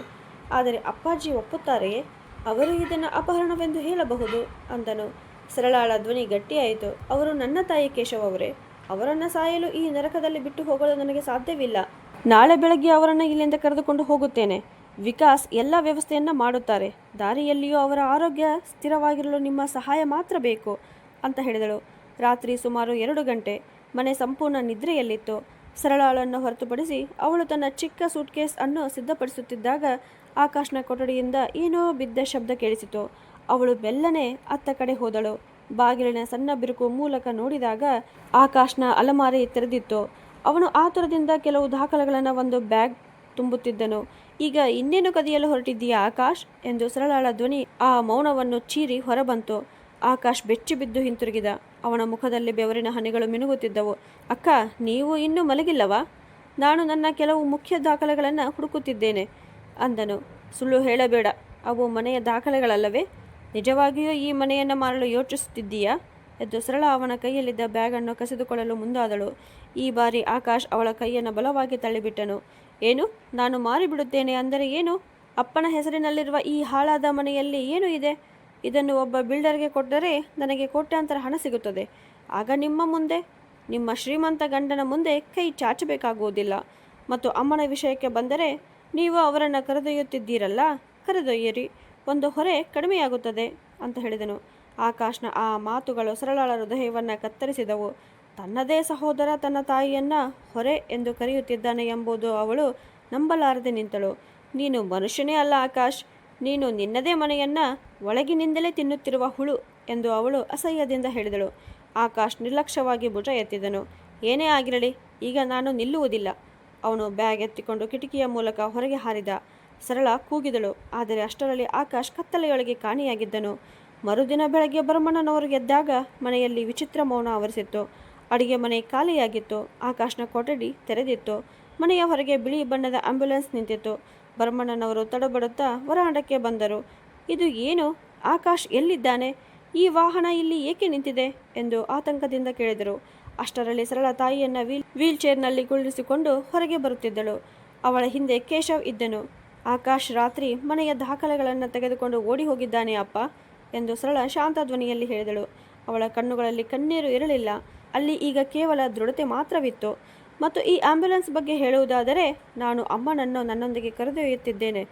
ಆದರೆ ಅಪ್ಪಾಜಿ ಒಪ್ಪುತ್ತಾರೆಯೇ? ಅವರು ಇದನ್ನು ಅಪಹರಣವೆಂದು ಹೇಳಬಹುದು ಅಂದನು. ಸರಳಾಳ ಧ್ವನಿ ಗಟ್ಟಿಯಾಯಿತು. ಅವರು ನನ್ನ ತಾಯಿ ಕೇಶವ್ ಅವರೇ. ಅವರನ್ನು ಸಾಯಲು ಈ ನರಕದಲ್ಲಿ ಬಿಟ್ಟು ಹೋಗಲು ನನಗೆ ಸಾಧ್ಯವಿಲ್ಲ. ನಾಳೆ ಬೆಳಗ್ಗೆ ಅವರನ್ನು ಇಲ್ಲಿಂದ ಕರೆದುಕೊಂಡು ಹೋಗುತ್ತೇನೆ. ವಿಕಾಸ್ ಎಲ್ಲ ವ್ಯವಸ್ಥೆಯನ್ನು ಮಾಡುತ್ತಾರೆ. ದಾರಿಯಲ್ಲಿಯೂ ಅವರ ಆರೋಗ್ಯ ಸ್ಥಿರವಾಗಿರಲು ನಿಮ್ಮ ಸಹಾಯ ಮಾತ್ರ ಬೇಕು ಅಂತ ಹೇಳಿದಳು. ರಾತ್ರಿ ಸುಮಾರು 2 ಗಂಟೆ. ಮನೆ ಸಂಪೂರ್ಣ ನಿದ್ರೆಯಲ್ಲಿತ್ತು. ಸರಳಾಳನ್ನು ಹೊರತುಪಡಿಸಿ ಅವಳು ತನ್ನ ಚಿಕ್ಕ ಸೂಟ್ಕೇಸ್ ಅನ್ನು ಸಿದ್ಧಪಡಿಸುತ್ತಿದ್ದಾಗ ಆಕಾಶ್ನ ಕೊಠಡಿಯಿಂದ ಏನೋ ಬಿದ್ದ ಶಬ್ದ ಕೇಳಿಸಿತು. ಅವಳು ಬೆಲ್ಲನೆ ಅತ್ತ ಕಡೆ ಹೋದಳು. ಬಾಗಿಲಿನ ಸಣ್ಣ ಬಿರುಕು ಮೂಲಕ ನೋಡಿದಾಗ ಆಕಾಶ್ನ ಅಲಮಾರಿ ತೆರೆದಿತ್ತು. ಅವನು ಆತುರದಿಂದ ಕೆಲವು ದಾಖಲೆಗಳನ್ನು ಒಂದು ಬ್ಯಾಗ್ ತುಂಬುತ್ತಿದ್ದನು. ಈಗ ಇನ್ನೇನು ಕದಿಯಲು ಹೊರಟಿದ್ದೀಯಾ ಆಕಾಶ್ ಎಂದು ಸರಳಾಳ ಧ್ವನಿ ಆ ಮೌನವನ್ನು ಚೀರಿ ಹೊರಬಂತು. ಆಕಾಶ್ ಬೆಚ್ಚಿ ಬಿದ್ದು ಹಿಂತಿರುಗಿದ. ಅವನ ಮುಖದಲ್ಲಿ ಬೆವರಿನ ಹನಿಗಳು ಮಿನುಗುತ್ತಿದ್ದವು. ಅಕ್ಕ, ನೀವು ಇನ್ನೂ ಮಲಗಿಲ್ಲವಾ? ನಾನು ನನ್ನ ಕೆಲವು ಮುಖ್ಯ ದಾಖಲೆಗಳನ್ನು ಹುಡುಕುತ್ತಿದ್ದೇನೆ ಅಂದನು. ಸುಳ್ಳು ಹೇಳಬೇಡ, ಅವು ಮನೆಯ ದಾಖಲೆಗಳಲ್ಲವೇ? ನಿಜವಾಗಿಯೂ ಈ ಮನೆಯನ್ನು ಮಾರಲು ಯೋಚಿಸುತ್ತಿದ್ದೀಯಾ ಎಂದು ಸರಳ ಅವನ ಕೈಯಲ್ಲಿದ್ದ ಬ್ಯಾಗನ್ನು ಕಸಿದುಕೊಳ್ಳಲು ಮುಂದಾದಳು. ಈ ಬಾರಿ ಆಕಾಶ್ ಅವಳ ಕೈಯನ್ನು ಬಲವಾಗಿ ತಳ್ಳಿಬಿಟ್ಟನು. ಏನು? ನಾನು ಮಾರಿಬಿಡುತ್ತೇನೆ ಅಂದರೆ ಏನು? ಅಪ್ಪನ ಹೆಸರಿನಲ್ಲಿರುವ ಈ ಹಾಳಾದ ಮನೆಯಲ್ಲಿ ಏನು ಇದೆ? ಇದನ್ನು ಒಬ್ಬ ಬಿಲ್ಡರ್ಗೆ ಕೊಟ್ಟರೆ ನನಗೆ ಕೋಟ್ಯಾಂತರ ಹಣ ಸಿಗುತ್ತದೆ. ಆಗ ನಿಮ್ಮ ಮುಂದೆ, ನಿಮ್ಮ ಶ್ರೀಮಂತ ಗಂಡನ ಮುಂದೆ ಕೈ ಚಾಚಬೇಕಾಗುವುದಿಲ್ಲ. ಮತ್ತು ಅಮ್ಮನ ವಿಷಯಕ್ಕೆ ಬಂದರೆ, ನೀವು ಅವರನ್ನು ಕರೆದೊಯ್ಯುತ್ತಿದ್ದೀರಲ್ಲ, ಕರೆದೊಯ್ಯಿರಿ, ಒಂದು ಹೊರೆ ಕಡಿಮೆಯಾಗುತ್ತದೆ ಅಂತ ಹೇಳಿದನು. ಆಕಾಶ್ನ ಆ ಮಾತುಗಳು ಸರಳಳ ಹೃದಯವನ್ನು ಕತ್ತರಿಸಿದವು. ತನ್ನದೇ ಸಹೋದರ ತನ್ನ ತಾಯಿಯನ್ನು ಹೊರೆ ಎಂದು ಕರೆಯುತ್ತಿದ್ದಾನೆ ಎಂಬುದು ಅವಳು ನಂಬಲಾರದೆ ನಿಂತಳು. ನೀನು ಮನುಷ್ಯನೇ ಅಲ್ಲ ಆಕಾಶ್, ನೀನು ನಿನ್ನದೇ ಮನೆಯನ್ನು ಒಳಗಿನಿಂದಲೇ ತಿನ್ನುತ್ತಿರುವ ಹುಳು ಎಂದು ಅವಳು ಅಸಹ್ಯದಿಂದ ಹೇಳಿದಳು. ಆಕಾಶ್ ನಿರ್ಲಕ್ಷ್ಯವಾಗಿ ಭುಜ ಎತ್ತಿದನು. ಏನೇ ಆಗಿರಲಿ, ಈಗ ನಾನು ನಿಲ್ಲುವುದಿಲ್ಲ. ಅವನು ಬ್ಯಾಗ್ ಎತ್ತಿಕೊಂಡು ಕಿಟಕಿಯ ಮೂಲಕ ಹೊರಗೆ ಹಾರಿದ. ಸರಳ ಕೂಗಿದಳು. ಆದರೆ ಅಷ್ಟರಲ್ಲಿ ಆಕಾಶ್ ಕತ್ತಲೆಯೊಳಗೆ ಕಾಣೆಯಾಗಿದ್ದನು. ಮರುದಿನ ಬೆಳಗ್ಗೆ ಭರಮಣ್ಣನವರು ಎದ್ದಾಗ ಮನೆಯಲ್ಲಿ ವಿಚಿತ್ರ ಮೌನ ಆವರಿಸಿತ್ತು. ಅಡಿಗೆ ಮನೆ ಖಾಲಿಯಾಗಿತ್ತು. ಆಕಾಶ್ನ ಕೊಠಡಿ ತೆರೆದಿತ್ತು. ಮನೆಯ ಹೊರಗೆ ಬಿಳಿ ಬಣ್ಣದ ಆಂಬ್ಯುಲೆನ್ಸ್ ನಿಂತಿತ್ತು. ಭರಮಣ್ಣನವರು ತಡಬಡುತ್ತಾ ವರಾಂಡಕ್ಕೆ ಬಂದರು. ಇದು ಏನು? ಆಕಾಶ್ ಎಲ್ಲಿದ್ದಾನೆ? ಈ ವಾಹನ ಇಲ್ಲಿ ಏಕೆ ನಿಂತಿದೆ ಎಂದು ಆತಂಕದಿಂದ ಕೇಳಿದರು. ಅಷ್ಟರಲ್ಲಿ ಸರಳ ತಾಯಿಯನ್ನು ವೀಲ್ ಚೇರ್ನಲ್ಲಿ ಕುಳ್ಳಿರಿಸಿಕೊಂಡು ಹೊರಗೆ ಬರುತ್ತಿದ್ದಳು. ಅವಳ ಹಿಂದೆ ಕೇಶವ್ ಇದ್ದನು. ಆಕಾಶ್ ರಾತ್ರಿ ಮನೆಯ ದಾಖಲೆಗಳನ್ನು ತೆಗೆದುಕೊಂಡು ಓಡಿ ಹೋಗಿದ್ದಾನೆ ಅಪ್ಪ ಎಂದು ಸರಳ ಶಾಂತ ಧ್ವನಿಯಲ್ಲಿ ಹೇಳಿದಳು. ಅವಳ ಕಣ್ಣುಗಳಲ್ಲಿ ಕಣ್ಣೀರು ಇರಲಿಲ್ಲ. ಅಲ್ಲಿ ಈಗ ಕೇವಲ ದೃಢತೆ ಮಾತ್ರವಿತ್ತು. ಮತ್ತು ಈ ಆಂಬ್ಯುಲೆನ್ಸ್ ಬಗ್ಗೆ ಹೇಳುವುದಾದರೆ, ನಾನು ಅಮ್ಮನನ್ನು ನನ್ನೊಂದಿಗೆ ಕರೆದೊಯ್ಯುತ್ತಿದ್ದೇನೆ.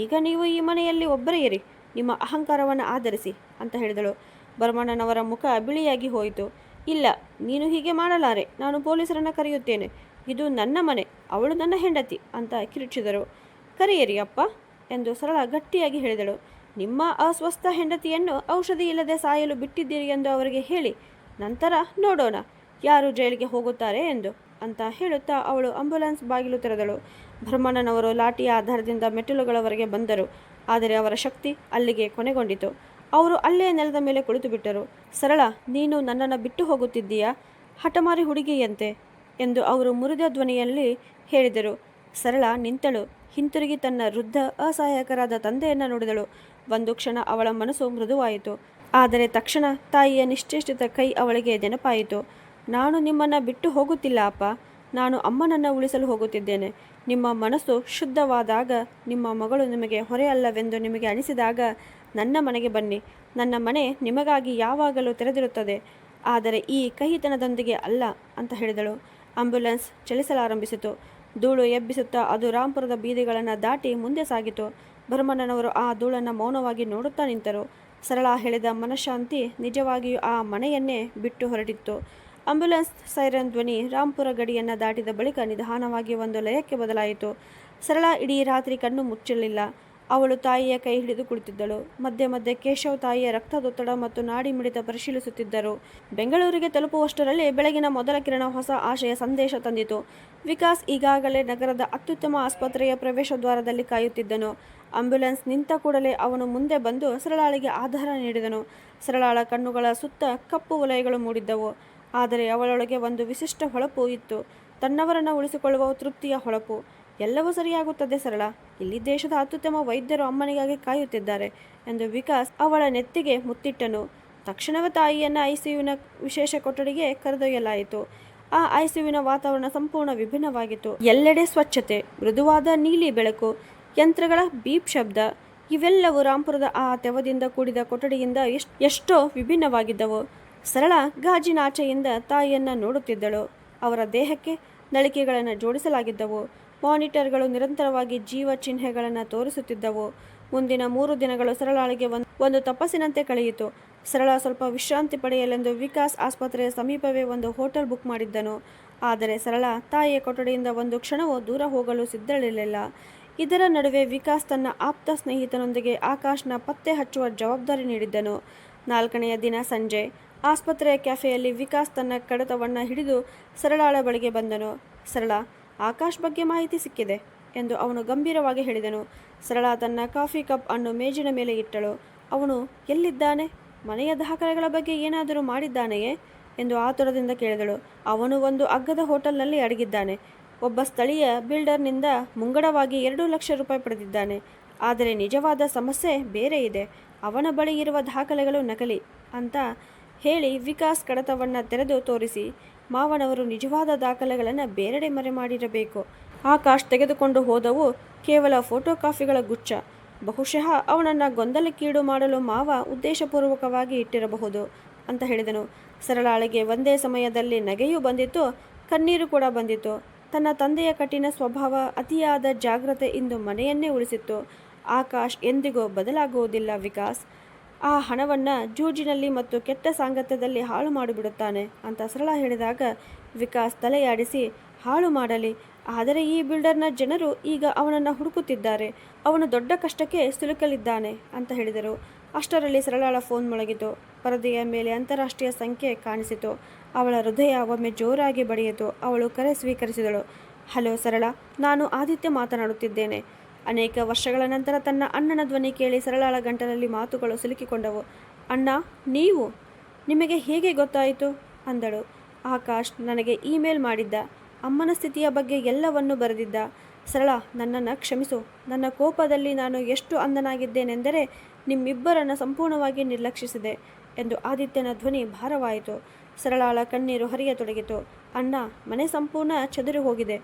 ಈಗ ನೀವು ಈ ಮನೆಯಲ್ಲಿ ಒಬ್ಬರೇ ಇರಿ, ನಿಮ್ಮ ಅಹಂಕಾರವನ್ನು ಆಧರಿಸಿ ಅಂತ ಹೇಳಿದಳು. ಭರಮಣ್ಣನವರ ಮುಖ ಬಿಳಿಯಾಗಿ ಹೋಯಿತು. ಇಲ್ಲ, ನೀನು ಹೀಗೆ ಮಾಡಲಾರೆ. ನಾನು ಪೊಲೀಸರನ್ನು ಕರೆಯುತ್ತೇನೆ. ಇದು ನನ್ನ ಮನೆ, ಅವಳು ನನ್ನ ಹೆಂಡತಿ ಅಂತ ಕಿರುಚಿದರು. ಕರೆಯಿರಿ ಅಪ್ಪ ಎಂದು ಸರಳ ಗಟ್ಟಿಯಾಗಿ ಹೇಳಿದಳು. ನಿಮ್ಮ ಅಸ್ವಸ್ಥ ಹೆಂಡತಿಯನ್ನು ಔಷಧಿ ಇಲ್ಲದೆ ಸಾಯಲು ಬಿಟ್ಟಿದ್ದೀರಿ ಎಂದು ಅವರಿಗೆ ಹೇಳಿ, ನಂತರ ನೋಡೋಣ ಯಾರು ಜೈಲಿಗೆ ಹೋಗುತ್ತಾರೆ ಎಂದು ಅಂತ ಹೇಳುತ್ತಾ ಅವಳು ಆಂಬ್ಯುಲೆನ್ಸ್ ಬಾಗಿಲು ತೆರೆದಳು. ಭರಮಣ್ಣನವರು ಲಾಠಿಯ ಆಧಾರದಿಂದ ಮೆಟ್ಟಿಲುಗಳವರೆಗೆ ಬಂದರು. ಆದರೆ ಅವರ ಶಕ್ತಿ ಅಲ್ಲಿಗೆ ಕೊನೆಗೊಂಡಿತು. ಅವರು ಅಲ್ಲೇ ನೆಲದ ಮೇಲೆ ಕುಳಿತು ಬಿಟ್ಟರು. ಸರಳ, ನೀನು ನನ್ನನ್ನು ಬಿಟ್ಟು ಹೋಗುತ್ತಿದ್ದೀಯಾ? ಹಠಮಾರಿ ಹುಡುಗಿಯಂತೆ ಎಂದು ಅವರು ಮುರಿದ ಧ್ವನಿಯಲ್ಲಿ ಹೇಳಿದರು. ಸರಳ ನಿಂತಳು. ಹಿಂತಿರುಗಿ ತನ್ನ ವೃದ್ಧ ಅಸಹಾಯಕರಾದ ತಂದೆಯನ್ನು ನೋಡಿದಳು. ಒಂದು ಕ್ಷಣ ಅವಳ ಮನಸ್ಸು ಮೃದುವಾಯಿತು. ಆದರೆ ತಕ್ಷಣ ತಾಯಿಯ ನಿಶ್ಚೇಷ್ಟಿತ ಕೈ ಅವಳಿಗೆ ನೆನಪಾಯಿತು. ನಾನು ನಿಮ್ಮನ್ನು ಬಿಟ್ಟು ಹೋಗುತ್ತಿಲ್ಲ ಅಪ್ಪ, ನಾನು ಅಮ್ಮನನ್ನು ಉಳಿಸಲು ಹೋಗುತ್ತಿದ್ದೇನೆ. ನಿಮ್ಮ ಮನಸ್ಸು ಶುದ್ಧವಾದಾಗ, ನಿಮ್ಮ ಮಗಳು ನಿಮಗೆ ಹೊರೆ ಅಲ್ಲವೆಂದು ನಿಮಗೆ ಅನಿಸಿದಾಗ ನನ್ನ ಮನೆಗೆ ಬನ್ನಿ. ನನ್ನ ಮನೆ ನಿಮಗಾಗಿ ಯಾವಾಗಲೂ ತೆರೆದಿರುತ್ತದೆ, ಆದರೆ ಈ ಕಹಿತನದೊಂದಿಗೆ ಅಲ್ಲ ಅಂತ ಹೇಳಿದಳು. ಆಂಬ್ಯುಲೆನ್ಸ್ ಚಲಿಸಲಾರಂಭಿಸಿತು. ಧೂಳು ಎಬ್ಬಿಸುತ್ತಾ ಅದು ರಾಂಪುರದ ಬೀದಿಗಳನ್ನು ದಾಟಿ ಮುಂದೆ ಸಾಗಿತು. ಭರಮಣ್ಣನವರು ಆ ಧೂಳನ್ನು ಮೌನವಾಗಿ ನೋಡುತ್ತಾ ನಿಂತರು. ಸರಳ ಹೇಳಿದ ಮನಃಶಾಂತಿ ನಿಜವಾಗಿಯೂ ಆ ಮನೆಯನ್ನೇ ಬಿಟ್ಟು ಹೊರಟಿತ್ತು. ಆಂಬ್ಯುಲೆನ್ಸ್ ಸೈರನ್ ಧ್ವನಿ ರಾಂಪುರ ಗಡಿಯನ್ನು ದಾಟಿದ ಬಳಿಕ ನಿಧಾನವಾಗಿ ಒಂದು ಲಯಕ್ಕೆ ಬದಲಾಯಿತು. ಸರಳ ಇಡೀ ರಾತ್ರಿ ಕಣ್ಣು ಮುಚ್ಚಲಿಲ್ಲ. ಅವಳು ತಾಯಿಯ ಕೈ ಹಿಡಿದು ಕುಳಿತಿದ್ದಳು. ಮಧ್ಯೆ ಮಧ್ಯೆ ಕೇಶವ್ ತಾಯಿಯ ರಕ್ತದೊತ್ತಡ ಮತ್ತು ನಾಡಿ ಮಿಡಿತ ಪರಿಶೀಲಿಸುತ್ತಿದ್ದರು. ಬೆಂಗಳೂರಿಗೆ ತಲುಪುವಷ್ಟರಲ್ಲಿ ಬೆಳಗಿನ ಮೊದಲ ಕಿರಣ ಹೊಸ ಆಶಯ ಸಂದೇಶ ತಂದಿತು. ವಿಕಾಸ್ ಈಗಾಗಲೇ ನಗರದ ಅತ್ಯುತ್ತಮ ಆಸ್ಪತ್ರೆಯ ಪ್ರವೇಶ ದ್ವಾರದಲ್ಲಿ ಕಾಯುತ್ತಿದ್ದನು. ಆಂಬ್ಯುಲೆನ್ಸ್ ನಿಂತ ಕೂಡಲೇ ಅವನು ಮುಂದೆ ಬಂದು ಸರಳಾಳಿಗೆ ಆಧಾರ ನೀಡಿದನು. ಸರಳಾಳ ಕಣ್ಣುಗಳ ಸುತ್ತ ಕಪ್ಪು ವಲಯಗಳು ಮೂಡಿದ್ದವು. ಆದರೆ ಅವಳೊಳಗೆ ಒಂದು ವಿಶಿಷ್ಟ ಹೊಳಪು ಇತ್ತು. ತನ್ನವರನ್ನು ಉಳಿಸಿಕೊಳ್ಳುವ ತೃಪ್ತಿಯ ಹೊಳಪು. ಎಲ್ಲವೂ ಸರಿಯಾಗುತ್ತದೆ ಸರಳ, ಇಲ್ಲಿ ದೇಶದ ಅತ್ಯುತ್ತಮ ವೈದ್ಯರು ಅಮ್ಮನಿಗಾಗಿ ಕಾಯುತ್ತಿದ್ದಾರೆ ಎಂದು ವಿಕಾಸ್ ಅವಳ ನೆತ್ತಿಗೆ ಮುತ್ತಿಟ್ಟನು. ತಕ್ಷಣವೇ ತಾಯಿಯನ್ನು ಐಸಿಯುವಿನ ವಿಶೇಷ ಕೊಠಡಿಗೆ ಕರೆದೊಯ್ಯಲಾಯಿತು. ಆ ಐಸಿಯುವಿನ ವಾತಾವರಣ ಸಂಪೂರ್ಣ ವಿಭಿನ್ನವಾಗಿತ್ತು. ಎಲ್ಲೆಡೆ ಸ್ವಚ್ಛತೆ, ಮೃದುವಾದ ನೀಲಿ ಬೆಳಕು, ಯಂತ್ರಗಳ ಬೀಪ್ ಶಬ್ದ, ಇವೆಲ್ಲವೂ ರಾಂಪುರದ ಆ ತೆವದಿಂದ ಕೂಡಿದ ಕೊಠಡಿಯಿಂದ ಎಷ್ಟೋ ವಿಭಿನ್ನವಾಗಿದ್ದವು. ಸರಳ ಗಾಜಿನಾಚೆಯಿಂದ ತಾಯಿಯನ್ನು ನೋಡುತ್ತಿದ್ದಳು. ಅವರ ದೇಹಕ್ಕೆ ನಳಿಕೆಗಳನ್ನು ಜೋಡಿಸಲಾಗಿದ್ದವು. ಮಾನಿಟರ್ಗಳು ನಿರಂತರವಾಗಿ ಜೀವ ಚಿಹ್ನೆಗಳನ್ನು ತೋರಿಸುತ್ತಿದ್ದವು. ಮುಂದಿನ 3 ದಿನಗಳು ಸರಳಾಳಿಗೆ ಒಂದು ತಪಸ್ಸಿನಂತೆ ಕಳೆಯಿತು. ಸರಳ ಸ್ವಲ್ಪ ವಿಶ್ರಾಂತಿ ಪಡೆಯಲೆಂದು ವಿಕಾಸ್ ಆಸ್ಪತ್ರೆಯ ಸಮೀಪವೇ ಒಂದು ಹೋಟೆಲ್ ಬುಕ್ ಮಾಡಿದ್ದನು. ಆದರೆ ಸರಳ ತಾಯಿಯ ಕೊಠಡಿಯಿಂದ ಒಂದು ಕ್ಷಣವೂ ದೂರ ಹೋಗಲು ಸಿದ್ಧಳಿರಲಿಲ್ಲ. ಇದರ ನಡುವೆ ವಿಕಾಸ್ ತನ್ನ ಆಪ್ತ ಸ್ನೇಹಿತನೊಂದಿಗೆ ಆಕಾಶ್ನ ಪತ್ತೆ ಹಚ್ಚುವ ಜವಾಬ್ದಾರಿ ನೀಡಿದ್ದನು. 4ನೆಯ ದಿನ ಸಂಜೆ ಆಸ್ಪತ್ರೆಯ ಕ್ಯಾಫೆಯಲ್ಲಿ ವಿಕಾಸ್ ತನ್ನ ಕಡತವನ್ನು ಹಿಡಿದು ಸರಳಾಳ ಬಳಿಗೆ ಬಂದನು. ಸರಳ, ಆಕಾಶ್ ಬಗ್ಗೆ ಮಾಹಿತಿ ಸಿಕ್ಕಿದೆ ಎಂದು ಅವನು ಗಂಭೀರವಾಗಿ ಹೇಳಿದನು. ಸರಳ ತನ್ನ ಕಾಫಿ ಕಪ್ ಅನ್ನು ಮೇಜಿನ ಮೇಲೆ ಇಟ್ಟಳು. ಅವನು ಎಲ್ಲಿದ್ದಾನೆ? ಮನೆಯ ದಾಖಲೆಗಳ ಬಗ್ಗೆ ಏನಾದರೂ ಮಾಡಿದ್ದಾನೆಯೇ ಎಂದು ಆತುರದಿಂದ ಕೇಳಿದಳು. ಅವನು ಒಂದು ಅಗ್ಗದ ಹೋಟೆಲ್ನಲ್ಲಿ ಅಡಗಿದ್ದಾನೆ. ಒಬ್ಬ ಸ್ಥಳೀಯ ಬಿಲ್ಡರ್ನಿಂದ ಮುಂಗಡವಾಗಿ 2 ಲಕ್ಷ ರೂಪಾಯಿ ಪಡೆದಿದ್ದಾನೆ. ಆದರೆ ನಿಜವಾದ ಸಮಸ್ಯೆ ಬೇರೆ ಇದೆ. ಅವನ ಬಳಿ ಇರುವ ದಾಖಲೆಗಳು ನಕಲಿ ಅಂತ ಹೇಳಿ ವಿಕಾಸ್ ಕಡತವನ್ನು ತೆರೆದು ತೋರಿಸಿ, ಮಾವನವರು ನಿಜವಾದ ದಾಖಲೆಗಳನ್ನು ಬೇರೆಡೆ ಮರೆಮಾಡಿರಬೇಕು. ಆಕಾಶ್ ತೆಗೆದುಕೊಂಡು ಹೋದವು ಕೇವಲ ಫೋಟೋ ಕಾಪಿಗಳ ಗುಚ್ಛ. ಬಹುಶಃ ಅವನನ್ನು ಗೊಂದಲಕ್ಕೀಡು ಮಾಡಲು ಮಾವ ಉದ್ದೇಶಪೂರ್ವಕವಾಗಿ ಇಟ್ಟಿರಬಹುದು ಅಂತ ಹೇಳಿದನು. ಸರಳಾಳಿಗೆ ಒಂದೇ ಸಮಯದಲ್ಲಿ ನಗೆಯೂ ಬಂದಿತು, ಕಣ್ಣೀರು ಕೂಡ ಬಂದಿತು. ತನ್ನ ತಂದೆಯ ಕಠಿಣ ಸ್ವಭಾವ, ಅತಿಯಾದ ಜಾಗ್ರತೆ ಇಂದು ಮನೆಯನ್ನೇ ಉಳಿಸಿತ್ತು. ಆಕಾಶ್ ಎಂದಿಗೂ ಬದಲಾಗುವುದಿಲ್ಲ ವಿಕಾಸ್. ಆ ಹಣವನ್ನು ಜೂಜಿನಲ್ಲಿ ಮತ್ತು ಕೆಟ್ಟ ಸಾಂಗತ್ಯದಲ್ಲಿ ಹಾಳು ಮಾಡಿಬಿಡುತ್ತಾನೆ ಅಂತ ಸರಳ ಹೇಳಿದಾಗ ವಿಕಾಸ್ ತಲೆಯಾಡಿಸಿ, ಹಾಳು ಮಾಡಲಿ, ಆದರೆ ಈ ಬಿಲ್ಡರ್ನ ಜನರು ಈಗ ಅವನನ್ನು ಹುಡುಕುತ್ತಿದ್ದಾರೆ. ಅವನು ದೊಡ್ಡ ಕಷ್ಟಕ್ಕೆ ಸಿಲುಕಲಿದ್ದಾನೆ ಅಂತ ಹೇಳಿದರು. ಅಷ್ಟರಲ್ಲಿ ಸರಳಾಳ ಫೋನ್ ಮೊಳಗಿತು. ಪರದೆಯ ಮೇಲೆ ಅಂತಾರಾಷ್ಟ್ರೀಯ ಸಂಖ್ಯೆ ಕಾಣಿಸಿತು. ಅವಳ ಹೃದಯ ಒಮ್ಮೆ ಜೋರಾಗಿ ಬಡಿಯಿತು. ಅವಳು ಕರೆ ಸ್ವೀಕರಿಸಿದಳು. ಹಲೋ ಸರಳ, ನಾನು ಆದಿತ್ಯ ಮಾತನಾಡುತ್ತಿದ್ದೇನೆ. ಅನೇಕ ವರ್ಷಗಳ ನಂತರ ತನ್ನ ಅಣ್ಣನ ಧ್ವನಿ ಕೇಳಿ ಸರಳಾಳ ಗಂಟಲಲ್ಲಿ ಮಾತುಗಳು ಸಿಲುಕಿಕೊಂಡವು. ಅಣ್ಣ, ನೀವು? ನಿಮಗೆ ಹೇಗೆ ಗೊತ್ತಾಯಿತು ಅಂದಳು. ಆಕಾಶ್ ನನಗೆ ಇಮೇಲ್ ಮಾಡಿದ್ದ. ಅಮ್ಮನ ಸ್ಥಿತಿಯ ಬಗ್ಗೆ ಎಲ್ಲವನ್ನೂ ಬರೆದಿದ್ದ. ಸರಳ, ನನ್ನನ್ನು ಕ್ಷಮಿಸು. ನನ್ನ ಕೋಪದಲ್ಲಿ ನಾನು ಎಷ್ಟು ಅಂಧನಾಗಿದ್ದೇನೆಂದರೆ ನಿಮ್ಮಿಬ್ಬರನ್ನು ಸಂಪೂರ್ಣವಾಗಿ ನಿರ್ಲಕ್ಷಿಸಿದೆ ಎಂದು ಆದಿತ್ಯನ ಧ್ವನಿ ಭಾರವಾಯಿತು. ಸರಳಾಳ ಕಣ್ಣೀರು ಹರಿಯತೊಡಗಿತು. ಅಣ್ಣ, ಮನೆ ಸಂಪೂರ್ಣ ಚದುರಿ ಹೋಗಿದೆ.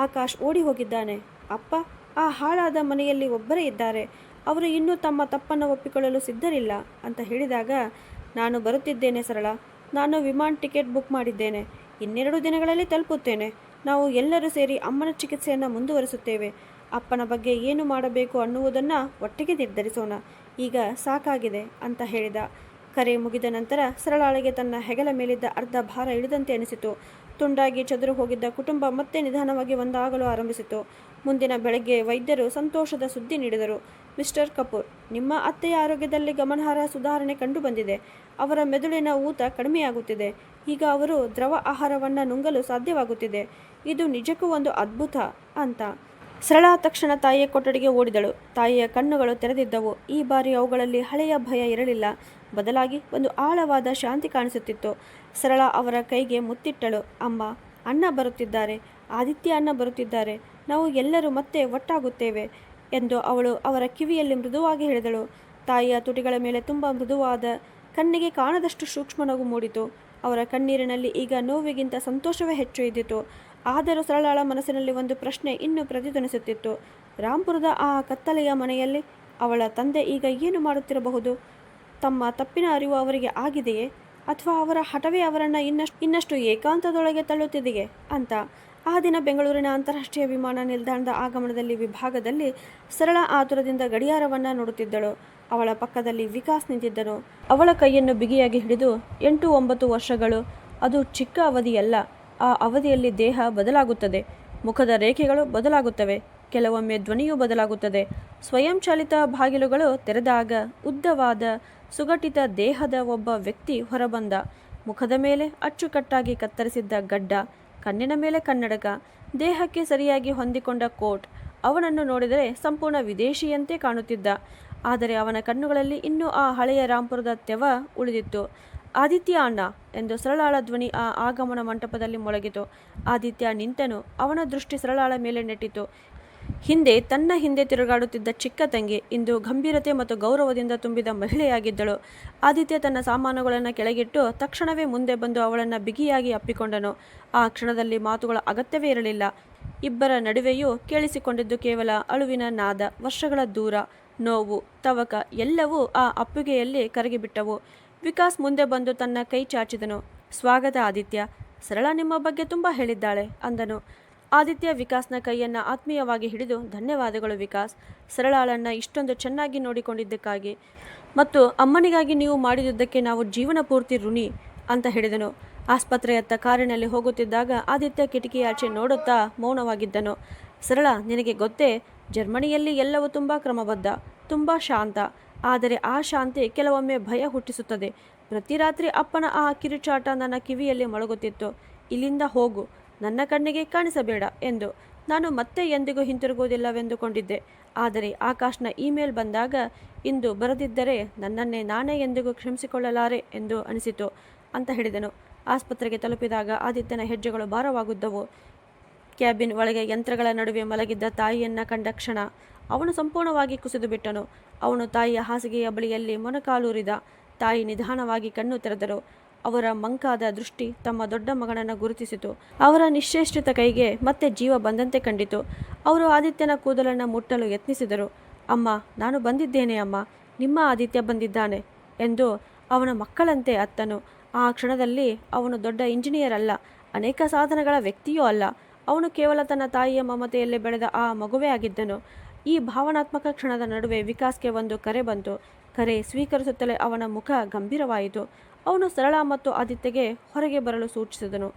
ಆಕಾಶ್ ಓಡಿ ಹೋಗಿದ್ದಾನೆ. ಅಪ್ಪ ಆ ಹಾಳಾದ ಮನೆಯಲ್ಲಿ ಒಬ್ಬರೇ ಇದ್ದಾರೆ. ಅವರು ಇನ್ನೂ ತಮ್ಮ ತಪ್ಪನ್ನು ಒಪ್ಪಿಕೊಳ್ಳಲು ಸಿದ್ಧರಿಲ್ಲ ಅಂತ ಹೇಳಿದಾಗ, ನಾನು ಬರುತ್ತಿದ್ದೇನೆ ಸರಳ. ನಾನು ವಿಮಾನ ಟಿಕೆಟ್ ಬುಕ್ ಮಾಡಿದ್ದೇನೆ. 2 ದಿನಗಳಲ್ಲಿ ತಲುಪುತ್ತೇನೆ. ನಾವು ಎಲ್ಲರೂ ಸೇರಿ ಅಮ್ಮನ ಚಿಕಿತ್ಸೆಯನ್ನು ಮುಂದುವರಿಸುತ್ತೇವೆ. ಅಪ್ಪನ ಬಗ್ಗೆ ಏನು ಮಾಡಬೇಕು ಅನ್ನುವುದನ್ನು ಒಟ್ಟಿಗೆ ನಿರ್ಧರಿಸೋಣ. ಈಗ ಸಾಕಾಗಿದೆ ಅಂತ ಹೇಳಿದ. ಕರೆ ಮುಗಿದ ನಂತರ ಸರಳಾಳಿಗೆ ತನ್ನ ಹೆಗಲ ಮೇಲಿದ್ದ ಅರ್ಧ ಭಾರ ಇಳಿದಂತೆ ಅನಿಸಿತು. ತುಂಡಾಗಿ ಚದುರು ಹೋಗಿದ್ದ ಕುಟುಂಬ ಮತ್ತೆ ನಿಧಾನವಾಗಿ ಒಂದಾಗಲು ಆರಂಭಿಸಿತು. ಮುಂದಿನ ಬೆಳಗ್ಗೆ ವೈದ್ಯರು ಸಂತೋಷದ ಸುದ್ದಿ ನೀಡಿದರು. ಮಿಸ್ಟರ್ ಕಪೂರ್, ನಿಮ್ಮ ಅತ್ತೆಯ ಆರೋಗ್ಯದಲ್ಲಿ ಗಮನಾರ್ಹ ಸುಧಾರಣೆ ಕಂಡುಬಂದಿದೆ. ಅವರ ಮೆದುಳಿನ ಊತ ಕಡಿಮೆಯಾಗುತ್ತಿದೆ. ಈಗ ಅವರು ದ್ರವ ಆಹಾರವನ್ನು ನುಂಗಲು ಸಾಧ್ಯವಾಗುತ್ತಿದೆ. ಇದು ನಿಜಕ್ಕೂ ಒಂದು ಅದ್ಭುತ ಅಂತ. ಸರಳ ತಕ್ಷಣ ತಾಯಿಯ ಕೊಠಡಿಗೆ ಓಡಿದಳು. ತಾಯಿಯ ಕಣ್ಣುಗಳು ತೆರೆದಿದ್ದವು. ಈ ಬಾರಿ ಅವುಗಳಲ್ಲಿ ಹಳೆಯ ಭಯ ಇರಲಿಲ್ಲ. ಬದಲಾಗಿ ಒಂದು ಆಳವಾದ ಶಾಂತಿ ಕಾಣಿಸುತ್ತಿತ್ತು. ಸರಳ ಅವರ ಕೈಗೆ ಮುತ್ತಿಟ್ಟಳು. ಅಮ್ಮ, ಅಣ್ಣ ಬರುತ್ತಿದ್ದಾರೆ. ಆದಿತ್ಯ ಅಣ್ಣ ಬರುತ್ತಿದ್ದಾರೆ. ನಾವು ಎಲ್ಲರೂ ಮತ್ತೆ ಒಟ್ಟಾಗುತ್ತೇವೆ ಎಂದು ಅವಳು ಅವರ ಕಿವಿಯಲ್ಲಿ ಮೃದುವಾಗಿ ಹೇಳಿದಳು. ತಾಯಿಯ ತುಟಿಗಳ ಮೇಲೆ ತುಂಬ ಮೃದುವಾದ, ಕಣ್ಣಿಗೆ ಕಾಣದಷ್ಟು ಸೂಕ್ಷ್ಮ ನಗು ಮೂಡಿತು. ಅವರ ಕಣ್ಣೀರಿನಲ್ಲಿ ಈಗ ನೋವಿಗಿಂತ ಸಂತೋಷವೇ ಹೆಚ್ಚು ಇದ್ದಿತು. ಆದರೂ ಸರಳಾಳ ಮನಸ್ಸಿನಲ್ಲಿ ಒಂದು ಪ್ರಶ್ನೆ ಇನ್ನೂ ಪ್ರತಿಧ್ವನಿಸುತ್ತಿತ್ತು. ರಾಂಪುರದ ಆ ಕತ್ತಲೆಯ ಮನೆಯಲ್ಲಿ ಅವಳ ತಂದೆ ಈಗ ಏನು ಮಾಡುತ್ತಿರಬಹುದು? ತಮ್ಮ ತಪ್ಪಿನ ಅರಿವು ಅವರಿಗೆ ಆಗಿದೆಯೇ, ಅಥವಾ ಅವರ ಹಠವೇ ಅವರನ್ನು ಇನ್ನಷ್ಟು ಏಕಾಂತದೊಳಗೆ ತಳ್ಳುತ್ತಿದೆಯೇ ಅಂತ. ಆ ದಿನ ಬೆಂಗಳೂರಿನ ಅಂತಾರಾಷ್ಟ್ರೀಯ ವಿಮಾನ ನಿಲ್ದಾಣದ ಆಗಮನದಲ್ಲಿ ವಿಭಾಗದಲ್ಲಿ ಸರಳ ಆತುರದಿಂದ ಗಡಿಯಾರವನ್ನು ನೋಡುತ್ತಿದ್ದಳು. ಅವಳ ಪಕ್ಕದಲ್ಲಿ ವಿಕಾಸ್ ನಿಂತಿದ್ದನು. ಅವಳ ಕೈಯನ್ನು ಬಿಗಿಯಾಗಿ ಹಿಡಿದು 8-9 ವರ್ಷಗಳು, ಅದು ಚಿಕ್ಕ ಅವಧಿಯಲ್ಲ. ಆ ಅವಧಿಯಲ್ಲಿ ದೇಹ ಬದಲಾಗುತ್ತದೆ, ಮುಖದ ರೇಖೆಗಳು ಬದಲಾಗುತ್ತವೆ, ಕೆಲವೊಮ್ಮೆ ಧ್ವನಿಯೂ ಬದಲಾಗುತ್ತದೆ. ಸ್ವಯಂಚಾಲಿತ ಬಾಗಿಲುಗಳು ತೆರೆದಾಗ ಉದ್ದವಾದ ಸುಗಠಿತ ದೇಹದ ಒಬ್ಬ ವ್ಯಕ್ತಿ ಹೊರಬಂದ. ಮುಖದ ಮೇಲೆ ಅಚ್ಚುಕಟ್ಟಾಗಿ ಕತ್ತರಿಸಿದ್ದ ಗಡ್ಡ, ಕಣ್ಣಿನ ಮೇಲೆ ಕನ್ನಡಕ, ದೇಹಕ್ಕೆ ಸರಿಯಾಗಿ ಹೊಂದಿಕೊಂಡ ಕೋಟ್. ಅವನನ್ನು ನೋಡಿದರೆ ಸಂಪೂರ್ಣ ವಿದೇಶಿಯಂತೆ ಕಾಣುತ್ತಿದ್ದ. ಆದರೆ ಅವನ ಕಣ್ಣುಗಳಲ್ಲಿ ಇನ್ನೂ ಆ ಹಳೆಯ ರಾಂಪುರದ ತೆವ ಉಳಿದಿತ್ತು. ಆದಿತ್ಯ ಅಣ್ಣ ಎಂದು ಸರಳಾಳ ಧ್ವನಿ ಆ ಆಗಮನ ಮಂಟಪದಲ್ಲಿ ಮೊಳಗಿತು. ಆದಿತ್ಯ ನಿಂತನು. ಅವನ ದೃಷ್ಟಿ ಸರಳಾಳ ಮೇಲೆ ನೆಟ್ಟಿತು. ಹಿಂದೆ ತನ್ನ ಹಿಂದೆ ತಿರುಗಾಡುತ್ತಿದ್ದ ಚಿಕ್ಕ ತಂಗಿ ಇಂದು ಗಂಭೀರತೆ ಮತ್ತು ಗೌರವದಿಂದ ತುಂಬಿದ ಮಹಿಳೆಯಾಗಿದ್ದಳು. ಆದಿತ್ಯ ತನ್ನ ಸಾಮಾನುಗಳನ್ನು ಕೆಳಗಿಟ್ಟು ತಕ್ಷಣವೇ ಮುಂದೆ ಬಂದು ಅವಳನ್ನು ಬಿಗಿಯಾಗಿ ಅಪ್ಪಿಕೊಂಡನು. ಆ ಕ್ಷಣದಲ್ಲಿ ಮಾತುಗಳ ಅಗತ್ಯವೇ ಇರಲಿಲ್ಲ. ಇಬ್ಬರ ನಡುವೆಯೂ ಕೇಳಿಸಿಕೊಂಡಿದ್ದು ಕೇವಲ ಅಳುವಿನ ನಾದ. ವರ್ಷಗಳ ದೂರ, ನೋವು, ತವಕ ಎಲ್ಲವೂ ಆ ಅಪ್ಪುಗೆಯಲ್ಲಿ ಕರಗಿಬಿಟ್ಟವು. ವಿಕಾಸ್ ಮುಂದೆ ಬಂದು ತನ್ನ ಕೈ ಚಾಚಿದನು. ಸ್ವಾಗತ ಆದಿತ್ಯ. ಸರಳ ನಿಮ್ಮ ಬಗ್ಗೆ ತುಂಬ ಹೇಳಿದ್ದಾಳೆ ಅಂದನು. ಆದಿತ್ಯ ವಿಕಾಸ್ನ ಕೈಯನ್ನು ಆತ್ಮೀಯವಾಗಿ ಹಿಡಿದು, ಧನ್ಯವಾದಗಳು ವಿಕಾಸ್, ಸರಳಾಳನ್ನು ಇಷ್ಟೊಂದು ಚೆನ್ನಾಗಿ ನೋಡಿಕೊಂಡಿದ್ದಕ್ಕಾಗಿ ಮತ್ತು ಅಮ್ಮನಿಗಾಗಿ ನೀವು ಮಾಡಿದುದಕ್ಕೆ ನಾವು ಜೀವನ ಪೂರ್ತಿ ಋಣಿ ಅಂತ ಹೇಳಿದನು. ಆಸ್ಪತ್ರೆಯತ್ತ ಕಾರಿನಲ್ಲಿ ಹೋಗುತ್ತಿದ್ದಾಗ ಆದಿತ್ಯ ಕಿಟಕಿಯಾಚೆ ನೋಡುತ್ತಾ ಮೌನವಾಗಿದ್ದನು. ಸರಳ, ನಿನಗೆ ಗೊತ್ತೇ, ಜರ್ಮನಿಯಲ್ಲಿ ಎಲ್ಲವೂ ತುಂಬ ಕ್ರಮಬದ್ಧ, ತುಂಬ ಶಾಂತ. ಆದರೆ ಆ ಶಾಂತಿ ಕೆಲವೊಮ್ಮೆ ಭಯ ಹುಟ್ಟಿಸುತ್ತದೆ. ಪ್ರತಿ ರಾತ್ರಿ ಅಪ್ಪನ ಆ ಕಿರುಚಾಟ ನನ್ನ ಕಿವಿಯಲ್ಲಿ ಮೊಳಗುತ್ತಿತ್ತು. ಇಲ್ಲಿಂದ ಹೋಗು, ನನ್ನ ಕಣ್ಣಿಗೆ ಕಾಣಿಸಬೇಡ ಎಂದು. ನಾನು ಮತ್ತೆ ಎಂದಿಗೂ ಹಿಂತಿರುಗುವುದಿಲ್ಲವೆಂದುಕೊಂಡಿದ್ದೆ. ಆದರೆ ಆಕಾಶ್ನ ಇಮೇಲ್ ಬಂದಾಗ ಇಂದು ಬರದಿದ್ದರೆ ನನ್ನನ್ನೇ ನಾನೇ ಎಂದಿಗೂ ಕ್ಷಮಿಸಿಕೊಳ್ಳಲಾರೆ ಎಂದು ಅನಿಸಿತು ಅಂತ ಹೇಳಿದನು. ಆಸ್ಪತ್ರೆಗೆ ತಲುಪಿದಾಗ ಆದಿತ್ಯನ ಹೆಜ್ಜೆಗಳು ಭಾರವಾಗುದ್ದವು. ಕ್ಯಾಬಿನ್ ಒಳಗೆ ಯಂತ್ರಗಳ ನಡುವೆ ಮಲಗಿದ್ದ ತಾಯಿಯನ್ನು ಕಂಡ ಕ್ಷಣ ಅವನು ಸಂಪೂರ್ಣವಾಗಿ ಕುಸಿದು ಬಿಟ್ಟನು. ಅವನು ತಾಯಿಯ ಹಾಸಿಗೆಯ ಬಳಿಯಲ್ಲಿ ಮೊಣಕಾಲೂರಿದ. ತಾಯಿ ನಿಧಾನವಾಗಿ ಕಣ್ಣು ತೆರೆದರು. ಅವರ ಮಂಕಾದ ದೃಷ್ಟಿ ತಮ್ಮ ದೊಡ್ಡ ಮಗನನ್ನು ಗುರುತಿಸಿತು. ಅವರ ನಿಶ್ಚೇಷ್ಟಿತ ಕೈಗೆ ಮತ್ತೆ ಜೀವ ಬಂದಂತೆ ಕಂಡಿತು. ಅವರು ಆದಿತ್ಯನ ಕೂದಲನ್ನು ಮುಟ್ಟಲು ಯತ್ನಿಸಿದರು. ಅಮ್ಮ, ನಾನು ಬಂದಿದ್ದೇನೆ ಅಮ್ಮ, ನಿಮ್ಮ ಆದಿತ್ಯ ಬಂದಿದ್ದಾನೆ ಎಂದು ಅವನ ಮಕ್ಕಳಂತೆ ಅತ್ತನು. ಆ ಕ್ಷಣದಲ್ಲಿ ಅವನು ದೊಡ್ಡ ಇಂಜಿನಿಯರ್ ಅಲ್ಲ, ಅನೇಕ ಸಾಧನಗಳ ವ್ಯಕ್ತಿಯೂ ಅಲ್ಲ. ಅವನು ಕೇವಲ ತನ್ನ ತಾಯಿಯ ಮಮತೆಯಲ್ಲಿ ಬೆಳೆದ ಆ ಮಗುವೇ ಆಗಿದ್ದನು. ಈ ಭಾವನಾತ್ಮಕ ಕ್ಷಣದ ನಡುವೆ ವಿಕಾಸ್ಗೆ ಒಂದು ಕರೆ ಬಂತು. ಕರೆ ಸ್ವೀಕರಿಸುತ್ತಲೇ ಅವನ ಮುಖ ಗಂಭೀರವಾಯಿತು. ಅವನು ಸರಳ ಮತ್ತು ಆದಿತ್ಯಗೆ ಹೊರಗೆ ಬರಲು ಸೂಚಿಸಿದನು.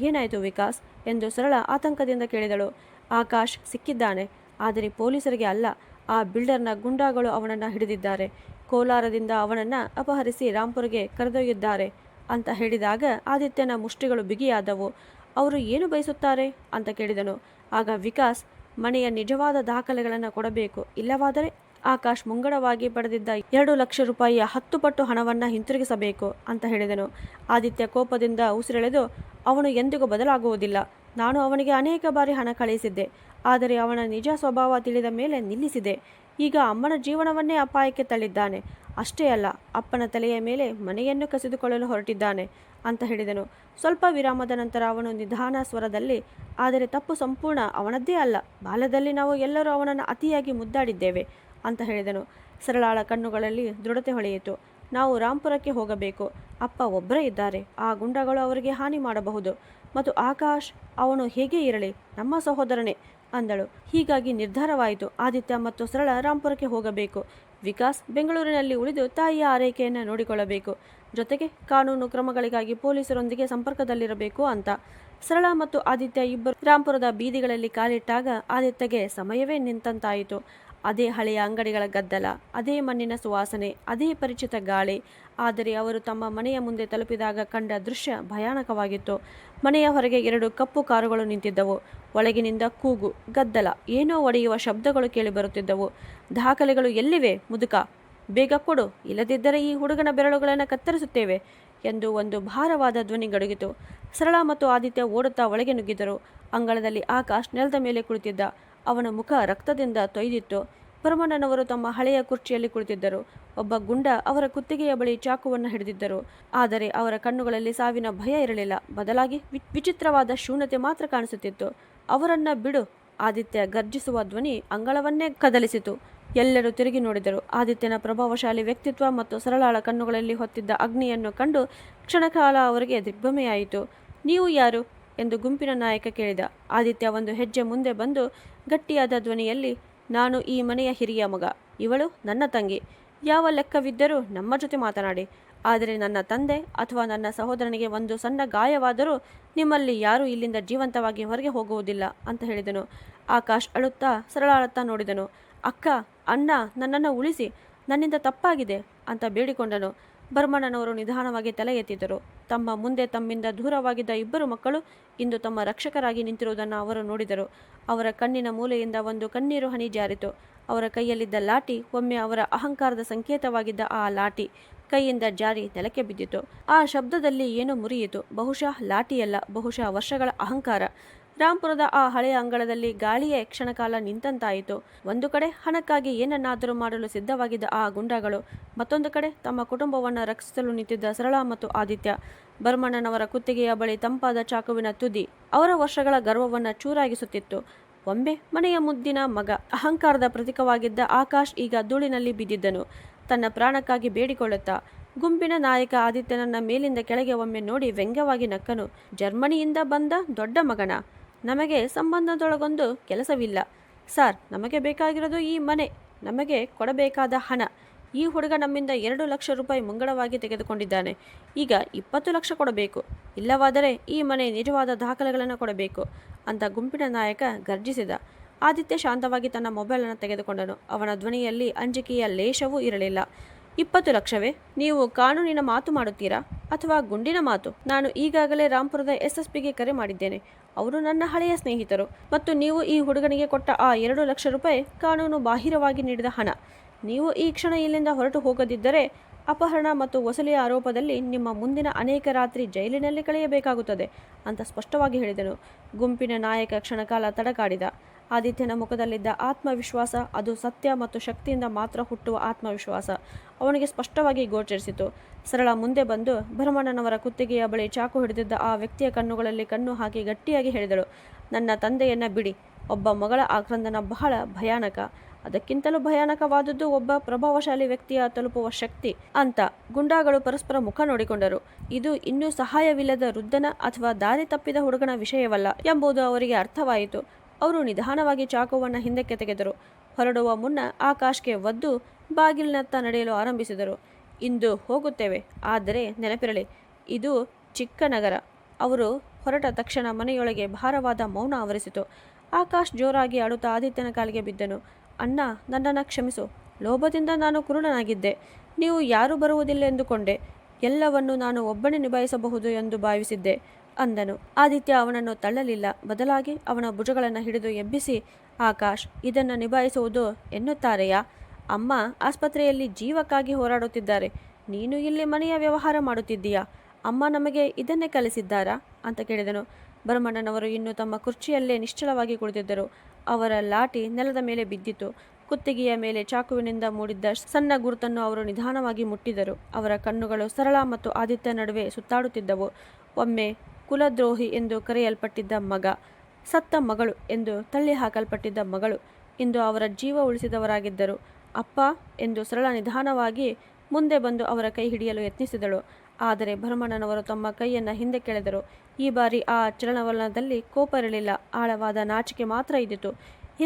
ಏನಾಯಿತು ವಿಕಾಸ್ ಎಂದು ಸರಳ ಆತಂಕದಿಂದ ಕೇಳಿದಳು. ಆಕಾಶ್ ಸಿಕ್ಕಿದ್ದಾನೆ, ಆದರೆ ಪೊಲೀಸರಿಗೆ ಅಲ್ಲ, ಆ ಬಿಲ್ಡರ್ನ ಗುಂಡಾಗಳು ಅವನನ್ನು ಹಿಡಿದಿದ್ದಾರೆ. ಕೋಲಾರದಿಂದ ಅವನನ್ನು ಅಪಹರಿಸಿ ರಾಂಪುರ್ಗೆ ಕರೆದೊಯ್ದಿದ್ದಾರೆ ಅಂತ ಹೇಳಿದಾಗ ಆದಿತ್ಯನ ಮುಷ್ಟಿಗಳು ಬಿಗಿಯಾದವು. ಅವರು ಏನು ಬಯಸುತ್ತಾರೆ ಅಂತ ಕೇಳಿದನು. ಆಗ ವಿಕಾಸ್, ಮನೆಯ ನಿಜವಾದ ದಾಖಲೆಗಳನ್ನು ಕೊಡಬೇಕು, ಇಲ್ಲವಾದರೆ ಆಕಾಶ್ ಮುಂಗಡವಾಗಿ ಪಡೆದಿದ್ದ 2 ಲಕ್ಷ ರೂಪಾಯಿಯ 10 ಪಟ್ಟು ಹಣವನ್ನು ಹಿಂತಿರುಗಿಸಬೇಕು ಅಂತ ಹೇಳಿದನು. ಆದಿತ್ಯ ಕೋಪದಿಂದ ಉಸಿರೆಳೆದು, ಅವನು ಎಂದಿಗೂ ಬದಲಾಗುವುದಿಲ್ಲ. ನಾನು ಅವನಿಗೆ ಅನೇಕ ಬಾರಿ ಹಣ ಕಳುಹಿಸಿದ್ದೆ, ಆದರೆ ಅವನ ನಿಜ ಸ್ವಭಾವ ತಿಳಿದ ಮೇಲೆ ನಿಲ್ಲಿಸಿದೆ. ಈಗ ಅಮ್ಮನ ಜೀವನವನ್ನೇ ಅಪಾಯಕ್ಕೆ ತಳ್ಳಿದ್ದಾನೆ. ಅಷ್ಟೇ ಅಲ್ಲ, ಅಪ್ಪನ ತಲೆಯ ಮೇಲೆ ಮನೆಯನ್ನು ಕಸಿದುಕೊಳ್ಳಲು ಹೊರಟಿದ್ದಾನೆ ಅಂತ ಹೇಳಿದನು. ಸ್ವಲ್ಪ ವಿರಾಮದ ನಂತರ ಅವನು ನಿಧಾನ ಸ್ವರದಲ್ಲಿ, ಆದರೆ ತಪ್ಪು ಸಂಪೂರ್ಣ ಅವನದ್ದೇ ಅಲ್ಲ. ಬಾಲ್ಯದಲ್ಲಿ ನಾವು ಎಲ್ಲರೂ ಅವನನ್ನು ಅತಿಯಾಗಿ ಮುದ್ದಾಡಿದ್ದೇವೆ ಅಂತ ಹೇಳಿದನು. ಸರಳಾಳ ಕಣ್ಣುಗಳಲ್ಲಿ ದೃಢತೆ ಹೊಳೆಯಿತು. ನಾವು ರಾಂಪುರಕ್ಕೆ ಹೋಗಬೇಕು. ಅಪ್ಪ ಒಬ್ಬರೇ ಇದ್ದಾರೆ. ಆ ಗುಂಡಗಳು ಅವರಿಗೆ ಹಾನಿ ಮಾಡಬಹುದು. ಮತ್ತು ಆಕಾಶ್, ಅವನು ಹೇಗೆ ಇರಲಿ, ನಮ್ಮ ಸಹೋದರನೇ ಅಂದಳು. ಹೀಗಾಗಿ ನಿರ್ಧಾರವಾಯಿತು. ಆದಿತ್ಯ ಮತ್ತು ಸರಳ ರಾಂಪುರಕ್ಕೆ ಹೋಗಬೇಕು. ವಿಕಾಸ್ ಬೆಂಗಳೂರಿನಲ್ಲಿ ಉಳಿದು ತಾಯಿಯ ಆರೈಕೆಯನ್ನು ನೋಡಿಕೊಳ್ಳಬೇಕು. ಜೊತೆಗೆ ಕಾನೂನು ಕ್ರಮಗಳಿಗಾಗಿ ಪೊಲೀಸರೊಂದಿಗೆ ಸಂಪರ್ಕದಲ್ಲಿರಬೇಕು ಅಂತ. ಸರಳ ಮತ್ತು ಆದಿತ್ಯ ಇಬ್ಬರು ರಾಂಪುರದ ಬೀದಿಗಳಲ್ಲಿ ಕಾಲಿಟ್ಟಾಗ ಆದಿತ್ಯಗೆ ಸಮಯವೇ ನಿಂತಂತಾಯಿತು. ಅದೇ ಹಳೆಯ ಅಂಗಡಿಗಳ ಗದ್ದಲ, ಅದೇ ಮಣ್ಣಿನ ಸುವಾಸನೆ, ಅದೇ ಪರಿಚಿತ ಗಾಳಿ. ಆದರೆ ಅವರು ತಮ್ಮ ಮನೆಯ ಮುಂದೆ ತಲುಪಿದಾಗ ಕಂಡ ದೃಶ್ಯ ಭಯಾನಕವಾಗಿತ್ತು. ಮನೆಯ ಹೊರಗೆ 2 ಕಪ್ಪು ಕಾರುಗಳು ನಿಂತಿದ್ದವು. ಒಳಗಿನಿಂದ ಕೂಗು, ಗದ್ದಲ, ಏನೋ ಒಡೆಯುವ ಶಬ್ದಗಳು ಕೇಳಿಬರುತ್ತಿದ್ದವು. ದಾಖಲೆಗಳು ಎಲ್ಲಿವೆ ಮುದುಕ? ಬೇಗ ಕೊಡು, ಇಲ್ಲದಿದ್ದರೆ ಈ ಹುಡುಗನ ಬೆರಳುಗಳನ್ನು ಕತ್ತರಿಸುತ್ತೇವೆ ಎಂದು ಒಂದು ಭಾರವಾದ ಧ್ವನಿ ಗಡುಗಿತು. ಸರಳ ಮತ್ತು ಆದಿತ್ಯ ಓಡುತ್ತಾ ಒಳಗೆ ನುಗ್ಗಿದರು. ಅಂಗಳದಲ್ಲಿ ಆಕಾಶ್ ನೆಲದ ಮೇಲೆ ಕುಳಿತಿದ್ದ. ಅವನ ಮುಖ ರಕ್ತದಿಂದ ತೊಯ್ದಿತ್ತು. ಭರಮಣ್ಣನವರು ತಮ್ಮ ಹಳೆಯ ಕುರ್ಚಿಯಲ್ಲಿ ಕುಳಿತಿದ್ದರು. ಒಬ್ಬ ಗುಂಡ ಅವರ ಕುತ್ತಿಗೆಯ ಬಳಿ ಚಾಕುವನ್ನು ಹಿಡಿದಿದ್ದರು. ಆದರೆ ಅವರ ಕಣ್ಣುಗಳಲ್ಲಿ ಸಾವಿನ ಭಯ ಇರಲಿಲ್ಲ. ಬದಲಾಗಿ ವಿಚಿತ್ರವಾದ ಶೂನ್ಯತೆ ಮಾತ್ರ ಕಾಣಿಸುತ್ತಿತ್ತು. ಅವರನ್ನ ಬಿಡು, ಆದಿತ್ಯ ಗರ್ಜಿಸುವ ಧ್ವನಿ ಅಂಗಳವನ್ನೇ ಕದಲಿಸಿತು. ಎಲ್ಲರೂ ತಿರುಗಿ ನೋಡಿದರು. ಆದಿತ್ಯನ ಪ್ರಭಾವಶಾಲಿ ವ್ಯಕ್ತಿತ್ವ ಮತ್ತು ಸರಳಾಳ ಕಣ್ಣುಗಳಲ್ಲಿ ಹೊತ್ತಿದ್ದ ಅಗ್ನಿಯನ್ನು ಕಂಡು ಕ್ಷಣಕಾಲ ಅವರಿಗೆ ದಿಗ್ಭ್ರಮೆಯಾಯಿತು. ನೀವು ಯಾರು ಎಂದು ಗುಂಪಿನ ನಾಯಕ ಕೇಳಿದ. ಆದಿತ್ಯ ಒಂದು ಹೆಜ್ಜೆ ಮುಂದೆ ಬಂದು ಗಟ್ಟಿಯಾದ ಧ್ವನಿಯಲ್ಲಿ, ನಾನು ಈ ಮನೆಯ ಹಿರಿಯ ಮಗ. ಇವಳು ನನ್ನ ತಂಗಿ. ಯಾವ ಲೆಕ್ಕವಿದ್ದರೂ ನಮ್ಮ ಜೊತೆ ಮಾತನಾಡಿ. ಆದರೆ ನನ್ನ ತಂದೆ ಅಥವಾ ನನ್ನ ಸಹೋದರನಿಗೆ ಒಂದು ಸಣ್ಣ ಗಾಯವಾದರೂ ನಿಮ್ಮಲ್ಲಿ ಯಾರೂ ಇಲ್ಲಿಂದ ಜೀವಂತವಾಗಿ ಹೊರಗೆ ಹೋಗುವುದಿಲ್ಲ ಅಂತ ಹೇಳಿದನು. ಆಕಾಶ್ ಅಳುತ್ತಾ ಸರಳಾಳತ್ತ ನೋಡಿದನು. ಅಕ್ಕ, ಅಣ್ಣ, ನನ್ನನ್ನು ಉಳಿಸಿ, ನನ್ನಿಂದ ತಪ್ಪಾಗಿದೆ ಅಂತ ಬೇಡಿಕೊಂಡನು. ಭರಮಣ್ಣನವರು ನಿಧಾನವಾಗಿ ತಲೆ ಎತ್ತಿದರು. ತಮ್ಮ ಮುಂದೆ ತಮ್ಮಿಂದ ದೂರವಾಗಿದ್ದ ಇಬ್ಬರು ಮಕ್ಕಳು ಇಂದು ತಮ್ಮ ರಕ್ಷಕರಾಗಿ ನಿಂತಿರುವುದನ್ನು ಅವರು ನೋಡಿದರು. ಅವರ ಕಣ್ಣಿನ ಮೂಲೆಯಿಂದ ಒಂದು ಕಣ್ಣೀರು ಹನಿ ಜಾರಿತು. ಅವರ ಕೈಯಲ್ಲಿದ್ದ ಲಾಠಿ ಒಮ್ಮೆ ಅವರ ಅಹಂಕಾರದ ಸಂಕೇತವಾಗಿದ್ದ ಆ ಲಾಠಿ ಕೈಯಿಂದ ಜಾರಿ ನೆಲಕ್ಕೆ ಬಿದ್ದಿತು. ಆ ಶಬ್ದದಲ್ಲಿ ಏನೋ ಮುರಿಯಿತು. ಬಹುಶಃ ಲಾಠಿಯಲ್ಲ, ಬಹುಶಃ ವರ್ಷಗಳ ಅಹಂಕಾರ. ರಾಂಪುರದ ಆ ಹಳೆಯ ಅಂಗಳದಲ್ಲಿ ಗಾಳಿಯೇ ಕ್ಷಣಕಾಲ ನಿಂತಂತಾಯಿತು. ಒಂದು ಕಡೆ ಹಣಕ್ಕಾಗಿ ಏನನ್ನಾದರೂ ಮಾಡಲು ಸಿದ್ಧವಾಗಿದ್ದ ಆ ಗುಂಡಗಳು, ಮತ್ತೊಂದು ಕಡೆ ತಮ್ಮ ಕುಟುಂಬವನ್ನು ರಕ್ಷಿಸಲು ನಿಂತಿದ್ದ ಸರಳ ಮತ್ತು ಆದಿತ್ಯ. ಭರಮಣ್ಣನವರ ಕುತ್ತಿಗೆಯ ಬಳಿ ತಂಪಾದ ಚಾಕುವಿನ ತುದಿ ಅವರ ವರ್ಷಗಳ ಗರ್ವವನ್ನು ಚೂರಾಗಿಸುತ್ತಿತ್ತು. ಒಮ್ಮೆ ಮನೆಯ ಮುದ್ದಿನ ಮಗ, ಅಹಂಕಾರದ ಪ್ರತೀಕವಾಗಿದ್ದ ಆಕಾಶ್ ಈಗ ಧೂಳಿನಲ್ಲಿ ಬಿದ್ದಿದ್ದನು, ತನ್ನ ಪ್ರಾಣಕ್ಕಾಗಿ ಬೇಡಿಕೊಳ್ಳುತ್ತಾ. ಗುಂಪಿನ ನಾಯಕ ಆದಿತ್ಯನನ್ನ ಮೇಲಿಂದ ಕೆಳಗೆ ಒಮ್ಮೆ ನೋಡಿ ವ್ಯಂಗ್ಯವಾಗಿ ನಕ್ಕನು. ಜರ್ಮನಿಯಿಂದ ಬಂದ ದೊಡ್ಡ ಮಗನ? ನಮಗೆ ಸಂಬಂಧದೊಳಗೊಂದು ಕೆಲಸವಿಲ್ಲ ಸಾರ್. ನಮಗೆ ಬೇಕಾಗಿರೋದು ಈ ಮನೆ, ನಮಗೆ ಕೊಡಬೇಕಾದ ಹಣ. ಈ ಹುಡುಗ ನಮ್ಮಿಂದ 2 ಲಕ್ಷ ರೂಪಾಯಿ ಮುಂಗಡವಾಗಿ ತೆಗೆದುಕೊಂಡಿದ್ದಾನೆ. ಈಗ 20 ಲಕ್ಷ ಕೊಡಬೇಕು, ಇಲ್ಲವಾದರೆ ಈ ಮನೆ ನಿಜವಾದ ದಾಖಲೆಗಳನ್ನು ಕೊಡಬೇಕು ಅಂತ ಗುಂಪಿನ ನಾಯಕ ಗರ್ಜಿಸಿದ. ಆದಿತ್ಯ ಶಾಂತವಾಗಿ ತನ್ನ ಮೊಬೈಲನ್ನು ತೆಗೆದುಕೊಂಡನು. ಅವನ ಧ್ವನಿಯಲ್ಲಿ ಅಂಜಿಕೆಯ ಲೇಷವೂ ಇರಲಿಲ್ಲ. 20 ಲಕ್ಷವೇ? ನೀವು ಕಾನೂನಿನ ಮಾತು ಮಾಡುತ್ತೀರಾ ಅಥವಾ ಗುಂಡಿನ ಮಾತು? ನಾನು ಈಗಾಗಲೇ ರಾಂಪುರದ SSPಗೆ ಕರೆ ಮಾಡಿದ್ದೇನೆ. ಅವರು ನನ್ನ ಹಳೆಯ ಸ್ನೇಹಿತರು. ಮತ್ತು ನೀವು ಈ ಹುಡುಗನಿಗೆ ಕೊಟ್ಟ ಆ 2 ಲಕ್ಷ ರೂಪಾಯಿ ಕಾನೂನು ಬಾಹಿರವಾಗಿ ನೀಡಿದ ಹಣ. ನೀವು ಈ ಕ್ಷಣ ಇಲ್ಲಿಂದ ಹೊರಟು ಹೋಗದಿದ್ದರೆ ಅಪಹರಣ ಮತ್ತು ವಸೂಲಿಯ ಆರೋಪದಲ್ಲಿ ನಿಮ್ಮ ಮುಂದಿನ ಅನೇಕ ರಾತ್ರಿ ಜೈಲಿನಲ್ಲಿ ಕಳೆಯಬೇಕಾಗುತ್ತದೆ ಅಂತ ಸ್ಪಷ್ಟವಾಗಿ ಹೇಳಿದನು. ಗುಂಪಿನ ನಾಯಕ ಕ್ಷಣಕಾಲ ತಡಕಾಡಿದ. ಆದಿತ್ಯನ ಮುಖದಲ್ಲಿದ್ದ ಆತ್ಮವಿಶ್ವಾಸ ಅದು ಸತ್ಯ ಮತ್ತು ಶಕ್ತಿಯಿಂದ ಮಾತ್ರ ಹುಟ್ಟುವ ಆತ್ಮವಿಶ್ವಾಸ ಅವನಿಗೆ ಸ್ಪಷ್ಟವಾಗಿ ಗೋಚರಿಸಿತು. ಸರಳ ಮುಂದೆ ಬಂದು ಭರಮಣ್ಣನವರ ಕುತ್ತಿಗೆಯ ಬಳಿ ಚಾಕು ಹಿಡಿದಿದ್ದ ಆ ವ್ಯಕ್ತಿಯ ಕಣ್ಣುಗಳಲ್ಲಿ ಕಣ್ಣು ಹಾಕಿ ಗಟ್ಟಿಯಾಗಿ ಹೇಳಿದಳು, ನನ್ನ ತಂದೆಯನ್ನ ಬಿಡಿ. ಒಬ್ಬ ಮಗಳ ಆಕ್ರಂದನ ಬಹಳ ಭಯಾನಕ. ಅದಕ್ಕಿಂತಲೂ ಭಯಾನಕವಾದದ್ದು ಒಬ್ಬ ಪ್ರಭಾವಶಾಲಿ ವ್ಯಕ್ತಿಯ ತಲುಪುವ ಶಕ್ತಿ ಅಂತ. ಗುಂಡಾಗಳು ಪರಸ್ಪರ ಮುಖ ನೋಡಿಕೊಂಡರು. ಇದು ಇನ್ನೂ ಸಹಾಯವಿಲ್ಲದ ವೃದ್ಧನ ಅಥವಾ ದಾರಿ ತಪ್ಪಿದ ಹುಡುಗನ ವಿಷಯವಲ್ಲ ಎಂಬುದು ಅವರಿಗೆ ಅರ್ಥವಾಯಿತು. ಅವರು ನಿಧಾನವಾಗಿ ಚಾಕುವನ್ನು ಹಿಂದಕ್ಕೆ ತೆಗೆದರು. ಹೊರಡುವ ಮುನ್ನ ಆಕಾಶ್ಗೆ ಒದ್ದು ಬಾಗಿಲಿನತ್ತ ನಡೆಯಲು ಆರಂಭಿಸಿದರು. ಇಂದು ಹೋಗುತ್ತೇವೆ, ಆದರೆ ನೆನಪಿರಲಿ, ಇದು ಚಿಕ್ಕ ನಗರ. ಅವರು ಹೊರಟ ತಕ್ಷಣ ಮನೆಯೊಳಗೆ ಭಾರವಾದ ಮೌನ ಆವರಿಸಿತು. ಆಕಾಶ್ ಜೋರಾಗಿ ಅಳುತ್ತಾ ಆದಿತ್ಯನ ಕಾಲಿಗೆ ಬಿದ್ದನು. ಅಣ್ಣ, ನನ್ನನ್ನು ಕ್ಷಮಿಸು. ಲೋಭದಿಂದ ನಾನು ಕುರುಡನಾಗಿದ್ದೆ. ನೀವು ಯಾರೂ ಬರುವುದಿಲ್ಲ ಎಂದುಕೊಂಡೆ. ಎಲ್ಲವನ್ನು ನಾನು ಒಬ್ಬನೇ ನಿಭಾಯಿಸಬಹುದು ಎಂದು ಭಾವಿಸಿದ್ದೆ ಅಂದನು. ಆದಿತ್ಯ ಅವನನ್ನು ತಳ್ಳಲಿಲ್ಲ. ಬದಲಾಗಿ ಅವನ ಭುಜಗಳನ್ನು ಹಿಡಿದು ಎಬ್ಬಿಸಿ, ಆಕಾಶ್, ಇದನ್ನು ನಿಭಾಯಿಸುವುದು ಎನ್ನುತ್ತಾರೆಯಾ? ಅಮ್ಮ ಆಸ್ಪತ್ರೆಯಲ್ಲಿ ಜೀವಕ್ಕಾಗಿ ಹೋರಾಡುತ್ತಿದ್ದಾರೆ. ನೀನು ಇಲ್ಲಿ ಮನೆಯ ವ್ಯವಹಾರ ಮಾಡುತ್ತಿದ್ದೀಯಾ? ಅಮ್ಮ ನಮಗೆ ಇದನ್ನೇ ಕಲಿಸಿದ್ದಾರಾ ಅಂತ ಕೇಳಿದನು. ಭರಮಣ್ಣನವರು ಇನ್ನು ತಮ್ಮ ಕುರ್ಚಿಯಲ್ಲೇ ನಿಶ್ಚಲವಾಗಿ ಕುಳಿತಿದ್ದರು. ಅವರ ಲಾಠಿ ನೆಲದ ಮೇಲೆ ಬಿದ್ದಿತು. ಕುತ್ತಿಗೆಯ ಮೇಲೆ ಚಾಕುವಿನಿಂದ ಮೂಡಿದ್ದ ಸಣ್ಣ ಗುರುತನ್ನು ಅವರು ನಿಧಾನವಾಗಿ ಮುಟ್ಟಿದರು. ಅವರ ಕಣ್ಣುಗಳು ಸರಳ ಮತ್ತು ಆದಿತ್ಯ ನಡುವೆ ಸುತ್ತಾಡುತ್ತಿದ್ದವು. ಒಮ್ಮೆ ಕುಲದ್ರೋಹಿ ಎಂದು ಕರೆಯಲ್ಪಟ್ಟಿದ್ದ ಮಗ, ಸತ್ತ ಮಗಳು ಎಂದು ತಳ್ಳಿ ಹಾಕಲ್ಪಟ್ಟಿದ್ದ ಮಗಳು, ಇಂದು ಅವರ ಜೀವ ಉಳಿಸಿದವರಾಗಿದ್ದರು. ಅಪ್ಪ ಎಂದು ಸರಳ ನಿಧಾನವಾಗಿ ಮುಂದೆ ಬಂದು ಅವರ ಕೈ ಹಿಡಿಯಲು ಯತ್ನಿಸಿದಳು. ಆದರೆ ಭರಮಣ್ಣನವರು ತಮ್ಮ ಕೈಯನ್ನು ಹಿಂದೆ ಕೆಳೆದರು. ಈ ಬಾರಿ ಆ ಚಲನವಲನದಲ್ಲಿ ಕೋಪ ಇರಲಿಲ್ಲ, ಆಳವಾದ ನಾಚಿಕೆ ಮಾತ್ರ ಇದ್ದಿತು.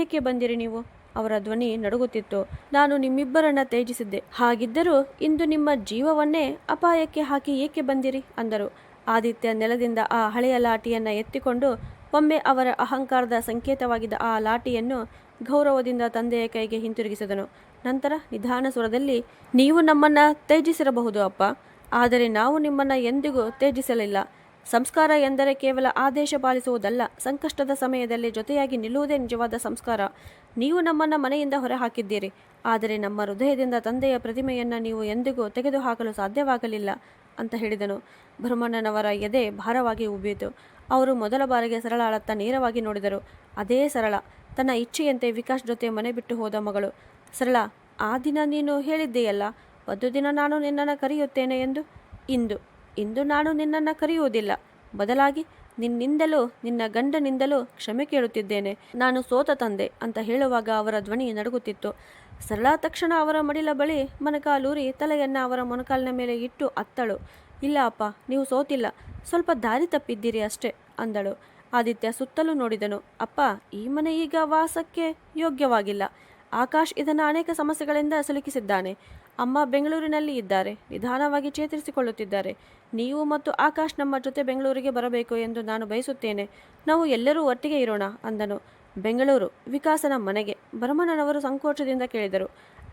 ಏಕೆ ಬಂದಿರಿ ನೀವು? ಅವರ ಧ್ವನಿ ನಡುಗುತ್ತಿತ್ತು. ನಾನು ನಿಮ್ಮಿಬ್ಬರನ್ನ ತ್ಯಜಿಸಿದ್ದೆ. ಹಾಗಿದ್ದರೂ ಇಂದು ನಿಮ್ಮ ಜೀವವನ್ನೇ ಅಪಾಯಕ್ಕೆ ಹಾಕಿ ಏಕೆ ಬಂದಿರಿ ಅಂದರು. ಆದಿತ್ಯ ನೆಲದಿಂದ ಆ ಹಳೆಯ ಲಾಠಿಯನ್ನು ಎತ್ತಿಕೊಂಡು ಒಮ್ಮೆ ಅವರ ಅಹಂಕಾರದ ಸಂಕೇತವಾಗಿದ್ದ ಆ ಲಾಠಿಯನ್ನು ಗೌರವದಿಂದ ತಂದೆಯ ಕೈಗೆ ಹಿಂತಿರುಗಿಸಿದನು. ನಂತರ ನಿಧಾನ ಸ್ವರದಲ್ಲಿ, ನೀವು ನಮ್ಮನ್ನ ತ್ಯಜಿಸಿರಬಹುದು ಅಪ್ಪ, ಆದರೆ ನಾವು ನಿಮ್ಮನ್ನ ಎಂದಿಗೂ ತ್ಯಜಿಸಲಿಲ್ಲ. ಸಂಸ್ಕಾರ ಎಂದರೆ ಕೇವಲ ಆದೇಶ ಪಾಲಿಸುವುದಲ್ಲ, ಸಂಕಷ್ಟದ ಸಮಯದಲ್ಲಿ ಜೊತೆಯಾಗಿ ನಿಲ್ಲುವುದೇ ನಿಜವಾದ ಸಂಸ್ಕಾರ. ನೀವು ನಮ್ಮನ್ನ ಮನೆಯಿಂದ ಹೊರ ಹಾಕಿದ್ದೀರಿ, ಆದರೆ ನಮ್ಮ ಹೃದಯದಿಂದ ತಂದೆಯ ಪ್ರತಿಮೆಯನ್ನು ನೀವು ಎಂದಿಗೂ ತೆಗೆದುಹಾಕಲು ಸಾಧ್ಯವಾಗಲಿಲ್ಲ ಅಂತ ಹೇಳಿದನು. ಭರಮಣ್ಣನವರ ಎದೆ ಭಾರವಾಗಿ ಉಬ್ಬಿತು. ಅವರು ಮೊದಲ ಬಾರಿಗೆ ಸರಳಾಳತ್ತ ನೇರವಾಗಿ ನೋಡಿದರು. ಅದೇ ಸರಳ, ತನ್ನ ಇಚ್ಛೆಯಂತೆ ವಿಕಾಸ್ ಜೊತೆ ಮನೆ ಬಿಟ್ಟು ಹೋದ ಮಗಳು. ಸರಳ, ಆ ದಿನ ನೀನು ಹೇಳಿದ್ದೆಯಲ್ಲ, ಒಂದು ದಿನ ನಾನು ನಿನ್ನನ್ನು ಕರೆಯುತ್ತೇನೆ ಎಂದು. ಇಂದು ನಾನು ನಿನ್ನನ್ನು ಕರೆಯುವುದಿಲ್ಲ. ಬದಲಾಗಿ ನಿನ್ನಿಂದಲೂ ನಿನ್ನ ಗಂಡನಿಂದಲೂ ಕ್ಷಮೆ ಕೇಳುತ್ತಿದ್ದೇನೆ. ನಾನು ಸೋತ ತಂದೆ ಅಂತ ಹೇಳುವಾಗ ಅವರ ಧ್ವನಿ ನಡುಗುತ್ತಿತ್ತು. ಸರಳ ತಕ್ಷಣ ಅವರ ಮಡಿಲ ಬಳಿ ಮೊಣಕಾಲೂರಿ ತಲೆಯನ್ನು ಅವರ ಮೊಣಕಾಲಿನ ಮೇಲೆ ಇಟ್ಟು ಅತ್ತಳು. ಇಲ್ಲ ಅಪ್ಪ, ನೀವು ಸೋತಿಲ್ಲ, ಸ್ವಲ್ಪ ದಾರಿ ತಪ್ಪಿದ್ದೀರಿ ಅಷ್ಟೇ ಅಂದಳು. ಆದಿತ್ಯ ಸುತ್ತಲೂ ನೋಡಿದನು. ಅಪ್ಪ, ಈ ಮನೆ ಈಗ ವಾಸಕ್ಕೆ ಯೋಗ್ಯವಾಗಿಲ್ಲ. ಆಕಾಶ್ ಇದನ್ನು ಅನೇಕ ಸಮಸ್ಯೆಗಳಿಂದ ಸಿಲುಕಿಸಿದ್ದಾನೆ. ಅಮ್ಮ ಬೆಂಗಳೂರಿನಲ್ಲಿ ಇದ್ದಾರೆ, ನಿಧಾನವಾಗಿ ಚೇತರಿಸಿಕೊಳ್ಳುತ್ತಿದ್ದಾರೆ. ನೀವು ಮತ್ತು ಆಕಾಶ್ ನಮ್ಮ ಜೊತೆ ಬೆಂಗಳೂರಿಗೆ ಬರಬೇಕು ಎಂದು ನಾನು ಬಯಸುತ್ತೇನೆ. ನಾವು ಎಲ್ಲರೂ ಒಟ್ಟಿಗೆ ಇರೋಣ ಅಂದನು. ಬೆಂಗಳೂರು? ವಿಕಾಸನ ಮನೆಗೆ? ಭರಮಣ್ಣನವರು ಸಂಕೋಚದಿಂದ ಕೇಳಿದರು.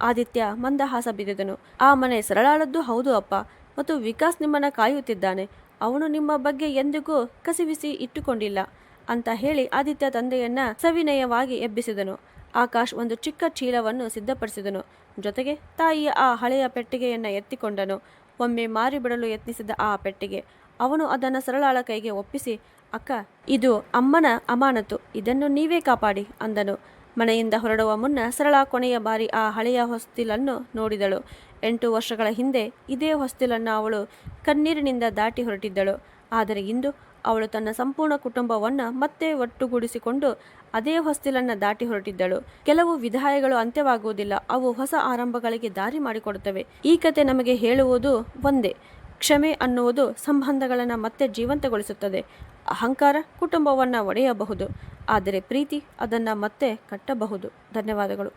ಆದಿತ್ಯ ಮಂದಹಾಸ ಬಿದ್ದಿದನು. ಆ ಮನೆ ಸರಳಾಳದ್ದು ಹೌದು ಅಪ್ಪ, ಮತ್ತು ವಿಕಾಸ್ ನಿಮ್ಮನ್ನ ಕಾಯುತ್ತಿದ್ದಾನೆ. ಅವನು ನಿಮ್ಮ ಬಗ್ಗೆ ಎಂದಿಗೂ ಕಸಿವಿಸಿ ಇಟ್ಟುಕೊಂಡಿಲ್ಲ ಅಂತ ಹೇಳಿ ಆದಿತ್ಯ ತಂದೆಯನ್ನ ಸವಿನಯವಾಗಿ ಎಬ್ಬಿಸಿದನು. ಆಕಾಶ್ ಒಂದು ಚಿಕ್ಕ ಚೀಲವನ್ನು ಸಿದ್ಧಪಡಿಸಿದನು. ಜೊತೆಗೆ ತಾಯಿಯ ಆ ಹಳೆಯ ಪೆಟ್ಟಿಗೆಯನ್ನು ಎತ್ತಿಕೊಂಡನು. ಒಮ್ಮೆ ಮಾರಿಬಿಡಲು ಯತ್ನಿಸಿದ ಆ ಪೆಟ್ಟಿಗೆ. ಅವನು ಅದನ್ನು ಸರಳಾಳ ಕೈಗೆ ಒಪ್ಪಿಸಿ, ಅಕ್ಕ, ಇದು ಅಮ್ಮನ ಅಮಾನತು, ಇದನ್ನು ನೀವೇ ಕಾಪಾಡಿ ಅಂದನು. ಮನೆಯಿಂದ ಹೊರಡುವ ಮುನ್ನ ಸರಳ ಕೊನೆಯ ಬಾರಿ ಆ ಹಳೆಯ ಹೊಸ್ತಿಲನ್ನು ನೋಡಿದಳು. 8 ವರ್ಷಗಳ ಹಿಂದೆ ಇದೇ ಹೊಸ್ತಿಲನ್ನು ಅವಳು ಕಣ್ಣೀರಿನಿಂದ ದಾಟಿ ಹೊರಟಿದ್ದಳು. ಆದರೆ ಇಂದು ಅವಳು ತನ್ನ ಸಂಪೂರ್ಣ ಕುಟುಂಬವನ್ನು ಮತ್ತೆ ಒಟ್ಟುಗೂಡಿಸಿಕೊಂಡು ಅದೇ ಹೊಸ್ತಿಲನ್ನು ದಾಟಿ ಹೊರಟಿದ್ದಳು. ಕೆಲವು ವಿದಾಯಗಳು ಅಂತ್ಯವಾಗುವುದಿಲ್ಲ, ಅವು ಹೊಸ ಆರಂಭಗಳಿಗೆ ದಾರಿ ಮಾಡಿಕೊಡುತ್ತವೆ. ಈ ಕತೆ ನಮಗೆ ಹೇಳುವುದು ಒಂದೇ, ಕ್ಷಮೆ ಅನ್ನುವುದು ಸಂಬಂಧಗಳನ್ನು ಮತ್ತೆ ಜೀವಂತಗೊಳಿಸುತ್ತದೆ. ಅಹಂಕಾರ ಕುಟುಂಬವನ್ನು ಒಡೆಯಬಹುದು, ಆದರೆ ಪ್ರೀತಿ ಅದನ್ನು ಮತ್ತೆ ಕಟ್ಟಬಹುದು. ಧನ್ಯವಾದಗಳು.